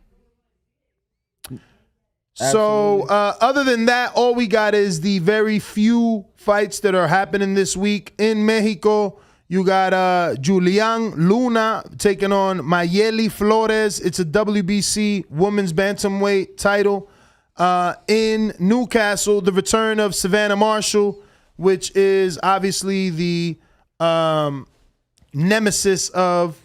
E: Absolutely. So other than that, all we got is the very few fights that are happening this week. In Mexico, you got Julian Luna taking on Mayeli Flores. It's a WBC women's bantamweight title. In Newcastle, the return of Savannah Marshall, which is obviously the nemesis of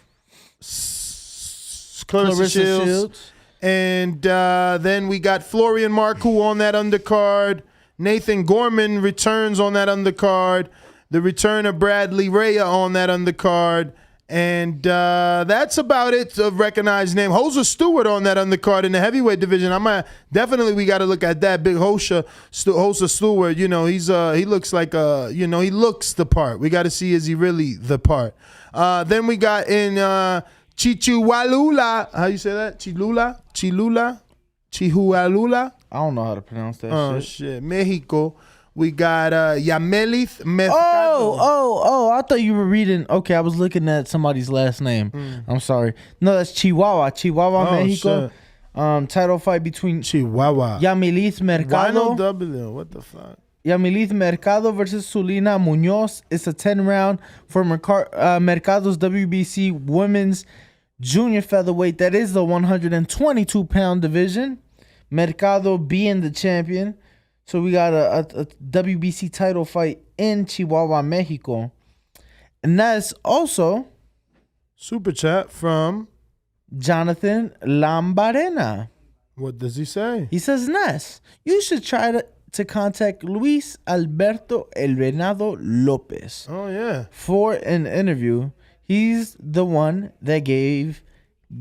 E: Clarissa Shields. And then we got Florian Marcoux on that undercard. Nathan Gorman returns on that undercard. The return of Bradley Rhea on that undercard. And that's about it of recognized name. Hosa Stewart on that undercard in the heavyweight division. We got to look at that big Hosa Stewart. You know, he looks like he looks the part. We got to see, is he really the part? Then we got in Chihuahua. How you say that? Chihuahua.
A: I don't know how to pronounce that.
E: Oh shit, Mexico. We got Yamelith Mercado.
A: Oh, I thought you were reading. Okay, I was looking at somebody's last name. I'm sorry. No, that's Chihuahua, Mexico. Shit. Title fight between
E: Chihuahua.
A: Yamelith Mercado.
E: What the fuck?
A: Yamelith Mercado versus Sulina Munoz. It's a 10-round for Mercado's WBC Women's Junior Featherweight. That is the 122-pound division. Mercado being the champion. So we got a WBC title fight in Chihuahua, Mexico. And that's also
E: super chat from
A: Jonathan Lambarena.
E: What does he say?
A: He says, Nas, you should try to contact Luis Alberto El Venado Lopez.
E: Oh, yeah.
A: For an interview. He's the one that gave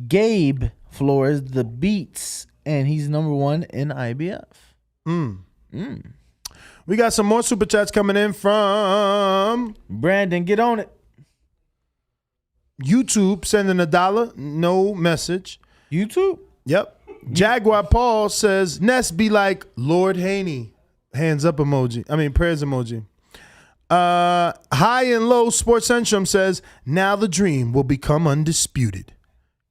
A: Gabe Flores the beats, and he's number 1 in IBF.
E: We got some more super chats coming in from
A: Brandon. Get on it.
E: YouTube sending $1, no message.
A: YouTube?
E: Yep. Jaguar Paul says, Ness be like Lord Haney. Hands up emoji. Prayers emoji. High and Low Sports Centrum says, now the dream will become undisputed.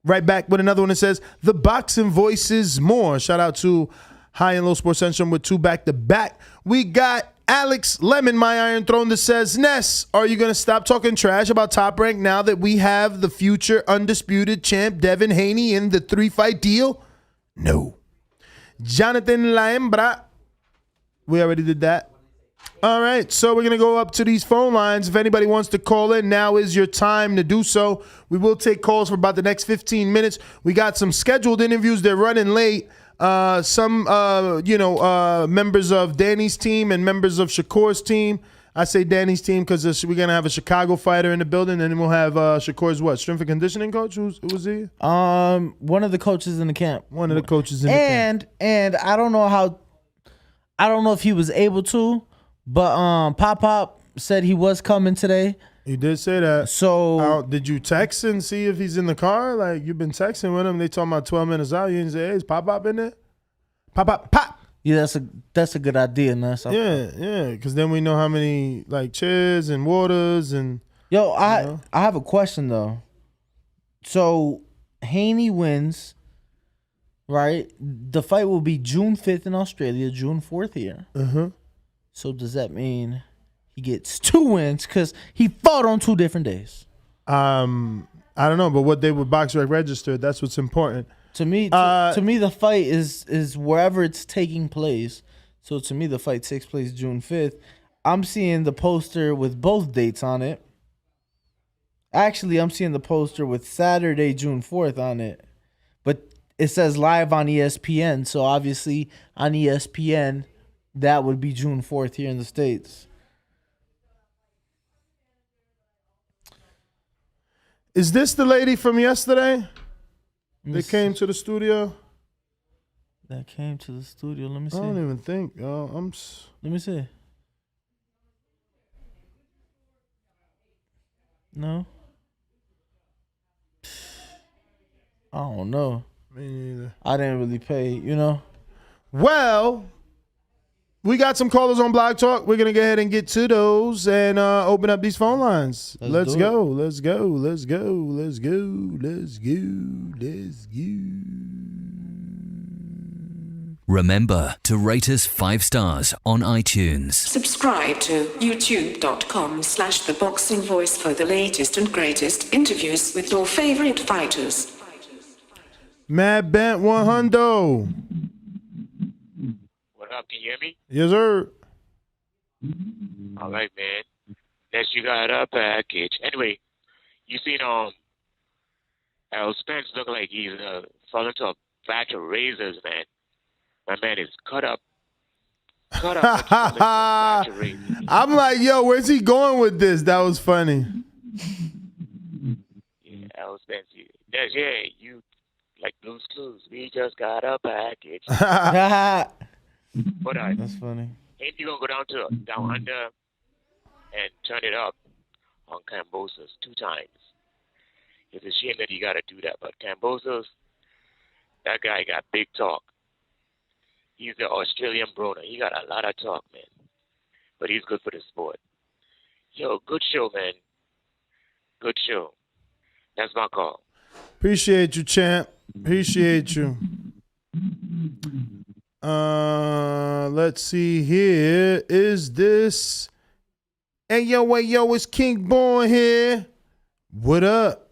E: Right back with another one that says, the boxing voices more. Shout out to High and Low Sports Centrum with 2 back-to-back. We got Alex Lemon, my Iron Throne, that says, Ness, are you going to stop talking trash about Top Rank now that we have the future undisputed champ Devin Haney in the 3-fight deal? No. Jonathan Lambra, we already did that. All right, so we're going to go up to these phone lines. If anybody wants to call in, now is your time to do so. We will take calls for about the next 15 minutes. We got some scheduled interviews. They're running late. Some members of Danny's team and members of Shakur's team. I say Danny's team because we're going to have a Chicago fighter in the building, and then we'll have Shakur's strength and conditioning coach? Who was he?
A: One of the coaches in the camp.
E: One of the coaches in the camp.
A: And I don't know if he was able to, but Pop said he was coming today.
E: He did say that.
A: So
E: did you text and see if he's in the car? Like, you've been texting with him. They talking about 12 minutes out. You didn't say, hey, is Pop in there? Pop.
A: Yeah, that's a good idea, Ness.
E: Yeah, because then we know how many like chairs and waters and.
A: Yo, I have a question though. So Haney wins, right? The fight will be June 5th in Australia, June 4th here. So does that mean he gets 2 wins because he fought on 2 different days?
E: I don't know, but what they would BoxRec registered, that's what's important.
A: To me, the fight is wherever it's taking place. So to me, the fight takes place June 5th. I'm seeing the poster with both dates on it. Actually, I'm seeing the poster with Saturday, June 4th on it. But it says live on ESPN. So obviously on ESPN, that would be June 4th here in the States.
E: Is this the lady from yesterday that came to the studio?
A: That came to the studio. Let me see.
E: I don't even think.
A: Let me see. No. I don't know.
E: Me neither.
A: I didn't really pay,
E: Well, we got some callers on Blog Talk. We're going to go ahead and get to those and open up these phone lines. Let's go.
S: Remember to rate us 5 stars on iTunes.
T: Subscribe to youtube.com/theboxingvoice for the latest and greatest interviews with your favorite fighters.
E: Mad Bent 100.
U: What up? Can you hear me?
E: Yes, sir.
U: All right, man. Next, you got a package. Anyway, you seen Spence look like he's falling into a batch of razors, man. My man is cut up.
E: I'm like, yo, where's he going with this? That was funny.
U: Yeah, Spence. You like Blue's Clues. We just got a package. But
A: that's funny.
U: Ain't you gonna go down under and turn it up on Kambosos 2 times? It's a shame that you gotta do that, but Kambosos, that guy got big talk. He's the Australian Broner. He got a lot of talk, man. But he's good for the sport. Yo, good show, man. Good show. That's my call.
E: Appreciate you, champ. Appreciate you. Let's see here. Is this? Hey, yo, it's King Born here. What up?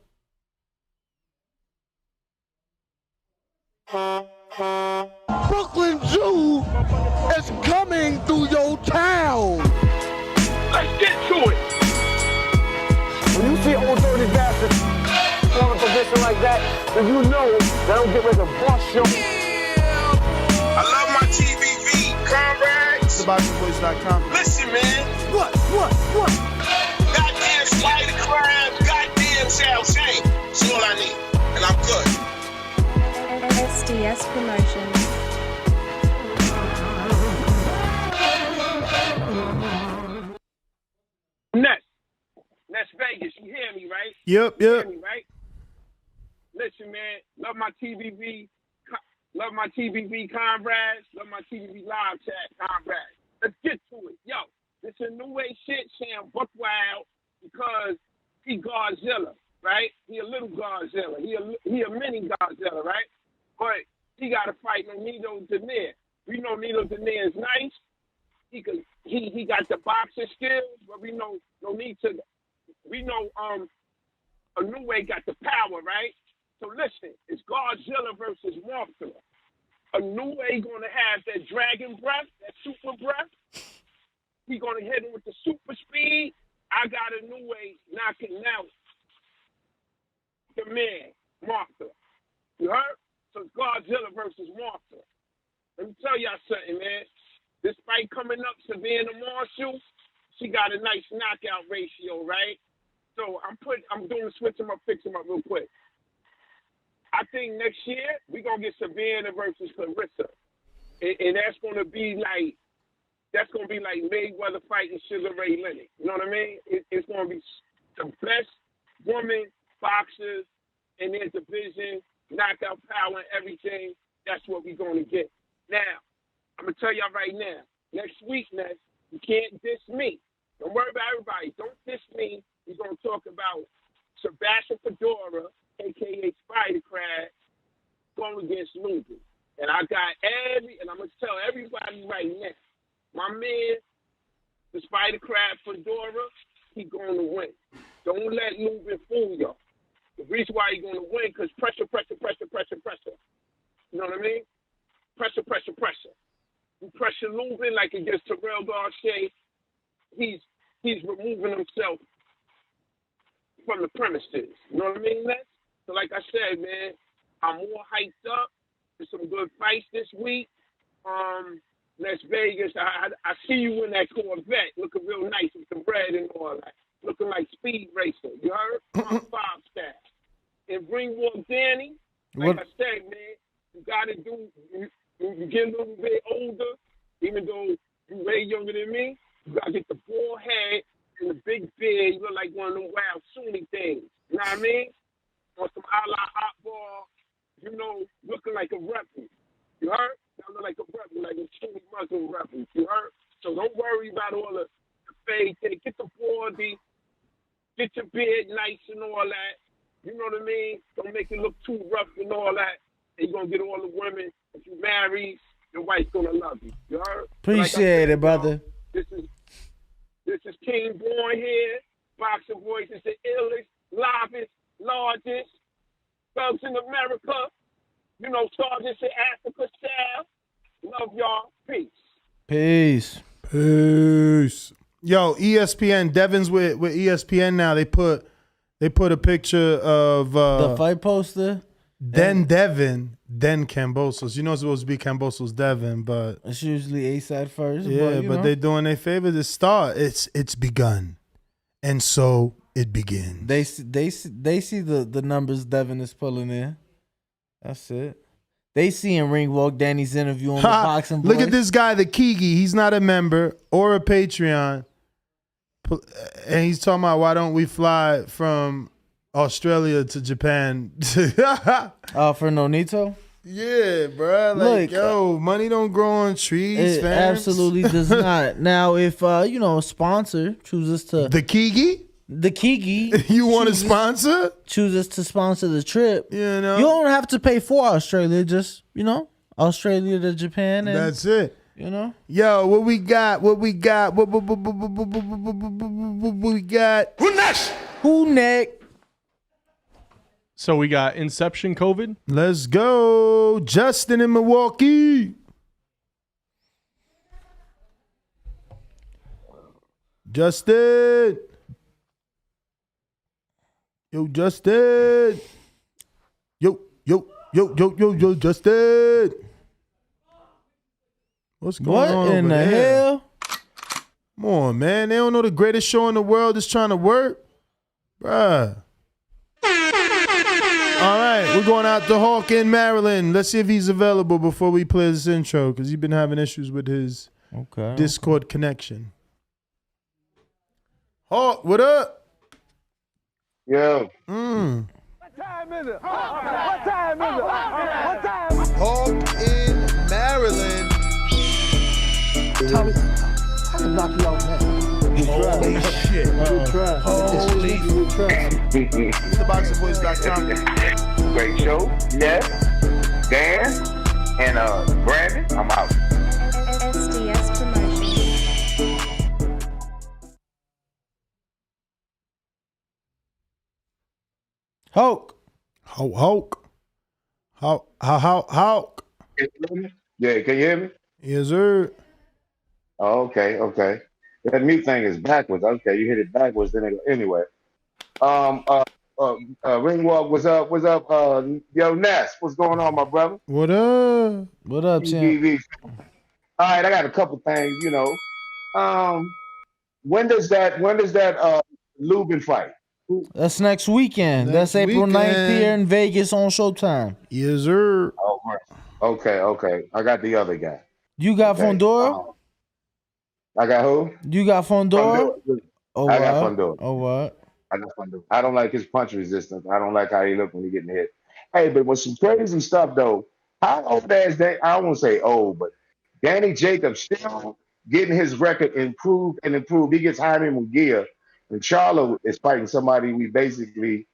V: Brooklyn Jew is coming through your town. Let's get to it. When you see old dirty bastards in a position like that, then you know that I'm getting ready to bust your.
W: I love my TVV, comrades.
E: TheBoxingVoice.com.
W: Listen, man.
V: What?
W: Goddamn spider crime, goddamn Shao Shane. That's all I need, and I'm good.
X: SDS Promotions.
V: Ness Vegas, you hear me, right?
E: Yep.
V: You hear me, right? Listen, man, love my TVV comrades, love my TVV live chat comrades. Let's get to it. Yo, this is a new age shit saying buck wild because he Godzilla, right? He a little Godzilla. He a mini Godzilla, right? But he got to fight Nino Denier. We know Nino Denier is nice. He could he got the boxing skills, but we know no need to. We know a new way got the power, right? So listen, it's Godzilla versus Monster. A new way gonna have that dragon breath, that super breath. He gonna hit him with the super speed. I got a new way knocking out the man, Monster. You heard? So it's Godzilla versus Monster. Let me tell y'all something, man. This fight coming up, Savannah Marshall, she got a nice knockout ratio, right? So I'm doing the switch him up, fix him up real quick. I think next year we're gonna get Savannah versus Clarissa. And that's gonna be like Mayweather fighting Sugar Ray Leonard. You know what I mean? It's gonna be the best woman boxers in their division, knockout power and everything. That's what we're gonna get. Now, I'm gonna tell y'all right now, next week, Ness, you can't diss me. Don't worry about everybody. Don't diss me. We're gonna talk about Sebastian Fedora, aka Spider Crab, going against Luger. And I got and I'm gonna tell everybody right now, my man, the Spider Crab Fedora, he gonna win. Don't let Luger fool y'all. The reason why he gonna win, because pressure. You know what I mean? Pressure. You pressure Luger like against Jarrell Garcia, he's removing himself from the premises. You know what I mean, Lex? So like I said, man, I'm more hyped up. There's some good fights this week. Las Vegas, I see you in that Corvette looking real nice with the red and all that. Looking like Speed Racer. You heard? 5 stars. And Ringwalk Danny, like I said, man, you got to do, you get a little bit older, even though you're way younger than me, you got to get the bald head and the big beard. You look like one of them wild Sunni things. You know what I mean? Or some a la hot ball, you know, looking like a rebel. You heard? I look like a rebel, like a Sunni Muslim rebel. You heard? So don't worry about all the fade thing. Get the baldy, get your beard nice and all that. You know what I mean? Don't make it look too rough and all that. And you're going to get all the women. If you marry, your wife's going to love you. You heard?
A: Appreciate it, brother.
V: This is King Born here. Boxing Voice is the illest, livest, largest thugs in America. You know, sergeants in Africa style. Love y'all. Peace.
A: Peace.
E: Yo, ESPN, Devin's with ESPN now. They put a picture of
A: the fight poster.
E: Then Devin, then Kambosos. You know it's supposed to be Kambosos Devin, but
A: it's usually A-side first.
E: Yeah, but they're doing their favor to start. It's begun, and so it begins.
A: They see the numbers Devin is pulling in. That's it. They see in Ringwalk Danny's interview on the Boxing Voice.
E: Look at this guy, the Kiki. He's not a member or a Patreon, and he's talking about why don't we fly from Australia to Japan?
A: For Nonito?
E: Yeah, bro. Like, yo, money don't grow on trees,
A: It
E: fam.
A: absolutely does not. Now, if a sponsor chooses to
E: the Kiki, you want to sponsor?
A: Chooses to sponsor the trip.
E: You know,
A: you don't have to pay for Australia. Just Australia to Japan, and
E: that's it.
A: You know,
E: yo, what we got? What we got?
A: Who next?
G: So we got Inception COVID.
E: Let's go. Justin in Milwaukee. Justin. Yo, Justin. Yo, Justin. What's going on?
A: What in
E: over
A: the
E: there?
A: hell?
E: Come on, man. They don't know the greatest show in the world is trying to work. Bruh. All right, we're going out to Hawk in Maryland. Let's see if he's available before we play this intro, because he's been having issues with his Discord connection. Hawk, what up?
B: Yo.
V: What time is it? What time is it? What time?
E: Hawk in Maryland.
V: Tommy, I can knock you out now.
E: Holy shit.
V: Good try.
E: Holy TheBoxingVoice.com.
B: Great show. Yes. Dan and Brandon. I'm out.
C: SDS Promotions.
A: Hulk.
E: Hulk.
B: Yeah, can you hear me?
E: Yes, sir.
B: Oh, okay. That mute thing is backwards. Okay, you hit it backwards. Anyway. Ringwalk, what's up? Yo, Ness, what's going on, my brother?
E: What up?
A: What up, champ?
B: All right, I got a couple things, when does that Lubin fight?
A: That's next weekend. That's April 9th here in Vegas on Showtime.
E: Yes, sir.
B: Oh, right. Okay. I got the other guy.
A: You got Fondora?
B: I got who?
A: You got Fondora? Oh,
B: I got
A: what?
B: Fondora.
A: Oh, what?
B: I got Fondora. I don't like his punch resistance. I don't like how he look when he getting hit. Hey, but with some crazy stuff though, how old is that? I don't want to say old, but Danny Jacobs still getting his record improved. He gets Jaime Munguia, and Charlo is fighting somebody we basically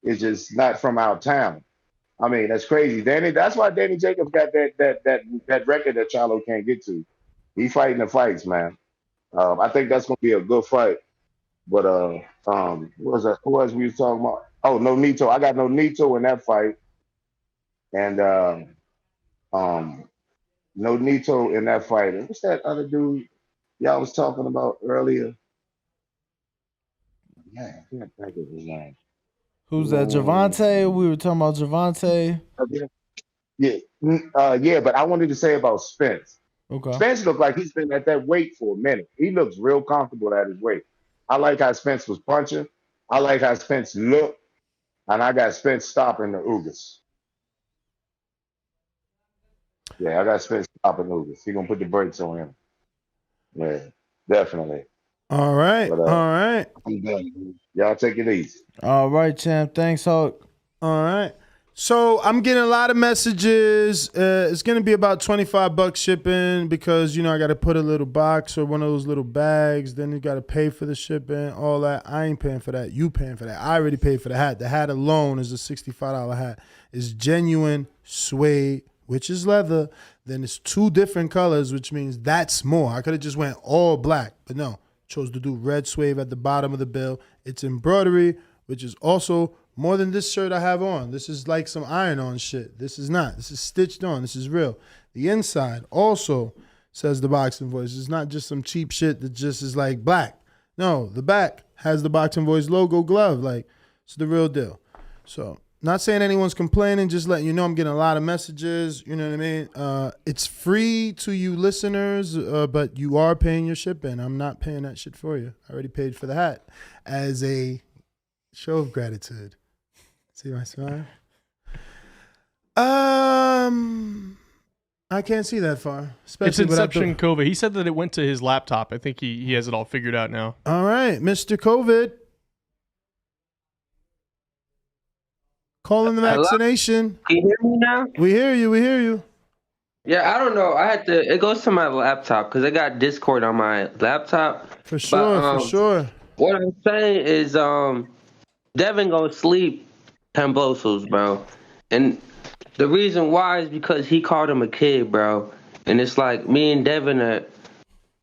B: is just not from our town. I mean, that's crazy. That's why Danny Jacobs got that record that Charlo can't get to. He fighting the fights, man. I think that's gonna be a good fight. But who was that? Who else we was talking about? Oh, no Nito. I got no Nito in that fight. And no Nito in that fight. And what's that other dude y'all was talking about earlier? Man, I can't think of his name.
A: Who's that? Gervonta? We were talking about Gervonta.
B: Yeah, but I wanted to say about Spence.
A: Okay.
B: Spence looked like he's been at that weight for a minute. He looks real comfortable at his weight. I like how Spence was punching. I like how Spence looked. And I got Spence stopping the Ugas. Yeah, I got Spence stopping Ugas. He's going to put the brakes on him. Yeah, definitely.
E: All right.
B: But,
E: all right.
B: I'm done. Y'all take it easy.
A: All right, champ. Thanks, Hulk.
E: All right. So I'm getting a lot of messages. It's going to be about $25 shipping because, I got to put a little box or one of those little bags. Then you got to pay for the shipping, all that. I ain't paying for that. You paying for that. I already paid for the hat. The hat alone is a $65 hat. It's genuine suede, which is leather. Then it's 2 different colors, which means that's more. I could have just went all black, but no. Chose to do red suede at the bottom of the bill. It's embroidery, which is also more than this shirt I have on. This is like some iron-on shit. This is not. This is stitched on. This is real. The inside also says the Boxing Voice. It's not just some cheap shit that just is like black. No, the back has the Boxing Voice logo glove. Like, it's the real deal. So, not saying anyone's complaining, just letting you know I'm getting a lot of messages. You know what I mean? It's free to you listeners, but you are paying your shipping. I'm not paying that shit for you. I already paid for the hat as a show of gratitude. See my smile? I can't see that far.
G: It's Inception COVID. He said that it went to his laptop. I think he has it all figured out now.
E: All right, Mr. COVID. Calling the vaccination.
C: Can you hear me now?
E: We hear you.
C: Yeah, I don't know. It goes to my laptop because I got Discord on my laptop.
E: For sure.
C: What I'm saying is Devin gonna sleep Kambosos, bro. And the reason why is because he called him a kid, bro. And it's like me and Devin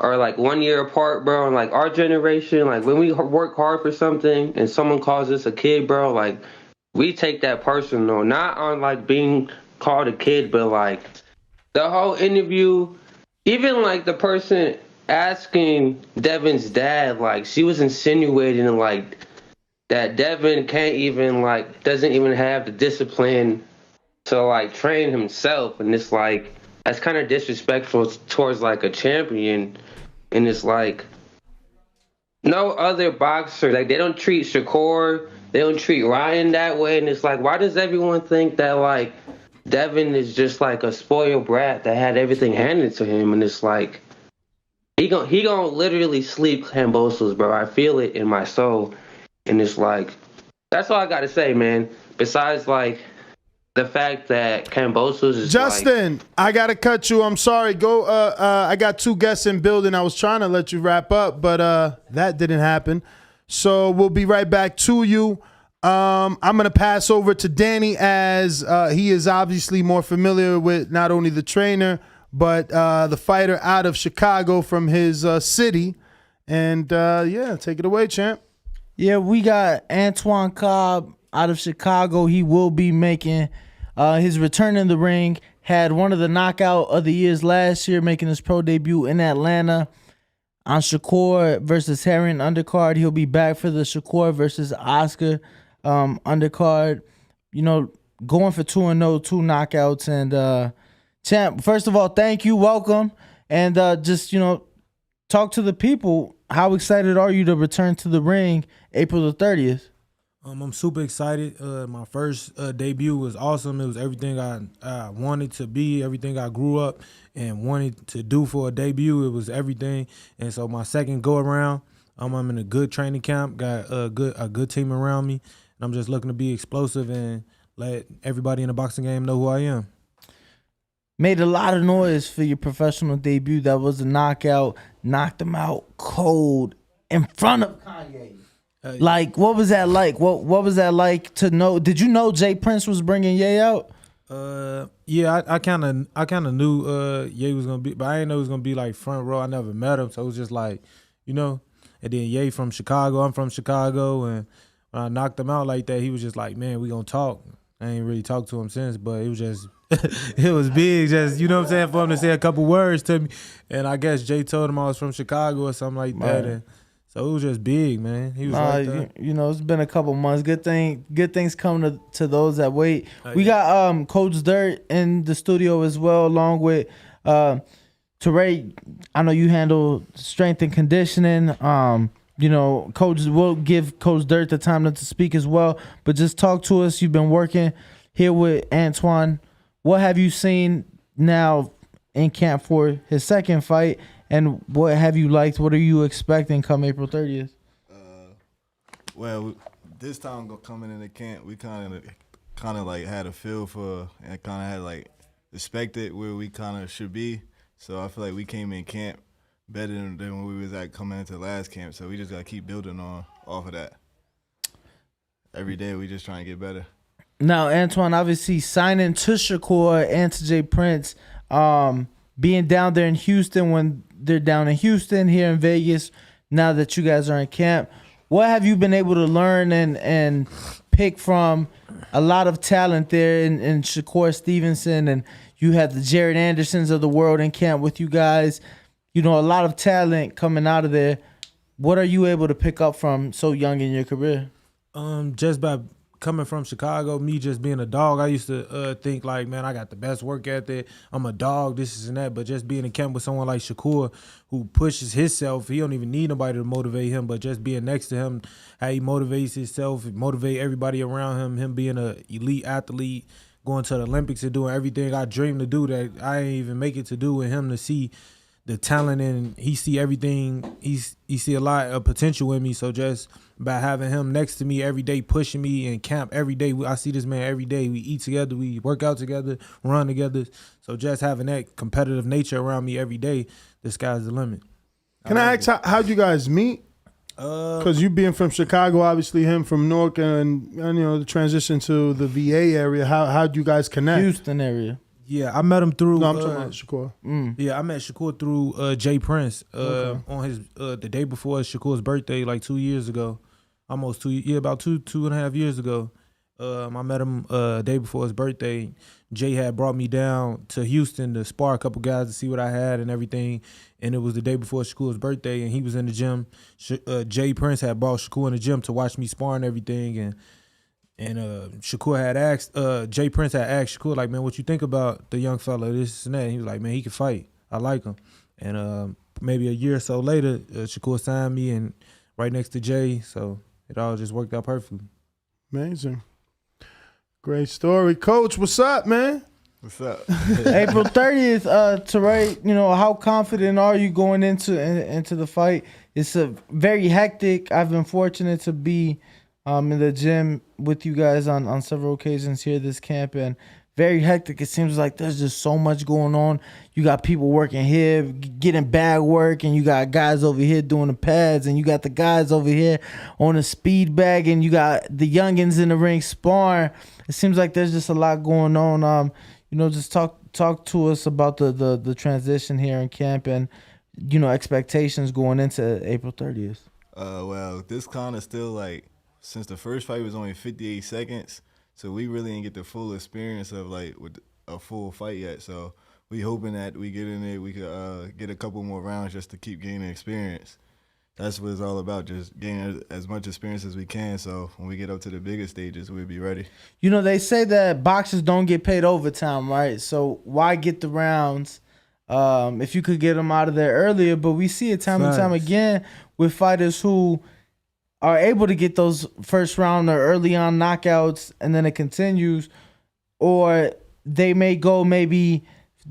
C: are like 1 year apart, bro. And like our generation, like when we work hard for something and someone calls us a kid, bro, like we take that personal. Not on like being called a kid, but like the whole interview, even like the person asking Devin's dad, like she was insinuating like that Devin can't even like doesn't even have the discipline to like train himself, and it's like that's kind of disrespectful towards like a champion. And it's like no other boxer, like they don't treat Shakur, they don't treat Ryan that way, and it's like why does everyone think that like Devin is just like a spoiled brat that had everything handed to him? And it's like he gonna literally sleep Kambosos, bro. I feel it in my soul. And it's like, that's all I got to say, man. Besides, like, the fact that Kambosos is
E: Justin, I got to cut you. I'm sorry. Go. I got 2 guests in building. I was trying to let you wrap up, but that didn't happen. So we'll be right back to you. I'm going to pass over to Danny as he is obviously more familiar with not only the trainer, but the fighter out of Chicago from his city. And, yeah, take it away, champ.
A: Yeah, we got Antoine Cobb out of Chicago. He will be making his return in the ring. Had one of the knockout of the years last year, making his pro debut in Atlanta on Shakur versus Heerden undercard. He'll be back for the Shakur versus Oscar undercard. You know, going for 2-0, 2 knockouts. And champ, first of all, thank you, welcome, and just, you know, talk to the people. How excited are you to return to the ring April the 30th?
F: I'm super excited. My first debut was awesome. It was everything I wanted to be, everything I grew up and wanted to do for a debut. It was everything. And so my second go around, I'm in a good training camp, got a good team around me, and I'm just looking to be explosive and let everybody in the boxing game know who I am.
A: Made a lot of noise for your professional debut. That was a knockout. Knocked him out cold in front of Kanye. Like, what was that like? What was that like to know? Did you know Jay Prince was bringing Ye out?
F: Yeah, I kind of knew Ye was gonna be, but I didn't know he was gonna be like front row. I never met him, so it was just like, you know. And then Ye from Chicago, I'm from Chicago, and when I knocked him out like that, he was just like, man, we gonna talk. I ain't really talked to him since, but it was just, it was big, just, you know what I'm saying, for him to say a couple words to me. And I guess Jay told him I was from Chicago or something like that. And so it was just big, man. He was right there.
A: You know, it's been a couple months. Good things come to those that wait. We got Coach Dirt in the studio as well, along with Teray. I know you handle strength and conditioning. You know, Coach will give Coach Dirt the time to speak as well. But just talk to us. You've been working here with Antoine. What have you seen now in camp for his second fight? And what have you liked? What are you expecting come April 30th?
H: Well, this time coming into camp, we kind of like had a feel for and kind of had like expected where we kind of should be. So I feel like we came in camp better than when we was at coming into last camp. So we just gotta keep building off of that. Every day we just trying to get better.
A: Now, Antoine, obviously signing to Shakur and to Jay Prince, being down there in Houston when they're down in Houston, here in Vegas, now that you guys are in camp, what have you been able to learn and pick from a lot of talent there in Shakur Stevenson, and you had the Jared Andersons of the world in camp with you guys. You know, a lot of talent coming out of there. What are you able to pick up from so young in your career?
F: Just by coming from Chicago, me just being a dog, I used to think like, man, I got the best work ethic. I'm a dog, this and that. But just being in camp with someone like Shakur, who pushes himself, he don't even need nobody to motivate him. But just being next to him, how he motivates himself, motivate everybody around him being an elite athlete, going to the Olympics and doing everything I dreamed to do that I ain't even make it to do, and him to see the talent, and he see everything. He see a lot of potential in me. So just by having him next to me every day, pushing me in camp every day, I see this man every day. We eat together, we work out together, run together. So just having that competitive nature around me every day, the sky's the limit.
E: Can I ask how'd you guys meet? Because you being from Chicago, obviously him from Newark, and you know the transition to the VA area. How'd you guys connect?
A: Houston area.
F: Yeah, I met him through.
E: No, I'm talking about Shakur.
F: Yeah, I met Shakur through Jay Prince
E: Okay.
F: on his the day before Shakur's birthday, like 2 years ago, almost about two and a half years ago. I met him day before his birthday. Jay had brought me down to Houston to spar a couple guys to see what I had and everything, and it was the day before Shakur's birthday, and he was in the gym. Jay Prince had brought Shakur in the gym to watch me spar and everything, and Shakur had asked, Jay Prince had asked Shakur, like, man, what you think about the young fella, this and that? And he was like, man, he can fight. I like him. And maybe a year or so later, Shakur signed me and right next to Jay, so it all just worked out perfectly.
E: Amazing. Great story. Coach, what's up, man?
H: What's up?
A: April 30th, Teray, you know, how confident are you going into the fight? It's a very hectic. I've been fortunate to be in the gym with you guys on several occasions here this camp, and very hectic. It seems like there's just so much going on. You got people working here, getting bag work, and you got guys over here doing the pads, and you got the guys over here on the speed bag, and you got the youngins in the ring sparring. It seems like there's just a lot going on. You know, just talk to us about the transition here in camp and, you know, expectations going into April 30th.
H: Well, this kind of still like since the first fight was only 58 seconds, so we really didn't get the full experience of like with a full fight yet. So we hoping that we get in there, we could get a couple more rounds just to keep gaining experience. That's what it's all about, just gaining as much experience as we can, so when we get up to the bigger stages, we'll be ready.
A: You know, they say that boxers don't get paid overtime, right? So why get the rounds if you could get them out of there earlier? But we see it time and time again with fighters who are able to get those first round or early on knockouts, and then it continues. Or they may go maybe,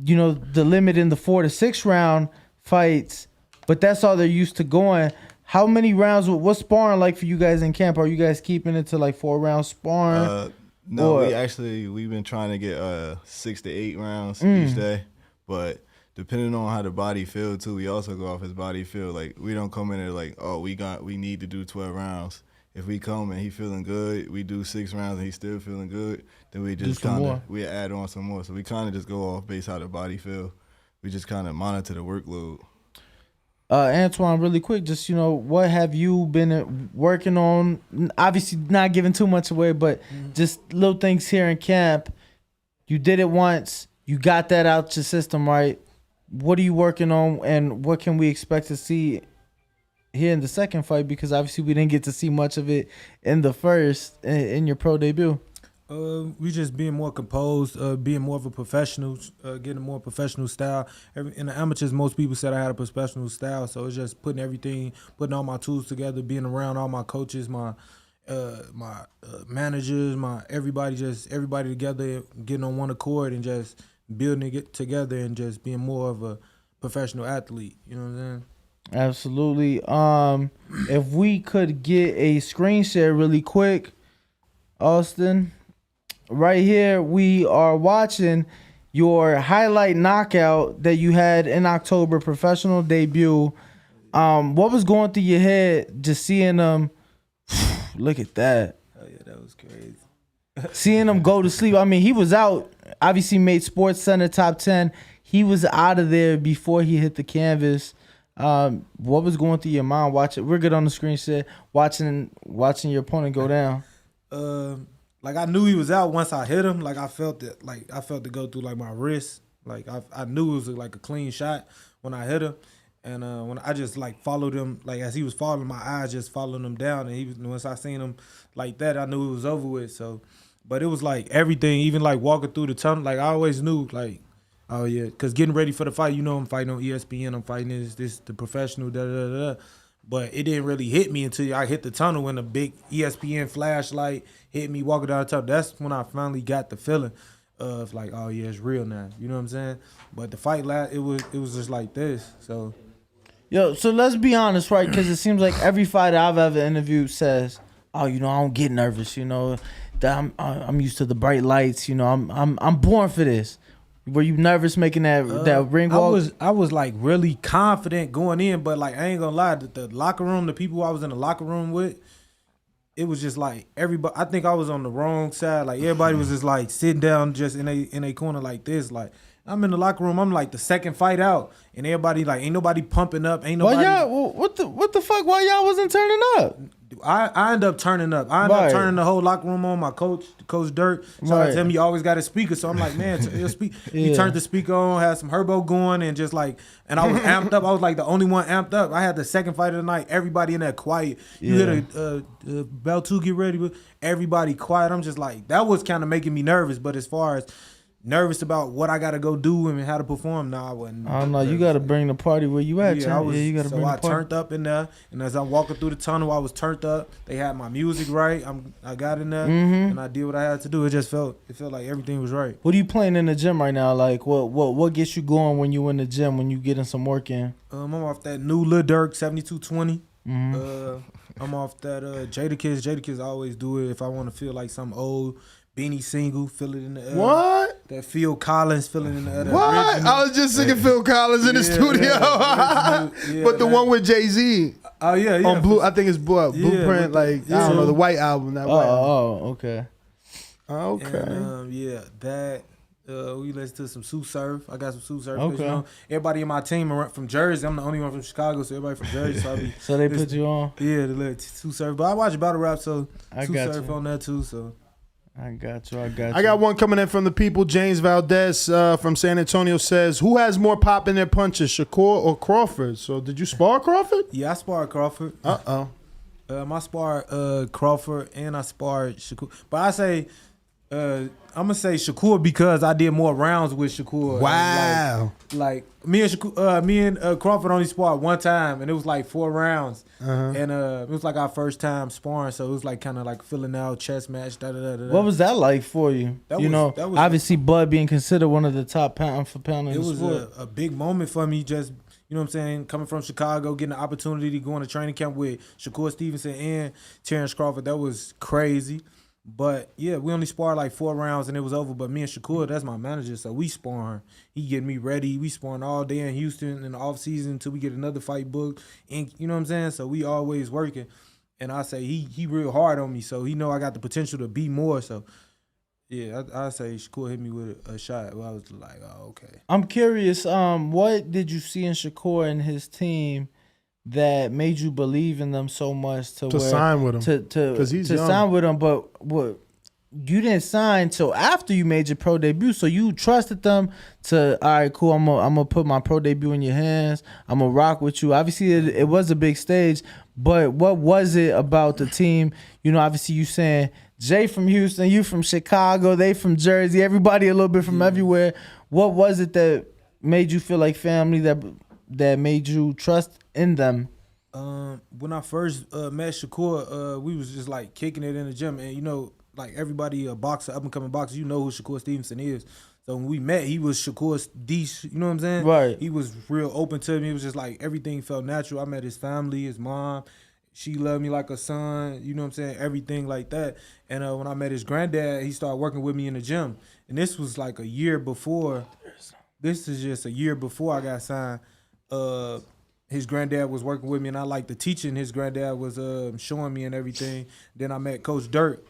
A: you know, the limit in the 4 to 6 round fights, but that's all they're used to going. How many rounds? What's sparring like for you guys in camp? Are you guys keeping it to like 4 rounds sparring?
H: No, we've been trying to get 6 to 8 rounds each day, but depending on how the body feel too, we also go off his body feel. Like we don't come in there like, oh, we need to do 12 rounds. If we come and he feeling good, we do 6 rounds and he's still feeling good, then we just we add on some more. So we kind of just go off base how the body feel. We just kind of monitor the workload.
A: Antoine, really quick, just, you know, what have you been working on? Obviously not giving too much away, but just little things here in camp. You did it once. You got that out your system, right? What are you working on, and what can we expect to see here in the second fight? Because obviously we didn't get to see much of it in the first, in your pro debut.
F: We just being more composed, being more of a professional, getting a more professional style. In the amateurs, most people said I had a professional style, so it's just putting all my tools together, being around all my coaches, my managers, everybody together, getting on one accord and just building it together and just being more of a professional athlete. You know what I'm saying?
A: Absolutely. If we could get a screen share really quick, Austin. Right here, we are watching your highlight knockout that you had in October, professional debut. What was going through your head just seeing them? Look at that.
F: Oh, yeah, that was crazy.
A: Seeing him go to sleep. I mean, he was out. Obviously made Sports Center top 10. He was out of there before he hit the canvas. What was going through your mind watching? We're good on the screen share. Watching your opponent go down.
F: Like I knew he was out once I hit him. Like I felt it. Like I felt it go through like my wrist. Like I knew it was like a clean shot when I hit him. And when I just like followed him, like as he was falling, my eyes just followed him down. And once I seen him like that, I knew it was over with. So, but it was like everything, even like walking through the tunnel. Like I always knew, like, oh yeah, because getting ready for the fight, you know, I'm fighting on ESPN. I'm fighting this the professional. Da da da da. But it didn't really hit me until I hit the tunnel when the big ESPN flashlight hit me walking down the tunnel. That's when I finally got the feeling of like, oh yeah, it's real now. You know what I'm saying? But the fight it was just like this. So,
A: yo, so let's be honest, right? Because it seems like every fighter I've ever interviewed says, oh, you know, I don't get nervous. You know, that I'm used to the bright lights. You know, I'm born for this. Were you nervous making that ring walk?
F: I was like really confident going in, but like I ain't gonna lie, the locker room, the people I was in the locker room with, it was just like everybody. I think I was on the wrong side. Like everybody was just like sitting down, just in a corner like this. Like I'm in the locker room. I'm like the second fight out, and everybody like ain't nobody pumping up. Ain't nobody.
A: What the fuck? Why y'all wasn't turning up?
F: I end up turning up. I end up turning the whole locker room on. My coach Dirt, started telling me you always got a speaker. So I'm like, man, he turned the speaker on, had some Herbo going, and just like, and I was amped up. I was like the only one amped up. I had the second fight of the night. Everybody in there quiet. You hit a bell to get ready, but everybody quiet. I'm just like, that was kind of making me nervous. But as far as nervous about what I gotta go do and how to perform, I wasn't.
A: I don't know. You gotta bring the party where you at.
F: Yeah,
A: you gotta bring the party.
F: So I turned up in there, and as I'm walking through the tunnel, I was turned up. They had my music right. I got in there, and I did what I had to do. It felt like everything was right.
A: What are you playing in the gym right now? Like what gets you going when you in the gym, when you getting some work in?
F: I'm off that new Lil Durk 7220. I'm off that Jadakiss. Jadakiss always do it if I want to feel like some old Beanie single, feel it in the air.
E: What?
F: That Phil Collins, feel it in the air.
E: What?
F: Original.
E: I was just singing Phil Collins in the studio. But the one with Jay-Z.
F: Oh, yeah.
E: On Blue, I think it's Blueprint, I don't know, the White album. That White album.
A: Okay.
E: Okay.
F: And, that. We listen to some Sue Surf. I got some Sue Surf.
A: Okay.
F: You know, everybody in my team are from Jersey. I'm the only one from Chicago, so everybody from Jersey. So,
A: So they put you on?
F: Yeah, the little Sue Surf. But I watch battle rap, so
A: I
F: Sue
A: got
F: Surf
A: you.
F: on that too. So
A: I got you. I got you.
E: I got one coming in from the people. James Valdez from San Antonio says, "Who has more pop in their punches, Shakur or Crawford?" So did you spar Crawford?
F: yeah, I sparred Crawford.
E: I
F: sparred Crawford and I sparred Shakur. But I say I'm gonna say Shakur because I did more rounds with Shakur.
E: Wow.
F: Like me and Shakur, Crawford only sparred one time, and it was like 4 rounds. And it was like our first time sparring, so it was like kind of like filling out chess match.
A: What was that like for you?
F: That
A: You
F: was-
A: know,
F: that was-
A: obviously Bud being considered one of the top pound for pound in
F: It
A: the
F: was
A: sport.
F: a big moment for me, just, you know what I'm saying, coming from Chicago, getting the opportunity to go on a training camp with Shakur Stevenson and Terrence Crawford. That was crazy. But yeah, we only sparred like 4 rounds and it was over. But me and Shakur, that's my manager, so we sparring. He getting me ready. We sparring all day in Houston in the off season until we get another fight booked. And you know what I'm saying? So we always working. And I say he real hard on me, so he know I got the potential to be more. So yeah, I say Shakur hit me with a shot. Well, I was like, oh, okay.
A: I'm curious, what did you see in Shakur and his team that made you believe in them so much to where,
E: sign with him?
A: to
E: 'Cause he's
A: to
E: young.
A: sign with him? But what you didn't sign till after you made your pro debut, so you trusted them to, all right, cool, I'm gonna put my pro debut in your hands. I'm gonna rock with you. Obviously, it was a big stage, but what was it about the team? You know, obviously you saying Jay from Houston, you from Chicago, they from Jersey, everybody a little bit from everywhere. What was it that made you feel like family, that made you trust in them?
F: When I first met Shakur, we was just like kicking it in the gym, and you know, like everybody, a boxer, up and coming boxer, you know who Shakur Stevenson is. So when we met, he was Shakur's you know what I'm saying?
A: Right.
F: He was real open to me. It was just like everything felt natural. I met his family, his mom. She loved me like a son, you know what I'm saying? Everything like that. And when I met his granddad, he started working with me in the gym. And this was like a year before. This is just a year before I got signed. His granddad was working with me, and I liked the teaching his granddad was showing me and everything. Then I met Coach Dirk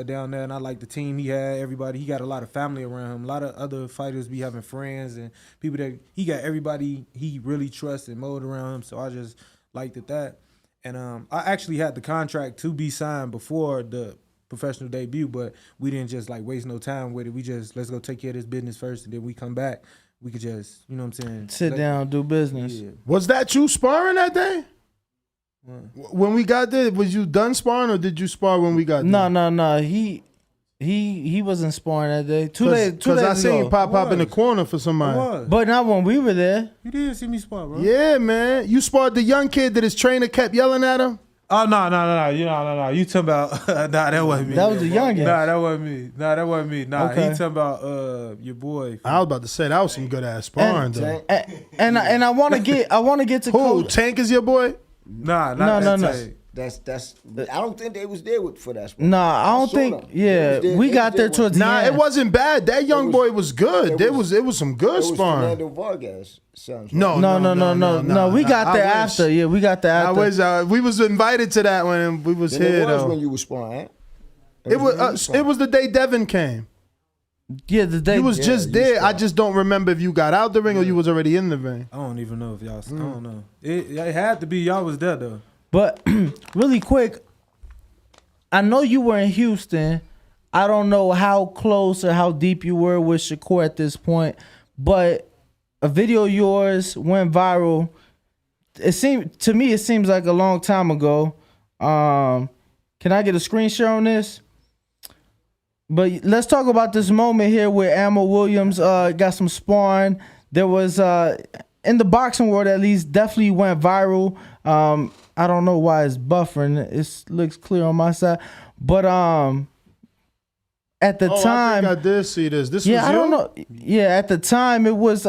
F: down there, and I liked the team he had, everybody. He got a lot of family around him. A lot of other fighters be having friends and people that he got everybody he really trusts and mold around him. So I just liked it that. And I actually had the contract to be signed before the professional debut, but we didn't just like waste no time with it. We just, let's go take care of this business first, and then we come back. We could just, you know what I'm saying?
A: Sit down, do business.
F: Yeah.
E: Was that you sparring that day? When we got there, was you done sparring or did you spar when we got there?
A: No. He wasn't sparring that day. Two days
E: Because I seen
A: ago.
E: you pop in the corner for somebody.
A: But not when we were there.
F: You didn't see me spar, bro.
E: Yeah, man. You sparred the young kid that his trainer kept yelling at him?
F: Oh, no. You talking about, nah, that wasn't me.
A: That was the youngest.
F: Nah, that wasn't me. Nah,
A: Okay.
F: he talking about your boy.
E: I was about to say, that was some good ass sparring, though.
A: And I want to get to
E: Who?
A: Coach.
E: Tank is your boy?
F: Nah,
A: No.
I: That's. I don't think they was there for that. Sport.
A: Nah, I don't
I: saw
A: think.
I: them.
A: Yeah,
I: They was
A: we
I: there-
A: got
I: they
A: there
I: was
A: towards the
E: Nah,
A: end.
E: it wasn't bad. That young boy was good.
I: it
E: It was some good
I: It was
E: sparring.
I: Fernando Vargas. Sounds
E: No.
A: No, we got
E: I
A: there
E: wish.
A: after. Yeah, we got there
E: I
A: after.
E: wish we was invited to that when we was
I: Then
E: here
I: it was
E: though.
I: when you was sparring. Huh?
E: It was the day Devin came.
A: Yeah, the day
E: You was just there. I just don't remember if you got out the ring or you was already in the ring.
F: I don't even know if y'all, I don't know. It had to be, y'all was there though.
A: But really quick, I know you were in Houston. I don't know how close or how deep you were with Shakur at this point, but a video of yours went viral. It seems like a long time ago. Can I get a screen share on this? But let's talk about this moment here where Ammo Williams got some sparring. There was in the boxing world, at least, definitely went viral. I don't know why it's buffering. It looks clear on my side, but at the time,
E: I think I did see this. This was you?
A: I don't know. Yeah, at the time, it was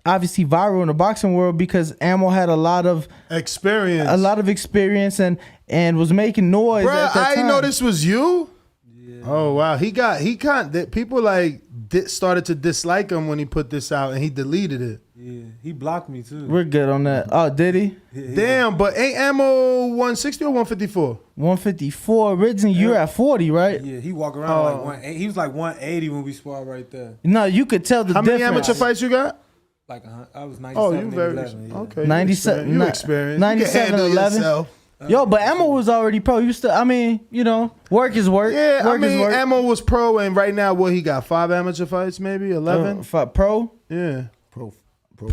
A: obviously viral in the boxing world because Ammo had a lot of experience, and was making noise.
E: Bruh,
A: at that
E: I didn't
A: time.
E: know this was you. Yeah. Oh wow, he can't. People like started to dislike him when he put this out, and he deleted it.
F: Yeah, he blocked me too.
A: We're good on that. Oh, did he?
E: Damn, but ain't Ammo 160 or 154?
A: 154. Originally, you're at 40, right?
F: Yeah, he walk around like 180. He was like 180 when we sparred right there.
A: No, you could tell the
E: How
A: difference.
E: many amateur fights you got?
F: Like I was 97.
E: Oh, you very
F: 11, yeah.
E: okay.
A: 97.
E: You experienced.
A: 97 11. Yo, but Ammo was already pro. You still, I mean, you know, work is work.
E: Yeah,
A: work
E: I mean,
A: is work.
E: Ammo was pro, and right now, what he got? 5 amateur fights, maybe 11.
A: Pro?
E: Yeah.
I: Pro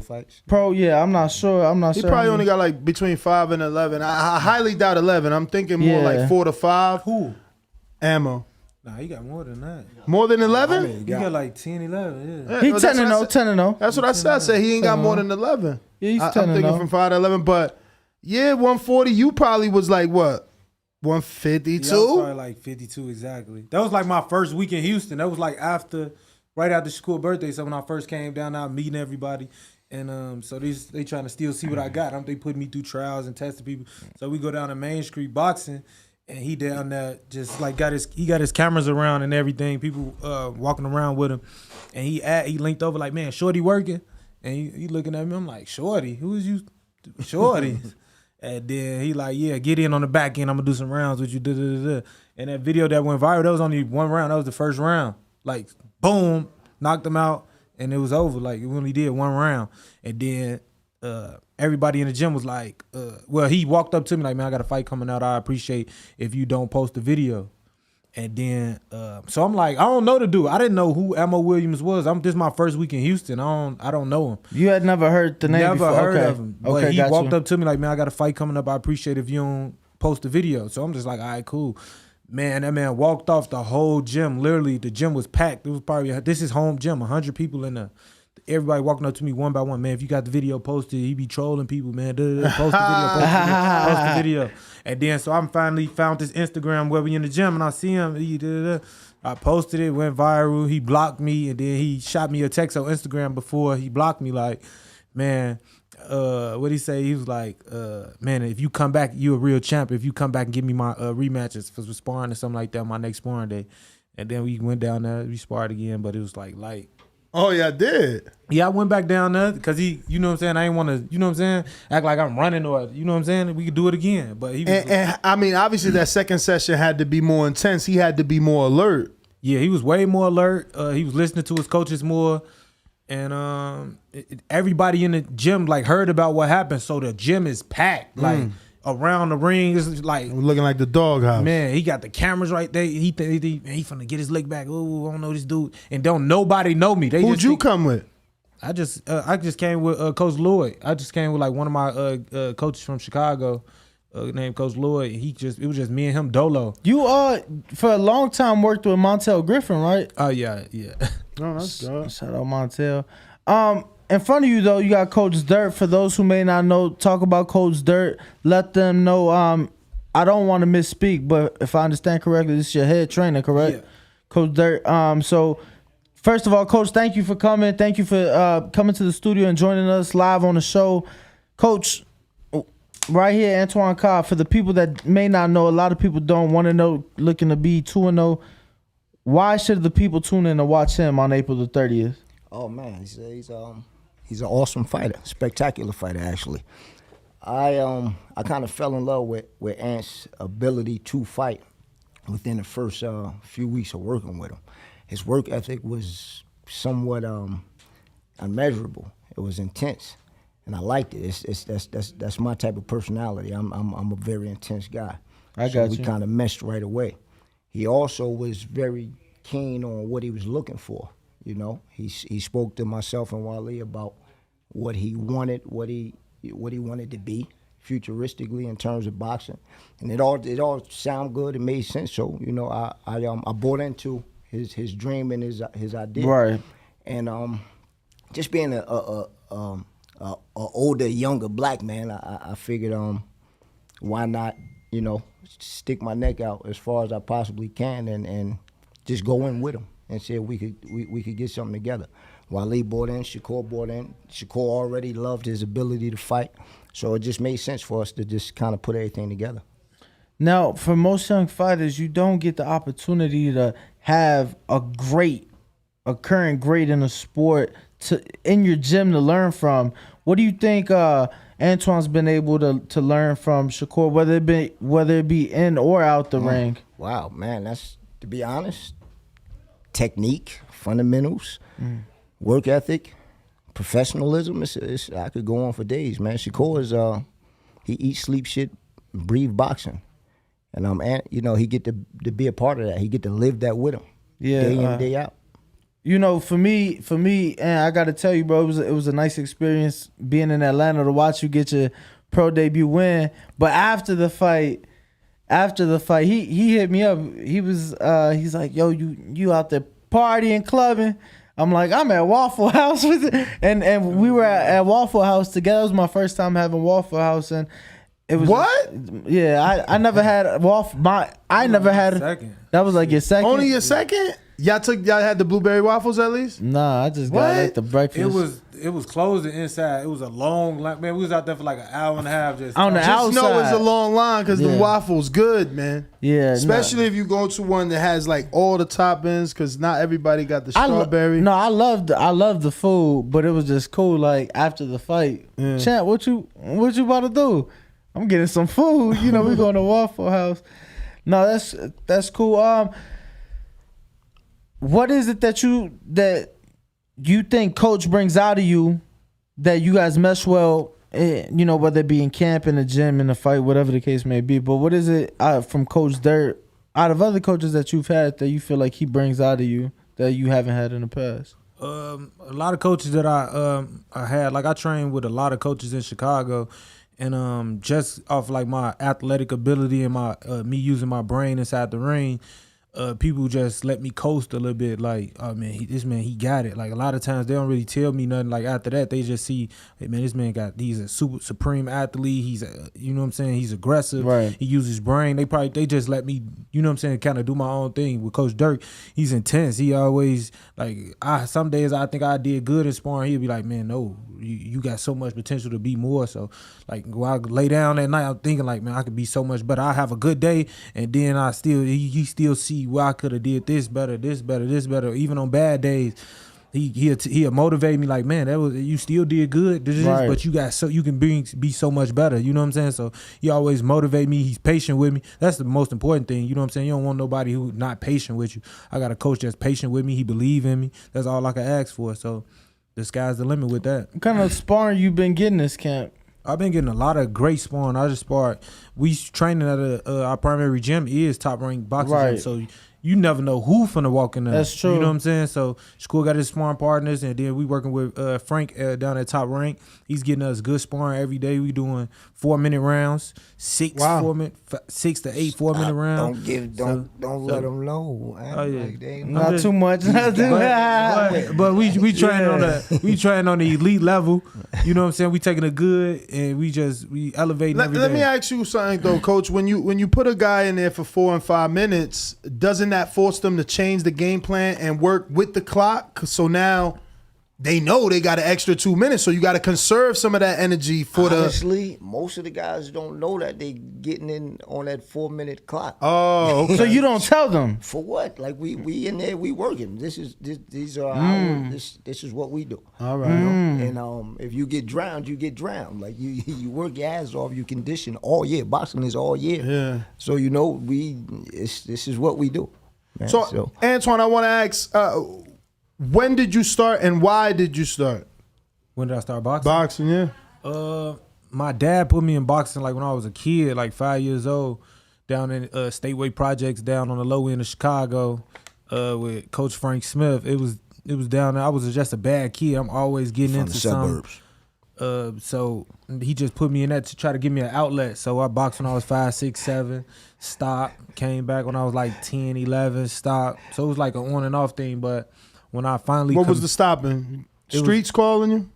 I: fights.
A: Pro, yeah. I'm not sure.
E: He probably only got like between 5 and 11. I highly doubt 11. I'm thinking more like 4 to 5.
F: Who?
E: Ammo.
F: Nah, he got more than that.
E: More than 11?
F: He got like 10, 11. Yeah.
A: He 10 and 0, 10 and 0.
E: That's what I said. I said he ain't got more than 11.
A: Yeah, he's 10
E: I'm
A: and
E: thinking
A: 0.
E: from 5 to 11, but yeah, 140. You probably was like what? 152.
F: Yeah, I was probably like 52 exactly. That was like my first week in Houston. That was like right after Shakur birthday. So when I first came down, I meeting everybody. And so they trying to still see what I got. They putting me through trials and testing people. So we go down to Main Street boxing, and he down there just like got his cameras around and everything. People walking around with him, and he linked over like, man, Shorty working, and he looking at me. I'm like, Shorty, who is you, Shorty? And then he like, yeah, get in on the back end. I'm gonna do some rounds with you. Da, da, da, da. And that video that went viral, that was only one round. That was the first round. Like, boom, knocked him out. And it was over. Like, we only did one round. And then everybody in the gym was like, well, he walked up to me like, man, I got a fight coming out. I appreciate if you don't post the video. And then, so I'm like, I don't know the dude. I didn't know who Ammo Williams was. This is my first week in Houston. I don't know him.
A: You had never heard the name before?
F: Never heard of him. But
A: Okay,
F: he
A: got
F: walked
A: you.
F: up to me like, man, I got a fight coming up. I appreciate if you don't post the video. So I'm just like, all right, cool. Man, that man walked off the whole gym. Literally, the gym was packed. It was probably, this is home gym, 100 people in there. Everybody walking up to me one by one. Man, if you got the video posted, he be trolling people, man. Post the video. And then, so I finally found this Instagram where we in the gym, and I see him. I posted it, went viral. He blocked me, and then he shot me a text on Instagram before he blocked me. Like, man, what'd he say? He was like, man, if you come back, you a real champ. If you come back and give me my rematches for sparring or something like that, my next sparring day. And then we went down there, we sparred again, but it was like light.
E: Oh, yeah, I did.
F: Yeah, I went back down there because he, you know what I'm saying? I ain't want to, you know what I'm saying? Act like I'm running or, you know what I'm saying? We could do it again. But he was
E: and I mean, obviously that second session had to be more intense. He had to be more alert.
F: Yeah, he was way more alert. He was listening to his coaches more. And everybody in the gym like heard about what happened. So the gym is packed. Like around the ring, it's like
E: looking like the doghouse.
F: Man, he got the cameras right there. He finna get his lick back. Oh, I don't know this dude. And don't nobody know me.
E: Who'd you come with?
F: I just came with Coach Lloyd. I just came with like one of my coaches from Chicago, named Coach Lloyd. It was just me and him dolo.
A: You for a long time worked with Montel Griffin, right?
F: Oh yeah.
E: No, that's good.
A: Shout out Montel. In front of you though, you got Coach Dirt. For those who may not know, talk about Coach Dirt. Let them know. I don't want to misspeak, but if I understand correctly, this is your head trainer, correct? Yeah. Coach Dirt. So first of all, Coach, thank you for coming. Thank you for coming to the studio and joining us live on the show. Coach, right here, Antoine Cobb. For the people that may not know, a lot of people don't want to know, looking to be 2-0. Why should the people tune in to watch him on April the 30th?
I: Oh man, he's an awesome fighter, spectacular fighter actually. I kind of fell in love with Ant's ability to fight within the first few weeks of working with him. His work ethic was somewhat unmeasurable. It was intense, and I liked it. That's my type of personality. I'm a very intense guy. We kind of meshed right away. He also was very keen on what he was looking for. You know, he spoke to myself and Wale about what he wanted, what he wanted to be futuristically in terms of boxing, and it all sounded good. It made sense. So you know, I bought into his dream and his idea.
A: Right.
I: And just being a older, younger black man, I figured why not, you know, stick my neck out as far as I possibly can and just go in with him and see if we could get something together. Wale bought in, Shakur bought in. Shakur already loved his ability to fight, so it just made sense for us to just kind of put everything together.
A: Now, for most young fighters, you don't get the opportunity to have a great a current great in the sport in your gym to learn from. What do you think Antoine's been able to learn from Shakur, whether it be in or out the ring?
I: Wow, man, that's, to be honest, technique, fundamentals, work ethic, professionalism. It's I could go on for days, man. Shakur is he eats, sleep, shit, breathe boxing, and he get to be a part of that. He get to live that with him, day in, day out.
A: For me, and I got to tell you, bro, it was a nice experience being in Atlanta to watch you get your pro debut win. But after the fight, he hit me up. He's like, yo, you out there partying, clubbing? I'm like, I'm at Waffle House with it. And we were at Waffle House together. It was my first time having Waffle House, and it was
E: what?
A: Yeah, I never had Waffle. I never had.
F: Second.
A: That was like your second.
E: Only your second? Y'all had the blueberry waffles at least?
A: Nah, I just got like the breakfast.
F: It was closed inside. It was a long line. Man, we was out there for like an hour and a half. Just
A: on the outside.
E: Just know it's a long line because the waffles good, man.
A: Yeah,
E: especially if you go to one that has like all the toppings, because not everybody got the strawberry.
A: I loved the food, but it was just cool. Like after the fight, Champ, what you about to do? I'm getting some food. We going to Waffle House. No, that's cool. What is it that you think Coach brings out of you that you guys mesh well, whether it be in camp, in the gym, in the fight, whatever the case may be. But what is it from Coach Dirt, out of other coaches that you've had, that you feel like he brings out of you that you haven't had in the past?
F: A lot of coaches that I had, like I trained with a lot of coaches in Chicago, and just off like my athletic ability and my me using my brain inside the ring, people just let me coast a little bit. Like, oh man, he got it. Like a lot of times they don't really tell me nothing. Like after that, they just see, hey man, he's a supreme athlete. He's you know what I'm saying? He's aggressive.
A: Right.
F: He uses his brain. They just let me, you know what I'm saying, kind of do my own thing. With Coach Dirk, he's intense. He always some days I think I did good in sparring. He'll be like, man, no, you got so much potential to be more. So like while I lay down at night, I'm thinking like, man, I could be so much better. I have a good day, and then he still see where I could have did this better. Even on bad days, he'll motivate me like, man, you still did good,
A: right,
F: but you can be so much better. You know what I'm saying? So he always motivate me. He's patient with me. That's the most important thing. You know what I'm saying? You don't want nobody who's not patient with you. I got a coach that's patient with me. He believe in me. That's all I can ask for. So the sky's the limit with that.
A: What kind of sparring you been getting this camp?
F: I've been getting a lot of great sparring. I just sparred. We training at our primary gym is top ranked boxing gym, so you never know who finna walk in there.
A: That's true.
F: You know what I'm saying? So Shakur got his sparring partners, and then we working with Frank down at top rank. He's getting us good sparring every day. We doing 4-minute rounds, 6 to 8 4-minute rounds.
I: Don't let them know.
F: Oh yeah,
A: not too much.
F: But we trying on the elite level. You know what I'm saying? We taking it good, and we elevating every day.
E: Let me ask you something though, Coach. When you put a guy in there for 4 and 5 minutes, doesn't that force them to change the game plan and work with the clock? So now they know they got an extra 2 minutes, so you got to conserve some of that energy for
I: Honestly, most of the guys don't know that they getting in on that 4-minute clock.
E: Oh, okay.
A: So you don't tell them
I: for what? Like we in there, we working. These are our, this is what we do.
E: All right.
I: And if you get drowned, you get drowned. Like you work your ass off. You condition all year. Boxing is all year.
E: Yeah.
I: So this is what we do. Man.
E: So Antoine, I want to ask. When did you start and why did you start?
F: When did I start boxing?
E: Boxing, yeah.
F: My dad put me in boxing like when I was a kid, like 5 years old, down in Stateway Projects down on the low end of Chicago, with Coach Frank Smith. It was down there. I was just a bad kid. I'm always getting
I: From
F: into
I: the suburbs.
F: So he just put me in that to try to give me an outlet. So I boxed when I was 5, 6, 7, stopped, came back when I was like 10, 11, stopped. So it was like an on and off thing, but when I finally
E: What was the stopping? Streets calling you?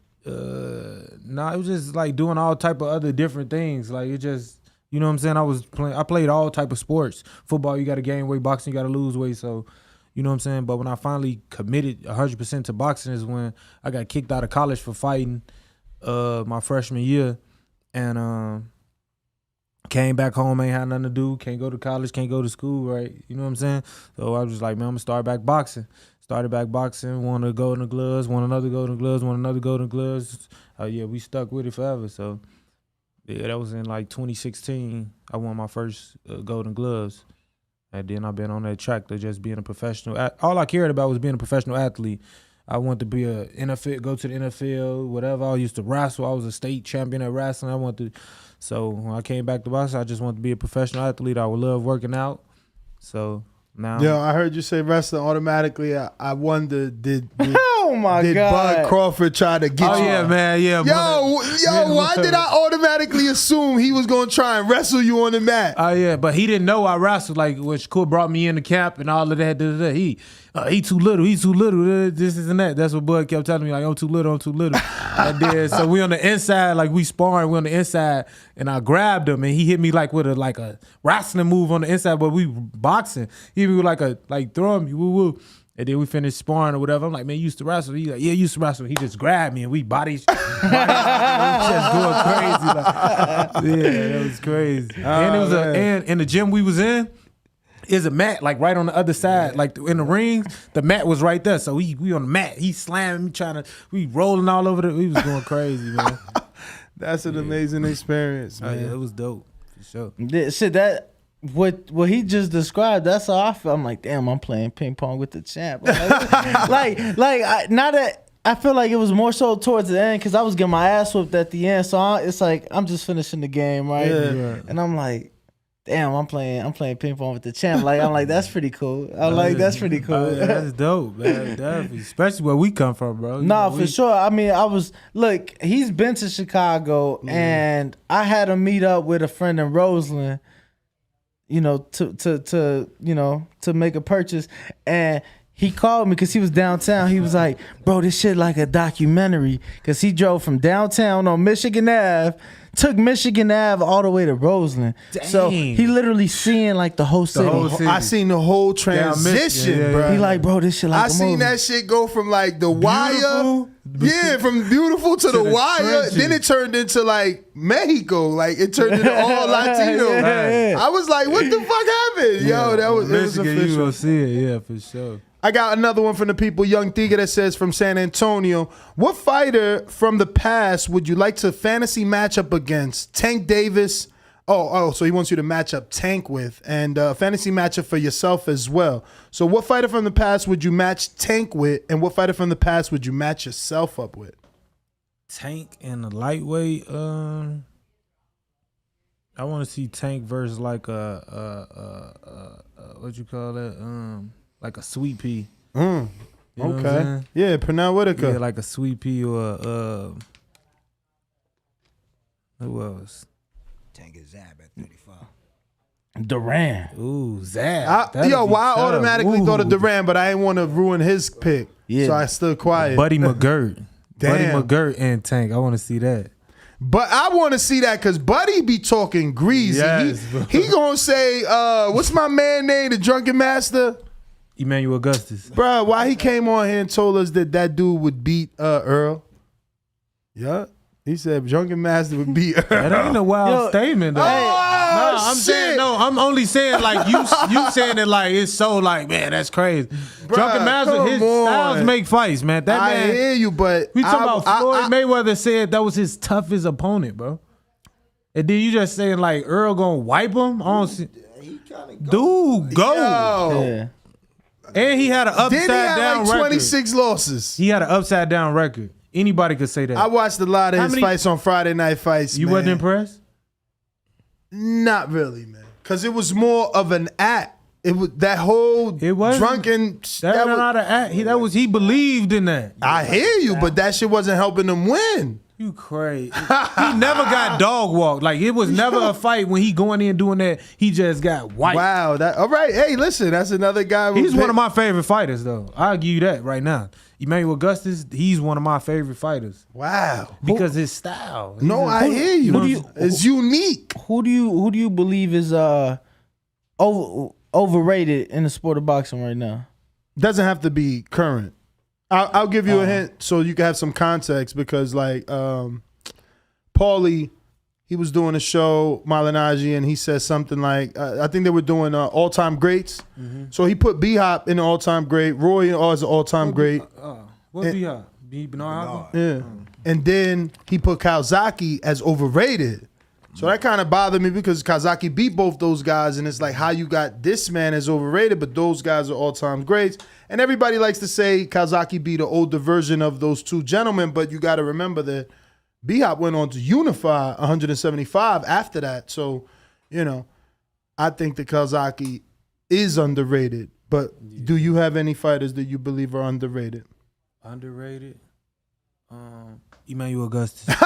F: Nah, it was just like doing all type of other different things. Like it just, you know what I'm saying? I played all type of sports. Football, you got to gain weight. Boxing, you got to lose weight. So, you know what I'm saying? But when I finally committed 100% to boxing is when I got kicked out of college for fighting my freshman year. And came back home, ain't had nothing to do, can't go to college, can't go to school, right? You know what I'm saying? So I was just like, man, I'm gonna start back boxing. Started back boxing, won a Golden Gloves, won another Golden Gloves, won another Golden Gloves. Yeah, we stuck with it forever. So, yeah, that was in like 2016. I won my first Golden Gloves. And then I've been on that track to just being a professional. All I cared about was being a professional athlete. I wanted to be a NFL, go to the NFL, whatever. I used to wrestle. I was a state champion at wrestling. So when I came back to boxing, I just wanted to be a professional athlete. I would love working out. So now,
E: Yo, I heard you say wrestling automatically. I wonder did
A: oh my
E: did
A: God.
E: Bud Crawford try to get you?
F: yeah, man, yeah.
E: Yo, why did I automatically assume he was gonna try and wrestle you on the mat?
F: Oh yeah, but he didn't know I wrestled. Like when Shakur brought me in the camp and all of that. He too little. He too little. This and that. That's what Bud kept telling me. Like I'm too little. I'm too little. And then so we on the inside, like we sparring. We on the inside, and I grabbed him, and he hit me like with a wrestling move on the inside. But we boxing. He hit me with like throwing me. Woo woo. And then we finished sparring or whatever. I'm like, man, you used to wrestle. He like, yeah, used to wrestle. He just grabbed me and we bodies just going crazy. Yeah, that was crazy. And it was and in the gym we was in, is a mat like right on the other side, like in the rings. The mat was right there, so we on the mat. He slammed me, we rolling all over we was going crazy, man.
E: That's an amazing experience, man.
F: Yeah, it was dope for sure.
A: Shit, that. What he just described, that's how I feel. I'm like, damn, I'm playing ping pong with the champ. Now that I feel like it was more so towards the end because I was getting my ass whooped at the end. So it's like I'm just finishing the game, right?
E: Yeah.
A: And I'm like, damn, I'm playing ping pong with the champ. I'm like, that's pretty cool. That's pretty cool.
F: Yeah, that's dope, man. Definitely. Especially where we come from, bro.
A: For sure. I mean, he's been to Chicago and I had him meet up with a friend in Roseland. To make a purchase, and he called me because he was downtown. He was like, "Bro, this shit like a documentary." Because he drove from downtown on Michigan Ave, took Michigan Ave all the way to Roseland.
F: Dang.
A: So he literally seeing like the whole city.
E: I seen the whole transition, bro.
A: He like, bro, this shit like
E: I seen that shit go from like the wire. Yeah, from beautiful to the wire.
F: trenches.
E: Then it turned into like Mexico. Like it turned into all Latino.
A: Yeah.
E: I was like, what the fuck happened? Yo, that was
F: Michigan, you
E: official.
F: gonna see it, yeah, for sure.
E: I got another one from the people, Young Tiga, that says from San Antonio, what fighter from the past would you like to fantasy match up against? Tank Davis. So he wants you to match up Tank with, and fantasy matchup for yourself as well. So what fighter from the past would you match Tank with, and what fighter from the past would you match yourself up with?
F: Tank and the lightweight. I want to see Tank versus like what you call that? Like a Sweet Pea. You know what I'm
E: Okay.
F: saying?
E: Yeah, Pernell Whitaker.
F: Yeah, like a Sweet Pea or who else?
I: Tank is Zab at 35.
A: Duran.
F: Ooh, Zab.
E: I automatically go to Duran, but I didn't want to ruin his pick.
A: Yeah.
E: So I stood quiet.
F: Buddy McGirt. Buddy
E: Damn.
F: McGirt and Tank. I want to see that.
E: But I want to see that because Buddy be talking greasy.
F: Yes, bro.
E: he gonna say, what's my man name, the Drunken Master?
F: Emmanuel Augustus.
E: Bruh, why he came on here and told us that dude would beat Earl? Yeah. He said Drunken Master would beat Earl.
F: That ain't a wild statement, though. I'm only saying like you saying it like it's so like, man, that's crazy. Drunken Master, his styles make fights, man. That
E: I
F: man,
E: hear you, but
F: we talking about Floyd Mayweather said that was his toughest opponent, bro. And then you just saying like Earl gonna wipe him? I don't see. Dude, go.
E: Yo.
F: And he had an upside down
E: like
F: record.
E: 26 losses.
F: He had an upside down record. Anybody could say that.
E: I watched a lot of his fights on Friday Night Fights.
F: You wasn't impressed?
E: Not really, man. Because it was more of an act. It was that whole drunken.
F: That was not an act. He believed in that.
E: I hear you, but that shit wasn't helping him win.
F: You crazy. He never got dog walked. Like it was never a fight when he going in doing that. He just got wiped.
E: Wow. All right. Hey, listen, that's another guy.
F: He's one of my favorite fighters, though. I'll give you that right now. Emmanuel Augustus, he's one of my favorite fighters.
E: Wow.
F: Because his style.
E: I hear you. It's unique.
A: Who do you believe is overrated in the sport of boxing right now?
E: Doesn't have to be current. I'll give you a hint so you can have some context because like Paulie, he was doing a show, Malignaggi, and he said something like, I think they were doing all-time greats. So he put B-Hop in the all-time great, Roy as an all-time great.
F: What B-Hop? Bernard?
E: Yeah. And then he put Kawasaki as overrated. So that kind of bothered me because Kawasaki beat both those guys, and it's like how you got this man as overrated, but those guys are all-time greats. And everybody likes to say Kawasaki beat an older version of those two gentlemen, but you got to remember that B-Hop went on to unify 175 after that. So, you know, I think that Kawasaki is underrated. But do you have any fighters that you believe are underrated?
F: Underrated? Emmanuel Augustus.
E: Man,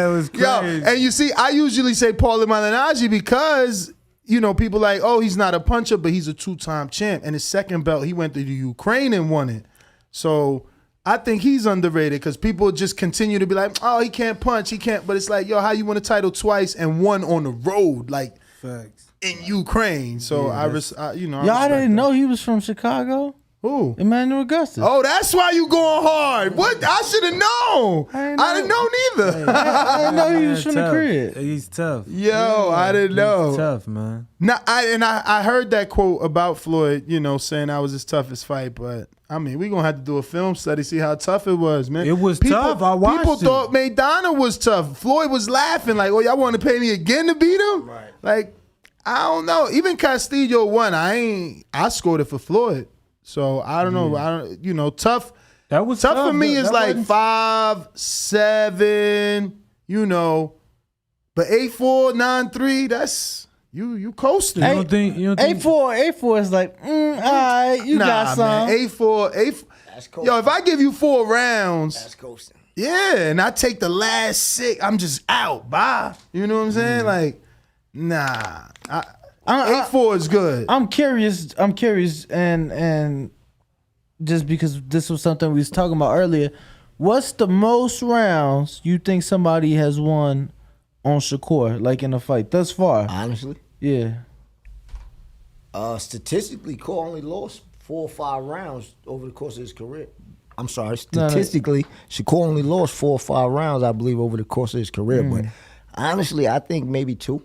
F: it was crazy.
E: Yo, and you see, I usually say Paulie Malignaggi because, you know, people like, oh, he's not a puncher, but he's a two-time champ. And his second belt, he went to the Ukraine and won it. So I think he's underrated because people just continue to be like, oh, he can't punch, he can't. But it's like, yo, how you win a title twice and won on the road, like
F: Facts.
E: in Ukraine? So I
A: didn't know he was from Chicago.
E: Who?
A: Emmanuel Augustus.
E: Oh, that's why you going hard. What? I should have known. I didn't know neither.
A: I didn't know he was from the crib.
F: He's tough.
E: Yo, I didn't know.
F: He's tough, man.
E: Now, I heard that quote about Floyd, you know, saying that was his toughest fight, but I mean, we're going to have to do a film study, see how tough it was, man.
F: It was tough. I watched
E: People
F: it.
E: thought Maidana was tough. Floyd was laughing like, oh, y'all want to pay me again to beat him? Right. Like, I don't know. Even Castillo won. I scored it for Floyd. So I don't know. Tough.
F: That was
E: tough for me. Is like 5'7", you know, but 8'4", 9'3". That's you coasting.
F: You don't think
A: 8'4" is like, all right, you got some.
E: Man, 8'4".
I: That's coasting.
E: Yo, if I give you 4 rounds,
I: That's coasting.
E: yeah, and I take the last 6, I'm just out. Bye. You know what I'm saying? Like, nah. 8'4" is good.
A: I'm curious, and just because this was something we was talking about earlier, what's the most rounds you think somebody has won on Shakur, like in a fight thus far?
I: Honestly?
A: Yeah.
I: Statistically, Cole only lost 4 or 5 rounds over the course of his career. I'm sorry, statistically, Shakur only lost 4 or 5 rounds, I believe, over the course of his career. But honestly, I think maybe 2.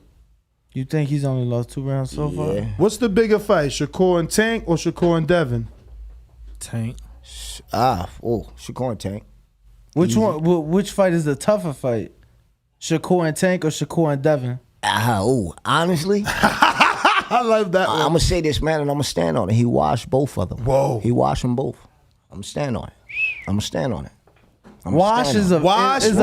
A: You think he's only lost 2 rounds so far?
E: What's the bigger fight, Shakur and Tank or Shakur and Devin?
F: Tank.
I: Shakur and Tank.
A: Which one? Which fight is the tougher fight? Shakur and Tank or Shakur and Devin?
I: Honestly,
E: I love that one.
I: I'm gonna say this, man, and I'm gonna stand on it. He washed both of them.
E: Whoa.
I: He washed them both. I'm gonna stand on it.
A: Wash is a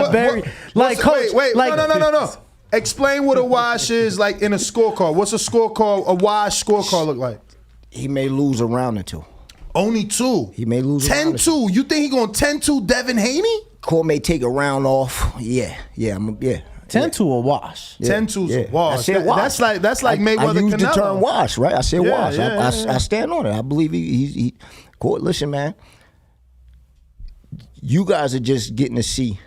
A: very like coach.
E: Wait,
A: like,
E: no. Explain what a wash is like in a scorecard. What's a scorecard? A wash scorecard look like?
I: He may lose a round or 2.
E: Only 2.
I: He may lose
E: 10-2. You think he gonna 10-2 Devin Haney?
I: Court may take a round off. Yeah.
A: 10-2 a wash.
E: 10-2's a wash.
I: I said wash.
E: That's like Mayweather
I: I used
E: Canelo.
I: the term wash, right? I said wash.
E: Yeah.
I: I stand on it. I believe he Court, listen, man. You guys are just getting to see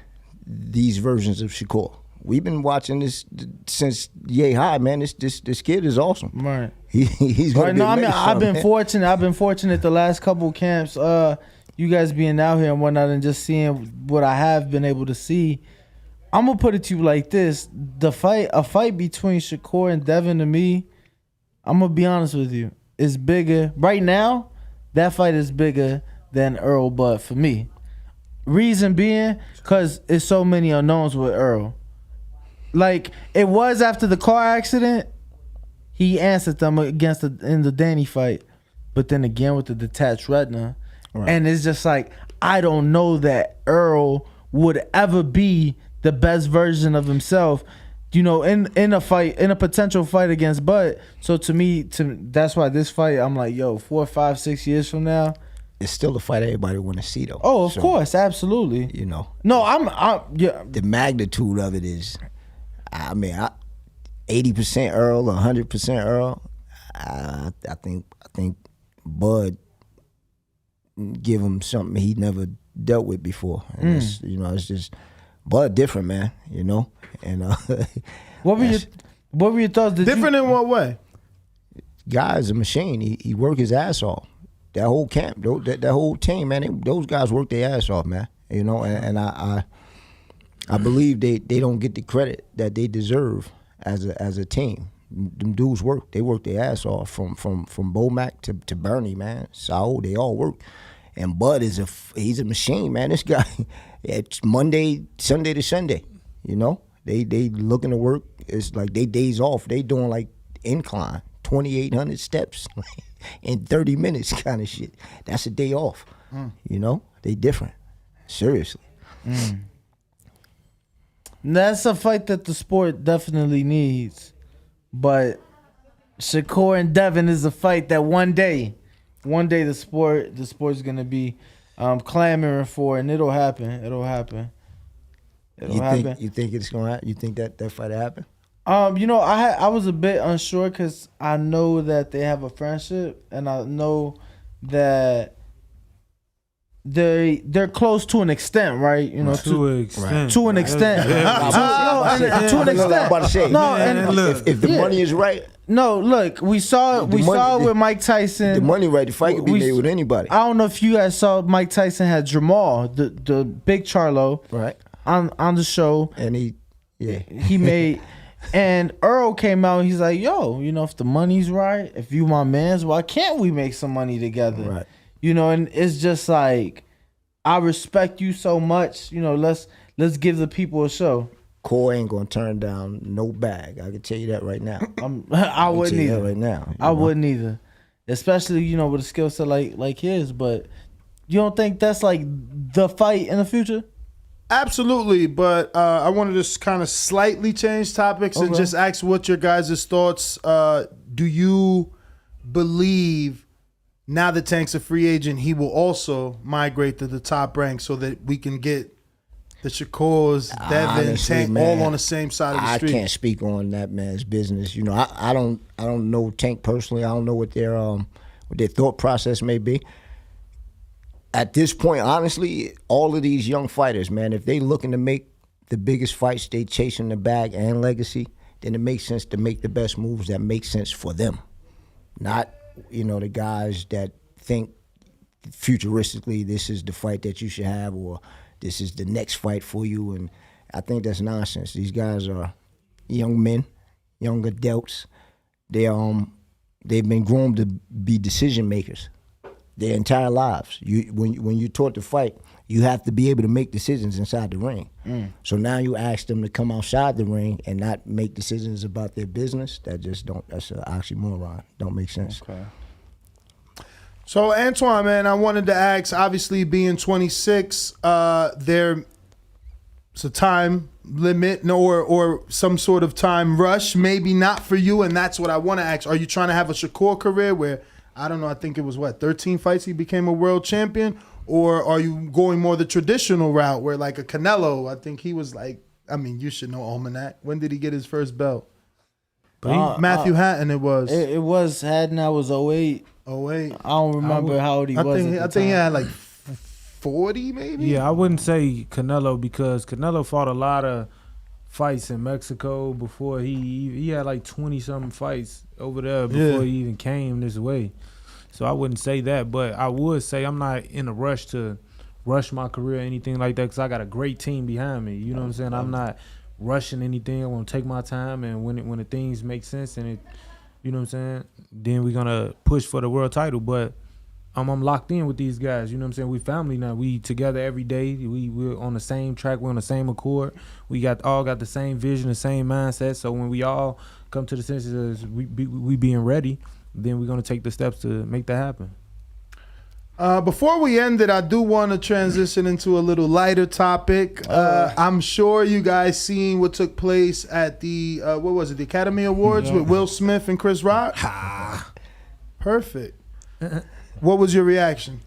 I: these versions of Shakur. We've been watching this since Yay High, man. This kid is awesome.
A: Right.
I: He's gonna be amazing,
A: I've been
I: man.
A: fortunate. I've been fortunate the last couple camps. You guys being out here and whatnot, and just seeing what I have been able to see. I'm gonna put it to you like this: a fight between Shakur and Devin, to me, I'm gonna be honest with you, is bigger right now. That fight is bigger than Earl Bud for me. Reason being, cause it's so many unknowns with Earl. Like it was after the car accident, he answered them in the Danny fight, but then again with the detached retina, and it's just like I don't know that Earl would ever be the best version of himself, you know, in a potential fight against Bud. So to me, that's why this fight, I'm like, yo, 4, 5, 6 years from now,
I: it's still the fight everybody want to see, though.
A: Oh, of course, absolutely.
I: You know,
A: no, I'm yeah.
I: The magnitude of it is. I mean, 80% Earl, 100% Earl. I think Bud give him something he never dealt with before. And it's just Bud different, man. You know, and
A: what were your thoughts?
E: Different in what way?
I: Guy's a machine. He worked his ass off. That whole camp, that whole team, man. Those guys worked their ass off, man. You know, and I believe they don't get the credit that they deserve as a team. Them dudes work. They work their ass off from Bomac to Bernie, man. Saul, they all work. And Bud he's a machine, man. This guy, it's Monday, Sunday to Sunday. You know, they looking to work. It's like they days off. They doing like incline, 2,800 steps in 30 minutes kind of shit. That's a day off. You know, they different. Seriously.
A: That's a fight that the sport definitely needs. But Shakur and Devin is a fight that one day the sport's gonna be clamoring for, and it'll happen.
I: You think it's gonna happen? You think that fight happen?
A: You know, I was a bit unsure because I know that they have a friendship, and I know that they're close to an extent, right? You know, to an extent. To an extent.
I: If the money is right.
A: No, look, we saw it with Mike Tyson.
I: The money right, the fight could be made with anybody.
A: I don't know if you guys saw Mike Tyson had Jamal, the big Charlo,
I: right,
A: on the show,
I: and he
A: made. And Earl came out and he's like, yo, you know, if the money's right, if you my mans, why can't we make some money together?
I: Right.
A: You know, and it's just like, I respect you so much. You know, let's give the people a show.
I: Cole ain't gonna turn down no bag. I can tell you that right now.
A: I wouldn't either.
I: Right now,
A: I wouldn't either, especially with a skill set like his. But you don't think that's like the fight in the future?
E: Absolutely, but I wanted to just kind of slightly change topics and just ask what your guys' thoughts. Do you believe now that Tank's a free agent, he will also migrate to the top rank so that we can get the Shakurs, Devin,
I: honestly,
E: Tank
I: man,
E: all on the same side of the street?
I: I can't speak on that man's business. You know, I don't know Tank personally. I don't know what their thought process may be. At this point, honestly, all of these young fighters, man, if they looking to make the biggest fights, they chasing the bag and legacy, then it makes sense to make the best moves that make sense for them. Not, the guys that think futuristically this is the fight that you should have or this is the next fight for you. And I think that's nonsense. These guys are young men, young adults. They've been groomed to be decision makers their entire lives. When you're taught to fight, you have to be able to make decisions inside the ring. So now you ask them to come outside the ring and not make decisions about their business. That's an oxymoron. Don't make sense.
A: Okay.
E: So Antoine, man, I wanted to ask, obviously being 26, there's a time limit or some sort of time rush, maybe not for you, and that's what I want to ask. Are you trying to have a Shakur career where, I don't know, I think it was 13 fights he became a world champion? Or are you going more the traditional route where like a Canelo, I think he was like, you should know Almanac. When did he get his first belt? Matthew Hatton it was.
A: It was Hatton, that was 08.
E: 08.
A: I don't remember how old he was.
E: I think he had like 40 maybe?
F: Yeah, I wouldn't say Canelo because Canelo fought a lot of fights in Mexico before he had like 20-something fights over there before he even came this way. So I wouldn't say that, but I would say I'm not in a rush to rush my career or anything like that because I got a great team behind me. You know what I'm saying? I'm not rushing anything. I want to take my time, and when the things make sense and it, you know what I'm saying, then we're gonna push for the world title. But I'm locked in with these guys. You know what I'm saying? We family now. We together every day. We're on the same track. We're on the same accord. We all got the same vision, the same mindset. So when we all come to the senses, we being ready, then we're gonna take the steps to make that happen.
E: Before we end it, I do want to transition into a little lighter topic. I'm sure you guys seen what took place at the the Academy Awards with Will Smith and Chris Rock. Perfect. What was your reaction?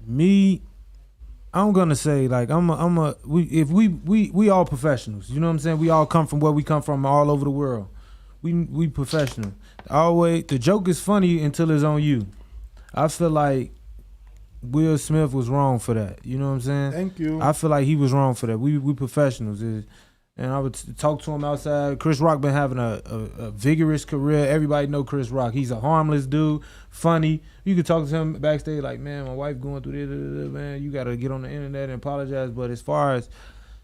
F: Me, I'm gonna say like we all professionals. You know what I'm saying? We all come from where we come from, all over the world. We professional. Always the joke is funny until it's on you. I feel like Will Smith was wrong for that. You know what I'm saying?
E: Thank you.
F: I feel like he was wrong for that. We professionals. And I would talk to him outside. Chris Rock been having a vigorous career. Everybody know Chris Rock. He's a harmless dude, funny. You could talk to him backstage like, man, my wife going through this, man. You got to get on the internet and apologize. But as far as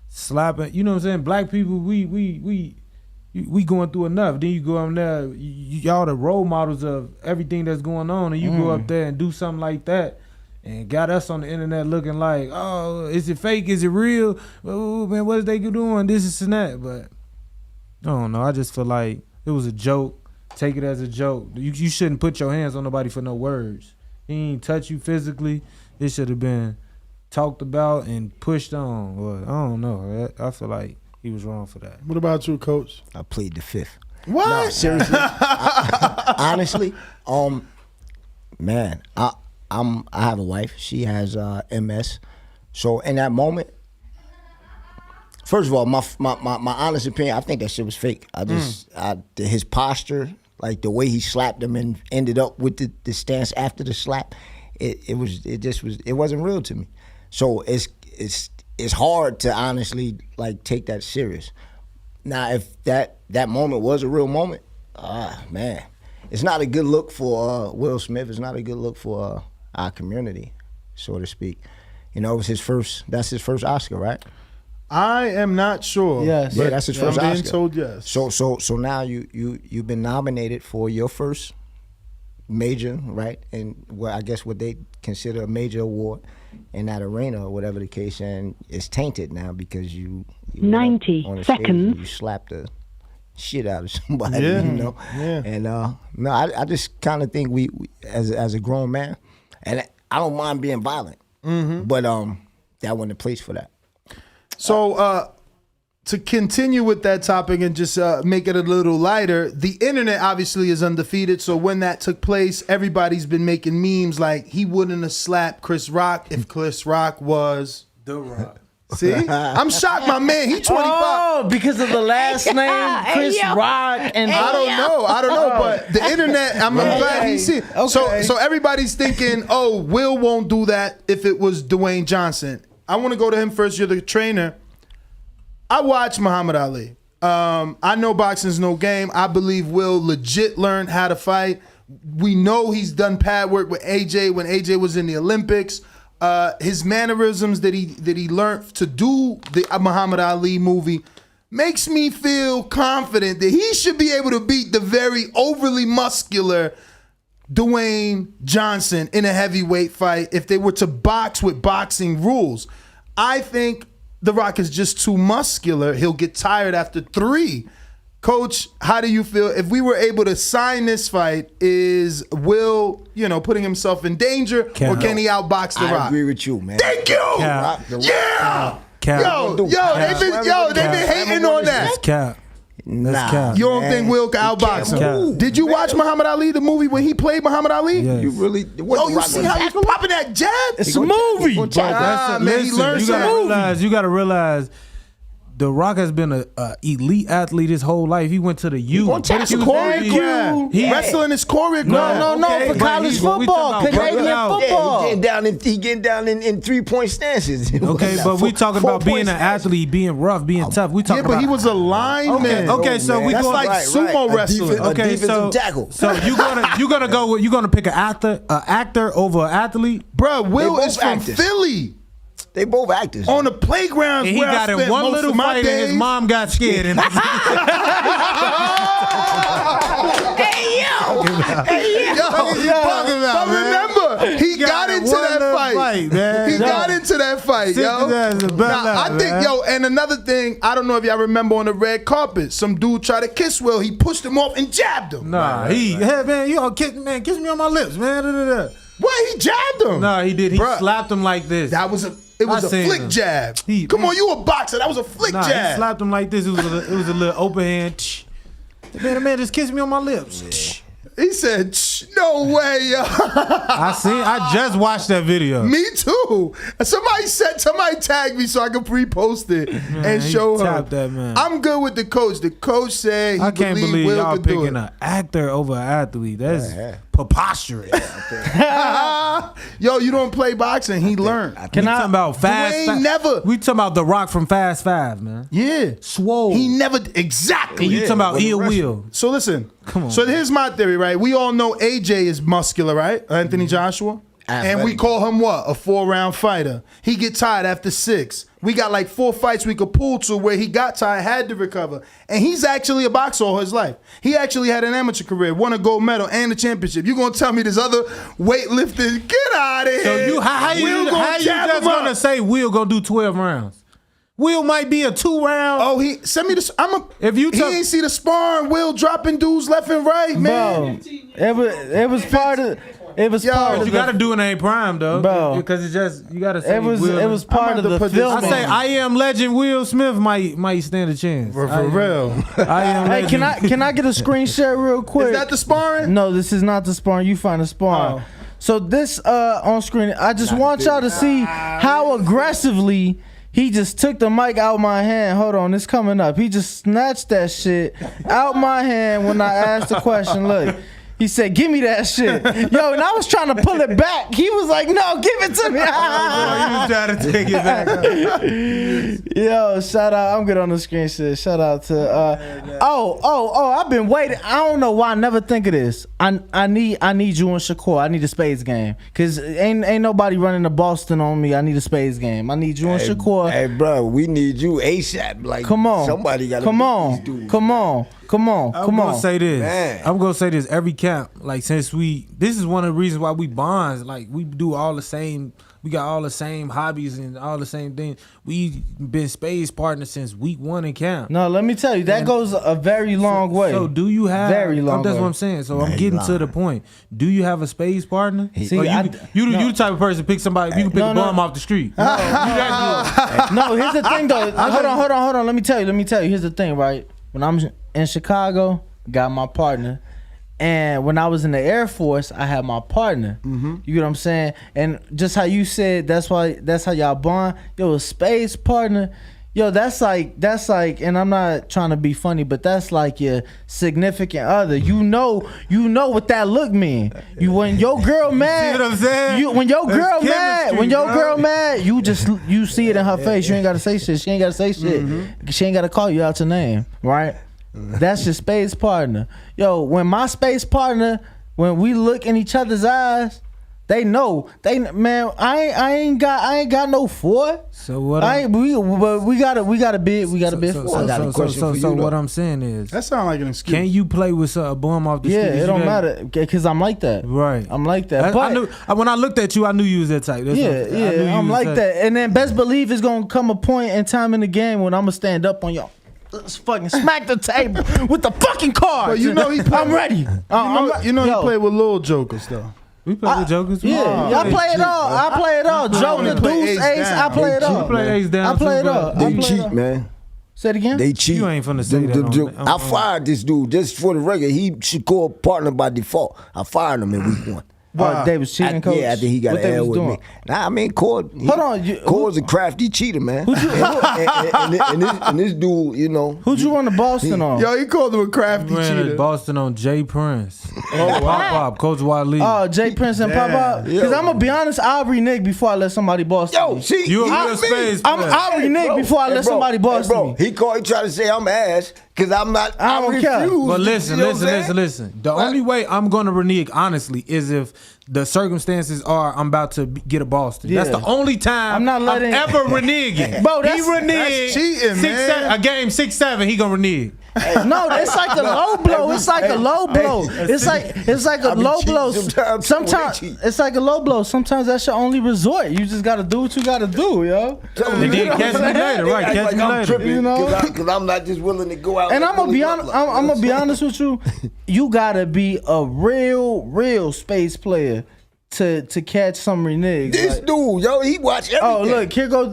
F: slapping. You know what I'm saying? Black people, we going through enough. Then you go up there, y'all the role models of everything that's going on, and you go up there and do something like that, and got us on the internet looking like, oh, is it fake? Is it real? Oh man, what is they doing? This and that. But I don't know. I just feel like it was a joke. Take it as a joke. You shouldn't put your hands on nobody for no words. He ain't touch you physically. It should have been talked about and pushed on. Well, I don't know. I feel like he was wrong for that.
E: What about you, Coach?
I: I plead the fifth.
E: What?
I: No, seriously. Honestly, man, I have a wife. She has MS. So in that moment, first of all, my honest opinion, I think that shit was fake. His posture, like the way he slapped him and ended up with the stance after the slap, it wasn't real to me. So it's hard to honestly like take that serious. Now, if that moment was a real moment, man, it's not a good look for Will Smith. It's not a good look for our community, so to speak. You know, it was that's his first Oscar, right?
E: I am not sure.
A: Yes.
I: Yeah, that's his first Oscar.
E: I'm being told yes.
I: So now you've been nominated for your first major, right? And I guess what they consider a major award in that arena or whatever the case, and it's tainted now because you
K: 90
I: on the
K: seconds.
I: Stage, you slapped the shit out of somebody,
E: Yeah.
I: you know.
E: Yeah.
I: And no, I just kind of think we as a grown man, and I don't mind being violent, but that wasn't the place for that.
E: So to continue with that topic and just make it a little lighter, the internet obviously is undefeated. So when that took place, everybody's been making memes like he wouldn't have slapped Chris Rock if Chris Rock was
F: The Rock.
E: See, I'm shocked, my man. He 25.
A: Oh, because of the last name, Chris Rock, and
E: I don't know, but the internet. I'm glad he's seen.
A: Okay.
E: So everybody's thinking, oh, Will won't do that if it was Dwayne Johnson. I want to go to him first. You're the trainer. I watched Muhammad Ali. I know boxing's no game. I believe Will legit learned how to fight. We know he's done pad work with AJ when AJ was in the Olympics. His mannerisms that he learned to do the Muhammad Ali movie makes me feel confident that he should be able to beat the very overly muscular Dwayne Johnson in a heavyweight fight if they were to box with boxing rules. I think The Rock is just too muscular. He'll get tired after 3. Coach, how do you feel if we were able to sign this fight? Is Will, putting himself in danger, or can he outbox The Rock?
I: I agree with you, man.
E: Thank you.
I: Rock,
E: Yeah.
F: Cap.
E: They've been hating on that.
F: That's cap. That's cap.
E: You don't think Will can outbox him?
F: Cap.
E: Did you watch Muhammad Ali, the movie when he played Muhammad Ali?
F: Yes.
I: You really?
E: You see how he's popping that jab?
A: It's a movie.
E: Man, he learned
F: You gotta realize The Rock has been an elite athlete his whole life. He went to the U.
E: Wrestling is choreographed.
A: No, for college football, Canadian football.
I: He getting down in 3-point stances.
F: Okay, but we talking about being an athlete, being rough, being tough. We talking about
E: he was a lineman.
F: Okay, so we
E: that's
F: go
E: like sumo wrestling.
F: Okay, so you gonna pick an actor over an athlete?
E: Bro, Will is from Philly.
I: They both actors.
E: On the playgrounds
F: and he
E: where
F: got
E: I
F: in
E: spent
F: one
E: most
F: little
E: of my
F: fight
E: days.
F: and his mom got scared. And
E: Hey, but remember, he got into that fight.
F: Man.
E: He got into that fight, yo. Now, I think, and another thing, I don't know if y'all remember on the red carpet, some dude tried to kiss Will. He pushed him off and jabbed him.
F: Kiss me on my lips, man.
E: What? He jabbed him.
F: No, he did. He slapped him like this.
E: It was a flick jab. Come on, you a boxer. That was a flick jab.
F: He slapped him like this. It was a little open hand. Man, just kiss me on my lips.
E: Yeah. He said, no way, yo.
F: I just watched that video.
E: Me too. Somebody tagged me so I could pre-post it and show her.
F: That, man.
E: I'm good with the coach. The coach said
F: I can't believe
E: Will
F: y'all
E: could do
F: picking an actor over an athlete. That's preposterous.
E: Yo, you don't play boxing. He learned.
F: We talking about Fast. We talking about The Rock from Fast 5, man.
E: Yeah.
F: Swole.
E: He never exactly.
F: And you talking about Ill Will.
E: So listen.
F: Come on.
E: So here's my theory, right? We all know AJ is muscular, right? Anthony Joshua. And we call him what? A 4-round fighter. He get tired after 6. We got like 4 fights we could pull to where he got tired, had to recover. And he's actually a boxer all his life. He actually had an amateur career, won a gold medal and a championship. You gonna tell me this other weightlifter, get out of here.
F: So how you just gonna say Will gonna do 12 rounds? Will might be a 2-round.
E: Oh, he send me this. He ain't see the sparring. Will dropping dudes left and right, man.
A: Bro, it was part of. It was part of.
F: You gotta do it in prime though,
A: bro.
F: Because it's just you gotta say
A: it was part of the film.
F: I say I Am Legend Will Smith might stand a chance
E: for real.
F: I Am
A: Hey,
F: Legend.
A: can I get a screen share real quick?
E: Is that the sparring?
A: No, this is not the sparring. You find the sparring. So this on screen, I just want y'all to see how aggressively he just took the mic out my hand. Hold on, it's coming up. He just snatched that shit out my hand when I asked the question. Look. He said, "Give me that shit." Yo, and I was trying to pull it back. He was like, "No, give it to me."
F: You was trying to take it back.
A: Yo, shout out. I'm good on the screen shit. Shout out to I've been waiting. I don't know why I never think of this. I need you and Shakur. I need a spades game. Cause ain't nobody running to Boston on me. I need a spades game. I need you and Shakur.
I: Hey, bro, we need you ASAP. Like,
A: come on.
I: Somebody got to
A: come on.
F: I'm gonna say this. Man. I'm gonna say this every camp. Like this is one of the reasons why we bonds. Like we do all the same. We got all the same hobbies and all the same things. We been spades partners since week 1 in camp.
A: No, let me tell you, that goes a very long way.
F: So do you have
A: very long?
F: That's
A: way.
F: what I'm saying. So I'm getting to the point. Do you have a spades partner?
A: See,
F: you the type of person to pick somebody. You can pick a bum off the street.
A: No, here's the thing though. Hold on. Let me tell you. Here's the thing, right? When I'm in Chicago, got my partner. And when I was in the Air Force, I had my partner.
E: Mm-hmm.
A: You get what I'm saying? And just how you said, that's how y'all bond. Yo, a space partner. Yo, that's like, and I'm not trying to be funny, but that's like your significant other. You know what that look mean. When your girl mad,
F: see what I'm saying?
A: When your girl mad, you see it in her face. You ain't gotta say shit. She ain't gotta say shit.
E: Mm-hmm.
A: She ain't gotta call you out your name, right? That's your space partner. Yo, when my space partner, when we look in each other's eyes, they know. Man, I ain't got no 4.
F: So what?
A: We got a bid 4.
I: I got a question for you.
F: So what I'm saying is,
E: that sound like an excuse.
F: Can you play with a bum off the street?
A: Yeah, it don't matter because I'm like that.
F: Right.
A: I'm like that.
F: I knew when I looked at you, I knew you was that type.
A: I'm like that. And then best believe it's gonna come a point in time in the game when I'm gonna stand up on y'all. Let's fucking smack the table with the fucking cards.
E: But you know
A: I'm ready.
E: He played with little jokers though.
F: We play with jokers.
A: Yeah, I play it all. I play it all. Joker, Deuce, Ace. I play it all.
F: You play Ace down.
A: I play it all.
I: They cheat, man.
A: Say it again.
I: They cheat.
F: You ain't finna say that.
I: I fired this dude just for the record. He should call partner by default. I fired him in week 1.
A: They was cheating, coach?
I: Yeah, after he got an L with me. Nah, I mean, Cord.
A: Hold on.
I: Cord's a crafty cheater, man. And this dude, you know.
A: Who'd you run to Boston on?
E: Yo, he called him a crafty cheater.
F: Boston on Jay Prince. Pop, Coach Wally.
A: Oh, Jay Prince and Pop. Because I'm going to be honest, I'll renege before I let somebody boss me.
I: Yo, see.
F: You a real space player.
A: I'll renege before I let somebody boss me.
I: He tried to say I'm ass because I'm not.
A: I don't care.
F: But listen. The only way I'm going to renege, honestly, is if the circumstances are I'm about to get a Boston. Yeah. That's the only time I'm ever reneging.
A: Bro,
F: he reneged.
E: Cheating, man.
F: A game 6-7, he gonna renege.
A: No, it's like a low blow. It's like a low blow. It's like a low blow. Sometimes it's like a low blow. Sometimes that's your only resort. You just gotta do what you gotta do, yo.
F: And then catch me later, right? Catch me later.
I: You know, because I'm not just willing to go out.
A: And I'm gonna be honest. I'm gonna be honest with you. You gotta be a real space player to catch some renege.
I: This dude, yo, he watch everything.
A: Oh, look, here go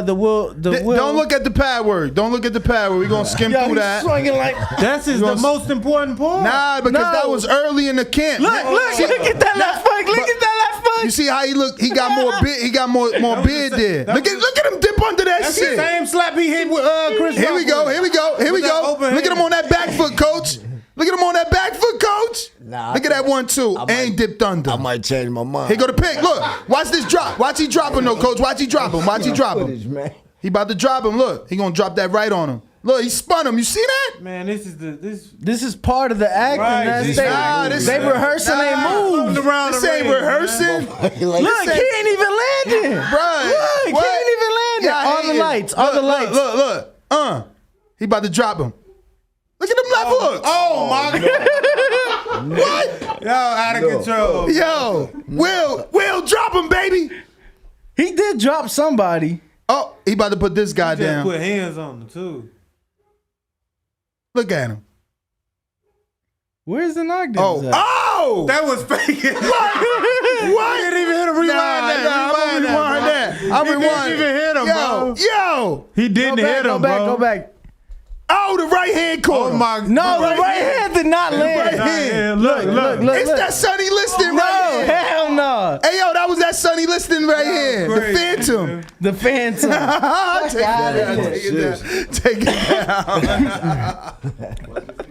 A: the will.
E: Don't look at the pad word. Don't look at the pad word. We're gonna skim through that.
A: Swinging like
F: that's the most important part.
E: Nah, because that was early in the camp.
A: Look at that left foot. Look at that left foot.
E: You see how he looked? He got more bid. He got more bid there. Look at him dip under that
F: that's
E: shit.
F: The same slap he hit with Chris.
E: Here we go. Look at him on that back foot, coach. Look at him on that back foot, coach. Look at that 1-2. Ain't dipped under.
I: I might change my mind.
E: Here go the pick. Look, watch this drop. Watch he drop him though, coach. Watch he drop him. He about to drop him. Look, he gonna drop that right on him. Look, he spun him. You see that?
F: Man, this is
A: part of the acting.
F: Right,
A: They rehearsing their moves.
E: This ain't rehearsing.
A: Look, he ain't even landing.
E: Right.
A: Look, he ain't even landing. All the lights. All the lights.
E: Look. He about to drop him. Look at them left hooks.
H: Oh my God.
E: What?
F: Yo, out of control.
E: Yo, Will, drop him, baby.
A: He did drop somebody.
E: Oh, he about to put this guy
F: Just
E: down.
F: put hands on him too.
E: Look at him.
A: Where's the knockdown?
E: Oh!
F: That was fake.
E: What?
F: He didn't even hit him. Rewind that.
E: I'm gonna rewind that. I'm
F: He didn't even hit him, bro.
E: Yo.
F: He didn't hit him, bro.
A: Go back.
E: Oh, the right hand caught him.
A: No, the right hand did not land.
E: Right hand.
F: Look.
E: It's that Sonny Liston right hand.
A: Hell no.
E: Hey, yo, that was that Sonny Liston right hand. The Phantom.
A: The Phantom.
E: Take it down.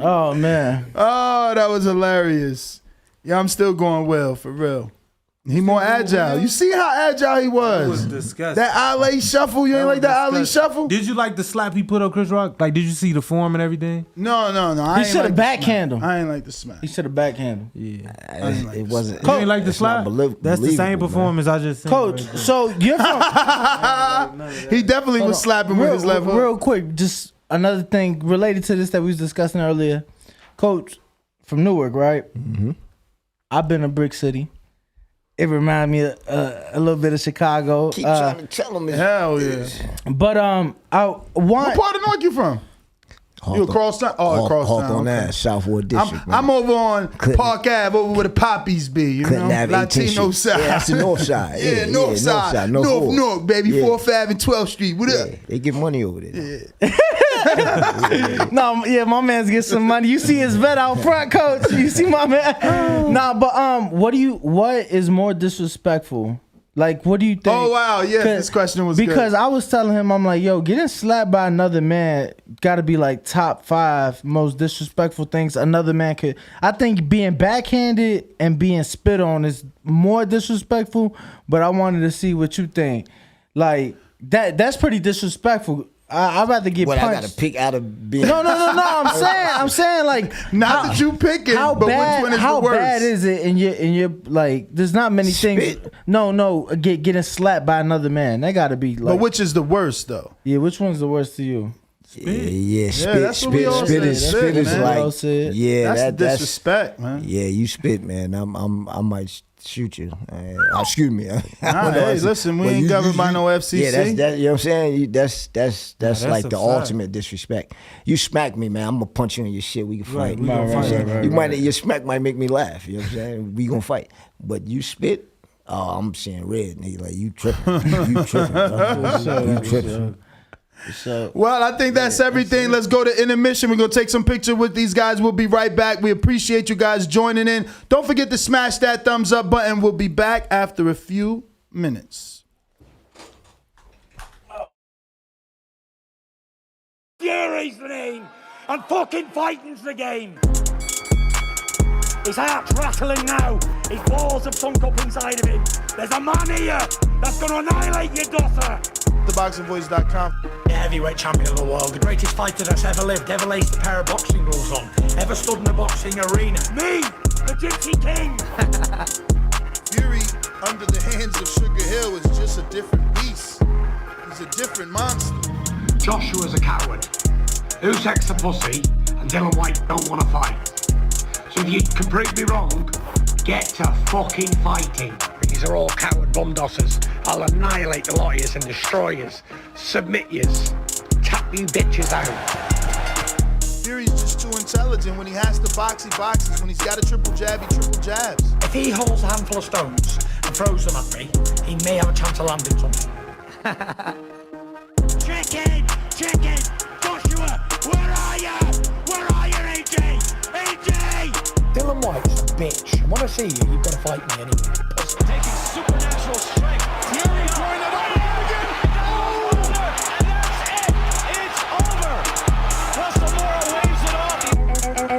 A: Oh, man.
E: Oh, that was hilarious. Yeah, I'm still going well, for real. He more agile. You see how agile he was?
F: It was disgusting.
E: That Ali shuffle, you ain't like that Ali shuffle?
F: Did you like the slap he put on Chris Rock? Like, did you see the form and everything?
E: No.
A: He should have backhanded him.
E: I ain't like the smack.
A: He should have backhanded him.
F: Yeah.
I: It wasn't.
F: You ain't like the
I: it's not
F: slap? That's the same
I: believable,
F: performance I just seen.
A: Coach, so you're from...
E: He definitely was slapping with his left hook.
A: Real quick, just another thing related to this that we was discussing earlier. Coach, from Newark, right?
I: Mm-hmm.
A: I've been to Brick City. It reminded me of, a little bit of Chicago.
I: Keep trying to tell him.
E: Hell yeah.
A: But I want...
E: What part of Newark you from? You across town? Oh, across town.
I: Hawthorne Ave, Southwood District.
E: I'm over on Park Ave, over where the poppies be, you
I: Clinton
E: know?
I: Ave,
E: Latino
I: 18th.
E: side.
I: Yeah, that's the north side.
E: Yeah, north side.
I: North Fork.
E: North, baby.
I: Yeah.
E: 4th Ave and 12th Street. What up?
I: They get money over there.
A: No, yeah, my man's get some money. You see his vet out front, Coach. You see my man. Nah, but what is more disrespectful? Like, what do you think?
E: Oh, wow. Yeah, this question was
A: because
E: good.
A: I was telling him, I'm like, yo, getting slapped by another man got to be like top 5 most disrespectful things another man could. I think being backhanded and being spit on is more disrespectful, but I wanted to see what you think. Like, that's pretty disrespectful. I'd rather get punched.
I: I gotta pick out of being.
A: No. I'm saying like
E: not that you picking, but which one is
A: how
E: the worst?
A: bad is it? And you're like, there's not many things. No, getting slapped by another man. That gotta be like.
E: But which is the worst though?
A: Yeah, which one's the worst to you?
I: Yeah, spit.
E: That's what we all say.
I: Spit is
E: man.
I: like, yeah,
E: that's disrespect, man.
I: Yeah, you spit, man. I might shoot you. Excuse me.
E: Hey, listen, we ain't governed by no FCC.
I: Yeah, you know what I'm saying. That's like the
F: absurd.
I: ultimate disrespect. You smack me, man. I'm gonna punch you in your shit. We can fight.
F: we gonna fight.
I: Your smack might make me laugh. You know what I'm saying? We gonna fight. But you spit. Oh, I'm seeing red, nigga. Like you tripping. You tripping. You tripping.
E: Well, I think that's everything. Let's go to intermission. We're going to take some picture with these guys. We'll be right back. We appreciate you guys joining in. Don't forget to smash that thumbs up button. We'll be back after a few minutes.
K: Fury's the name, and fucking fighting's the game. His heart's rattling now. His balls have sunk up inside of him. There's a man here that's going to annihilate your daughter.
E: TheBoxingVoice.com.
K: The heavyweight champion of the world, the greatest fighter that's ever lived, ever laced a pair of boxing gloves on, ever stood in a boxing arena. Me, the Gypsy King.
E: Fury, under the hands of Sugar Hill, is just a different beast. He's a different monster.
K: Joshua's a coward. Usyk's a pussy, and Dylan Whyte don't want to fight. So if you can prove me wrong, get to fucking fighting. These are all coward bumdossers. I'll annihilate the lot of yous and destroy yous. Submit yous. Tap you bitches out.
E: Fury's just too intelligent. When he has to box, he boxes. When he's got a triple jab, he triple jabs.
K: If he holds a handful of stones and throws them at me, he may have a chance of landing something. Chicken! Joshua, where are you? Where are you, AJ? Dylan White's a bitch. And when I see you, you've got to fight me anyway.
V: Taking supernatural strength. Fury throwing it up again. Oh, and that's it. It's over. Russell Moore waves it off.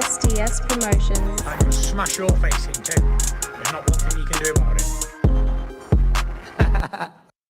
O: STS Promotions.
K: I'm going to smash your face in too. There's not one thing you can do about it.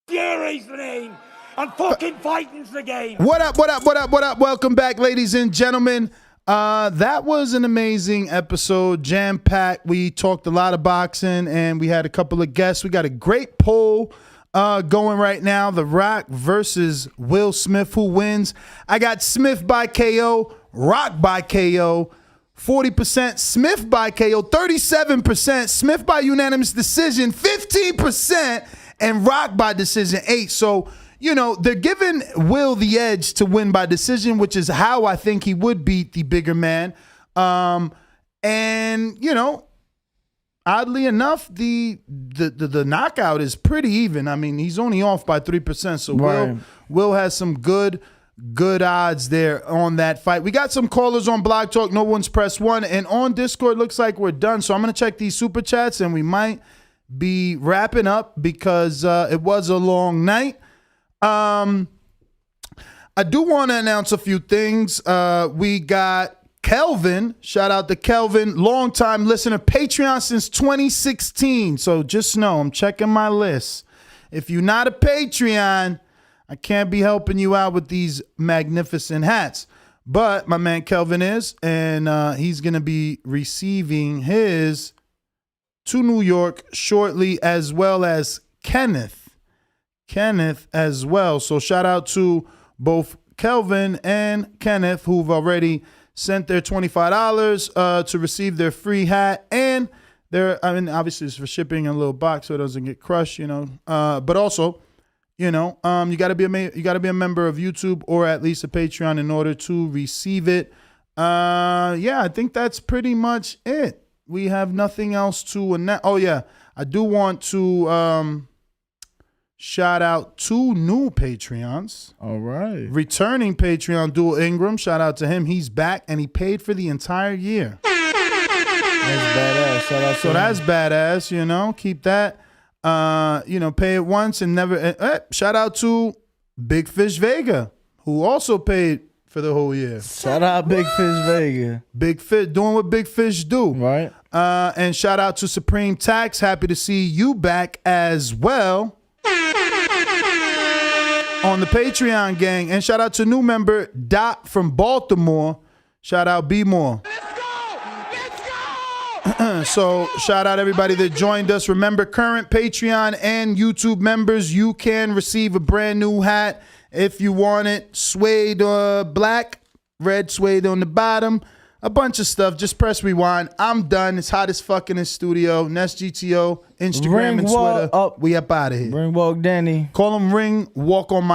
K: Fury's the name, and fucking fighting's the game.
E: What up, what up, what up, what up? Welcome back, ladies and gentlemen. That was an amazing episode, jam-packed. We talked a lot of boxing, and we had a couple of guests. We got a great poll going right now. The Rock versus Will Smith. Who wins? I got Smith by KO, Rock by KO. 40% Smith by KO, 37% Smith by unanimous decision, 15%, and Rock by decision, 8%. So, you know, they're giving Will the edge to win by decision, which is how I think he would beat the bigger man. And, you know, oddly enough, the knockout is pretty even. I mean, he's only off by 3%. So
A: Right.
E: Will has some good odds there on that fight. We got some callers on Blog Talk. No one's pressed 1. And on Discord, looks like we're done. So I'm going to check these super chats, and we might be wrapping up because it was a long night. I do want to announce a few things. We got Kelvin. Shout out to Kelvin, longtime listener, Patreon since 2016. So just know I'm checking my list. If you're not a Patreon, I can't be helping you out with these magnificent hats. But my man Kelvin is, and he's going to be receiving his to New York shortly, as well as Kenneth as well. So shout out to both Kelvin and Kenneth, who've already sent their $25 to receive their free hat. And obviously it's for shipping in a little box so it doesn't get crushed, you know. But also, you know, you gotta be a member of YouTube or at least a Patreon in order to receive it. Yeah, I think that's pretty much it. We have nothing else to announce. Oh yeah, I do want to shout out 2 new Patreons.
A: All right.
E: Returning Patreon, Dual Ingram. Shout out to him. He's back and he paid for the entire year.
A: That's badass. Shout out to him.
E: That's badass, you know. Keep that. You know, pay it once and never. Shout out to Big Fish Vega, who also paid for the whole year.
A: Shout out Big Fish Vega.
E: Big Fish doing what big fish do.
A: Right.
E: And shout out to Supreme Tax. Happy to see you back as well on the Patreon gang. And shout out to new member Dot from Baltimore. Shout out B More. So shout out everybody that joined us. Remember, current Patreon and YouTube members, you can receive a brand new hat if you want it. Suede black, red suede on the bottom, a bunch of stuff. Just press rewind. I'm done. It's hot as fuck in the studio. Nest GTO, Instagram and Twitter. We up out of here.
A: Ring Walk Danny.
E: Call him Ring Walk on my